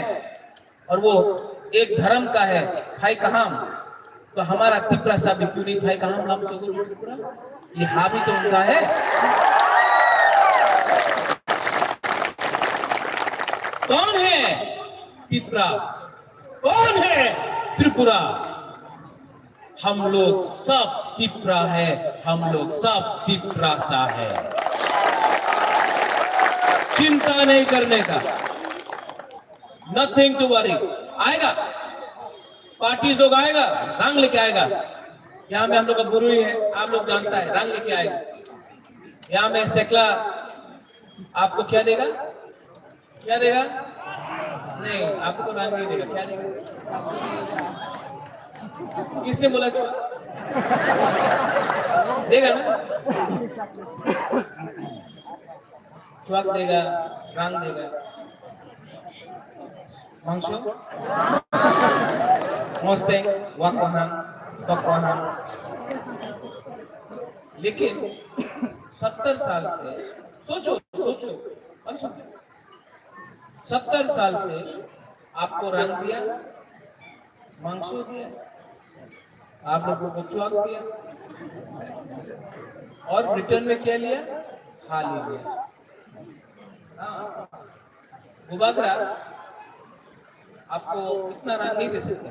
B: और वो एक धर्म का है, भाई कहाम, तो हमारा तिपरासा भी क्यों नहीं भाई कहाम नाम से त्रिपुरा? ये हामी तो उनका है। कौन है त्रिपुरा? कौन है त्रिपुरा? हम लोग सब त्रिपुरा है, हम लोग सब तिपरासा है। चिंता नहीं करने का, नथिंग टू वरी। आएगा, पार्टी लोग आएगा, रंग लेके आएगा। यहाँ में हम लोग का गुरु ही है, आप लोग जानता है, रंग लेके आएगा। यहाँ में सेकला आपको क्या देगा? क्या देगा? नहीं, आपको तो रंग नहीं देगा। क्या देगा? किसने बोला क्यों? देगा ना? चुआक देगा, रंग देगा, मांसो, मोस्टेंग, वाकवाहन, तकवाहन। लेकिन 70 साल से सोचो, और समझो, 70 साल से आपको रंग दिया, मांसो दिया, आप लोगों को चुआक दिया, और रिटर्न में क्या लिया? खाली लिया। बुबागरा आपको इतना रंग नहीं दे सकता।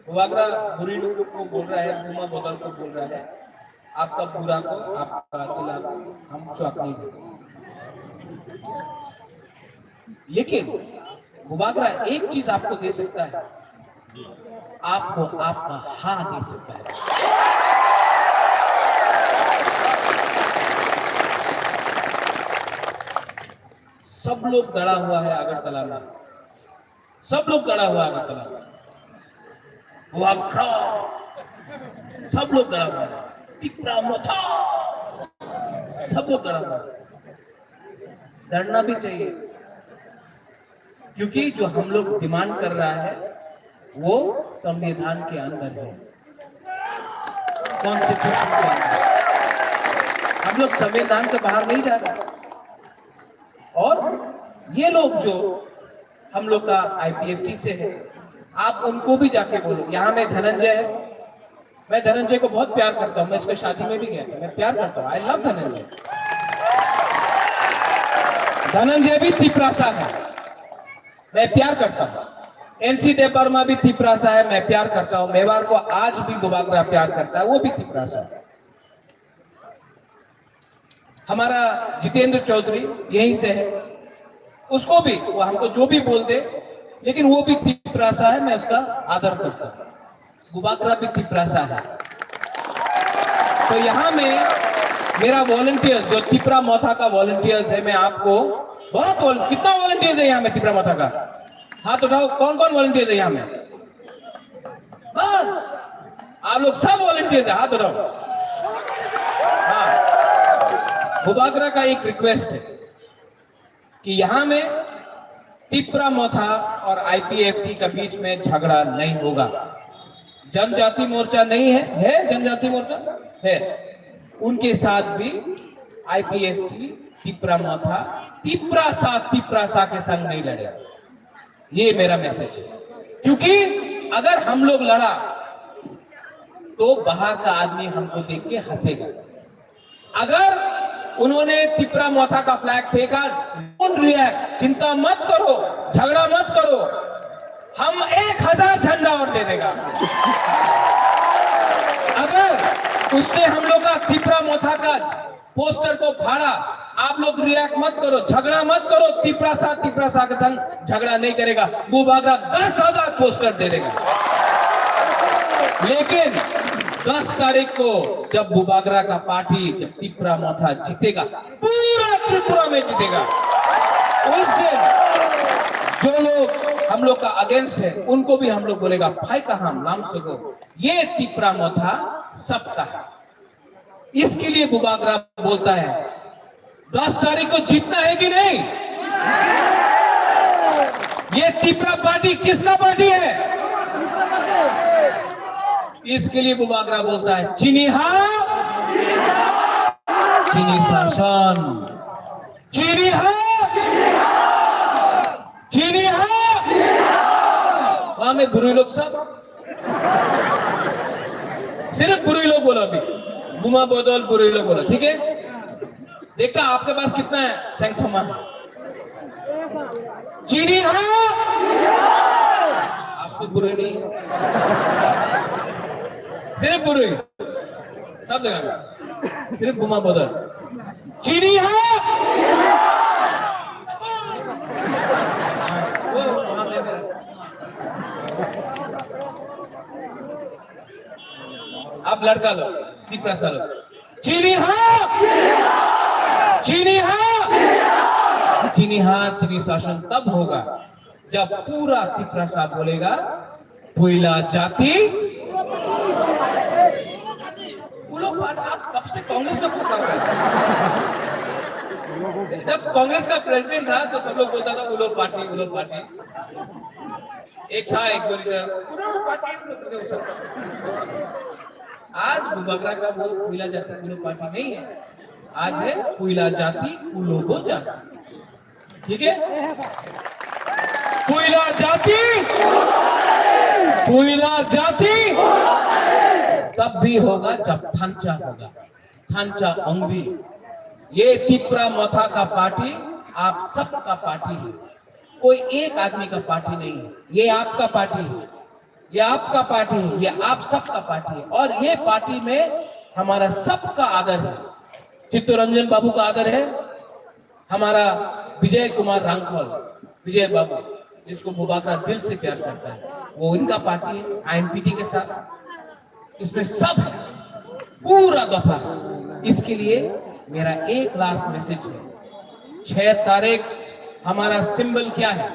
B: बुबागरा बुरी लोगों को बोल रहा है, बुमा बदल को बोल रहा है, आपका बुरा को, आपका चिल्ला को हम चौक नहीं देते। लेकिन बुबागरा एक चीज आपको दे सकता है, आपको आपका हाँ दे सकता है। सब लोग गड़ा हुआ है अगरतला में, सब लोग गड़ा हुआ है अगरतला में, सब लोग गड़ा हुआ है, तिपरा मोथा, सब लोग गड़ा हुआ है। डरना भी चाहिए, क्योंकि जो हम लोग डिमांड कर रहा है वो संविधान के अंदर है, कॉन्स्टिट्यूशन के अंदर। हम लोग संविधान से बाहर नहीं जा रहे। और ये लोग जो हम लोग का IPFT से है, आप उनको भी जाके बोलो। यहाँ में धनंजय है, मैं धनंजय को बहुत प्यार करता हूँ, मैं इसके शादी में भी गया था, मैं प्यार करता हूँ, आई लव धनंजय। धनंजय भी तिपरासा है, मैं प्यार करता हूँ। NC देव वर्मा भी तिपरासा है, मैं प्यार करता हूँ। मेवाड़ को आज भी बुबागरा प्यार करता है, वो भी तिपरासा है। हमारा जितेंद्र चौधरी यहीं से है, उसको भी वो हमको जो भी बोल दे, लेकिन वो भी तिपरासा है, मैं उसका आदर करता हूँ। बुबागरा भी तिपरासा है। तो यहाँ में मेरा वॉलंटियर्स, जो तिपरा मोथा का वॉलंटियर्स है, मैं आपको बहुत कितना वॉलंटियर्स है यहाँ में तिपरा मोथा का? हाथ उठाओ, कौन कौन वॉलंटियर्स है यहाँ में? बस आप लोग सब वॉलंटियर्स है, हाथ उठाओ। हाँ, बुबागरा का एक रिक्वेस्ट है कि यहाँ में तिपरा मोथा और IPFT के बीच में झगड़ा नहीं होगा। जनजाति मोर्चा नहीं है जनजाति मोर्चा है, उनके साथ भी IPFT तिपरा मोथा तिपरासा के संग नहीं लड़ेगा। ये मेरा मैसेज है, क्योंकि अगर हम लोग लड़ा तो बाहर का आदमी हमको देख के हंसेगा। अगर उन्होंने तिपरा मोथा का फ्लैग फेंका, डोंट रिएक्ट, चिंता मत करो, झगड़ा मत करो, हम 1000 झंडा और
J: पोस्टर को फाड़ा। आप लोग रिएक्ट मत करो, झगड़ा मत करो। तिपरासा के संग झगड़ा नहीं करेगा। बुबागरा 10,000 पोस्टर दे देगा। लेकिन 10 तारीख को जब बुबागरा का पार्टी, जब तिपरा मोथा जीतेगा, पूरा त्रिपुरा में जीतेगा, उस दिन जो लोग हम लोग का अगेंस्ट है उनको भी हम लोग बोलेगा भाई का हम नाम सको, ये तिपरा मोथा सबका है। इसके लिए बुबागरा बोलता है 10 तारीख को जीतना है कि नहीं। ये तिपरा पार्टी किसका पार्टी है? इसके लिए बुबागरा बोलता है चीनी हाँ, चीनी शासन, चीनी हाँ, चीनी हाँ। वहां में बुरी लोग सब, सिर्फ बुरी लोग बोला। अभी बुमा बदल बुरी लोग बोला, ठीक है। देखता आपके पास कितना है सेंथमा, चीनी हाँ, आपको बुरे नहीं, सिर्फ बुरे, सब जगह सिर्फ बुमा बदल, चीनी हाँ। आप लड़का लो, तिपरासा लो, चीनी हाँ, चीनी हाँ, चीनी हाँ। चीनी शासन तब होगा जब पूरा तिपरासा बोलेगा पुइला जाति। आप कब से कांग्रेस में फंसा हुआ है? जब कांग्रेस का प्रेसिडेंट था तो सब लोग बोलता था उलो पार्टी, उलो पार्टी। एक था एक पार्टी। आज बुबागरा का वो पुइला जाति उलो पार्टी नहीं है, आज है पुइला जाति उलोगो जाति, ठीक है। पुइला जाति, पुइला जाति तब भी होगा जब थांचा होगा, थांचा अंगवी। ये तिपरा मोथा का पार्टी आप सबका पार्टी है, कोई एक आदमी का पार्टी नहीं है। ये आपका पार्टी है, ये आपका पार्टी है, ये आप सबका पार्टी है। और ये पार्टी में हमारा सबका आदर है। चित्तरंजन बाबू का आदर है, हमारा विजय कुमार रांखल, विजय बाबू, जिसको बुबागरा दिल से प्यार करता है, वो इनका पार्टी है। आईएनपीटी के साथ इसमें सब है, पूरा दफा है। इसके लिए मेरा एक लास्ट मैसेज है, 6 तारीख हमारा सिंबल क्या है?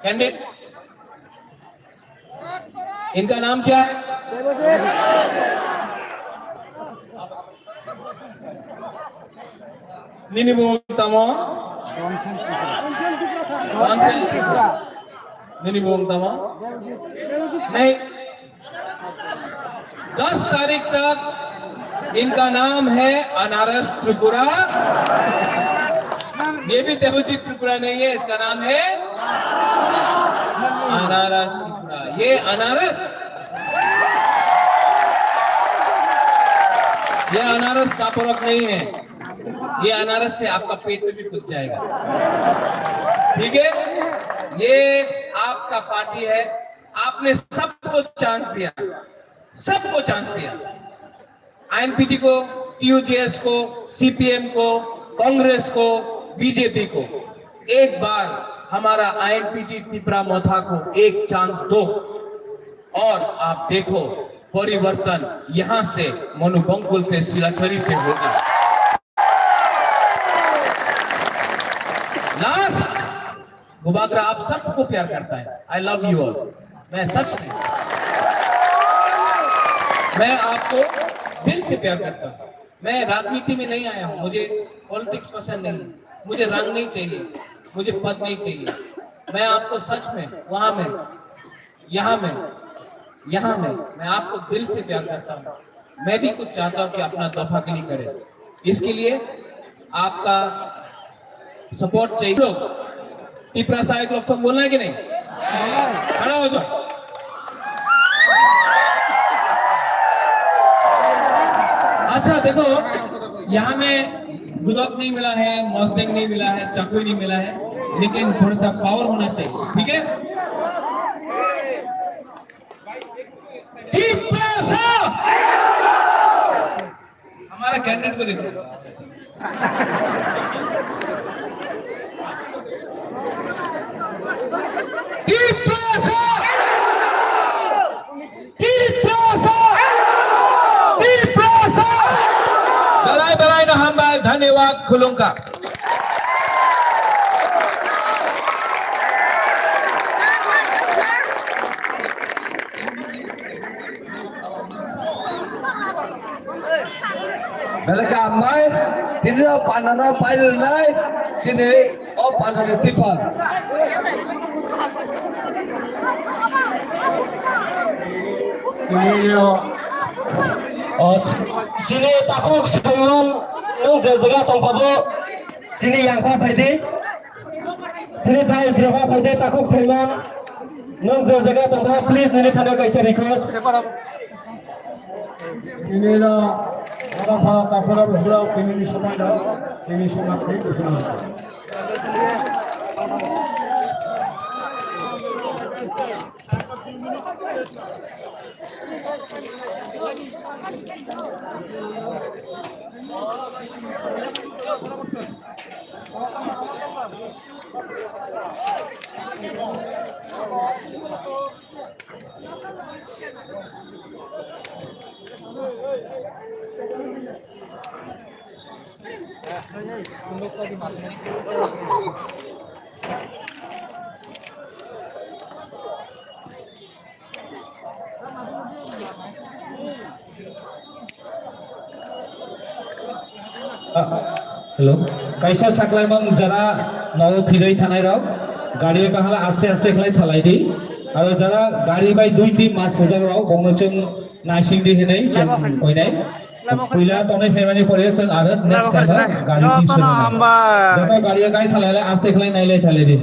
J: कैंडिडेट, इनका नाम क्या है? निनिबो तमो, निनिबो तमो नहीं। 10 तारीख तक इनका नाम है अनारस त्रिपुरा। ये भी देवजीत त्रिपुरा नहीं है, इसका नाम है अनारस त्रिपुरा। ये अनारस का फर्क नहीं है, ये अनारस से आपका पेट में भी कुछ जाएगा, ठीक है। ये आपका पार्टी है, आपने सबको चांस दिया, सबको चांस दिया। आईएनपीटी को, टीयूजेएस को, सीपीएम को, कांग्रेस को, बीजेपी को। एक बार हमारा आईएनपीटी तिपरा मोथा को एक चांस दो और आप देखो परिवर्तन यहां से मनुबंकुल से सिलाचरी से होगा। लास्ट, बुबागरा आप सबको प्यार करता है। I love you all. मैं सच में, मैं आपको दिल से प्यार करता हूँ। मैं राजनीति में नहीं आया हूँ, मुझे पॉलिटिक्स पसंद नहीं, मुझे रंग नहीं चाहिए, मुझे पद नहीं चाहिए। मैं आपको सच में, वहां में, यहाँ में मैं आपको दिल से प्यार करता हूँ। मैं भी कुछ चाहता हूँ कि अपना दफा के लिए करें, इसके लिए आपका सपोर्ट चाहिए। लोग तिपरा साहब लोग तो बोलना है कि नहीं? खड़ा हो जाओ। अच्छा देखो, यहाँ में गुदक नहीं मिला है, मौसदेंग नहीं मिला है, चकुई नहीं मिला है, लेकिन थोड़ा सा पावर होना चाहिए, ठीक है। ক্যান্ডিডেট বলি Belai na hambal dhanyawad khulungka Belaka amai tinra panana pail nai sini o panana tipan
A: sini takuk sebelum nung jaga tongkabo sini yang apa ini sini guys berapa pada takuk sebelum nung jaga tongkabo please ini tanda kaisa request
C: ini lah orang para takura bersurau ini semua dah ini semua itu semua
B: hello कैसा सकलाय मंग जरा नव फिरै थानाय राव गाड़ी कहाला आस्ते आस्ते खलाय थालाय दी आरो जरा गाड़ी बाय 2-3 मास सजाग राव बंनो जों नाइसिं दी हिनै जों कइनाय पहिला तनै फेमानि परे जों आरो नेक्स्ट टाइम गाड़ी की सुनो जब गाड़ी गाय थालाय आस्ते खलाय नायलाय थालाय दी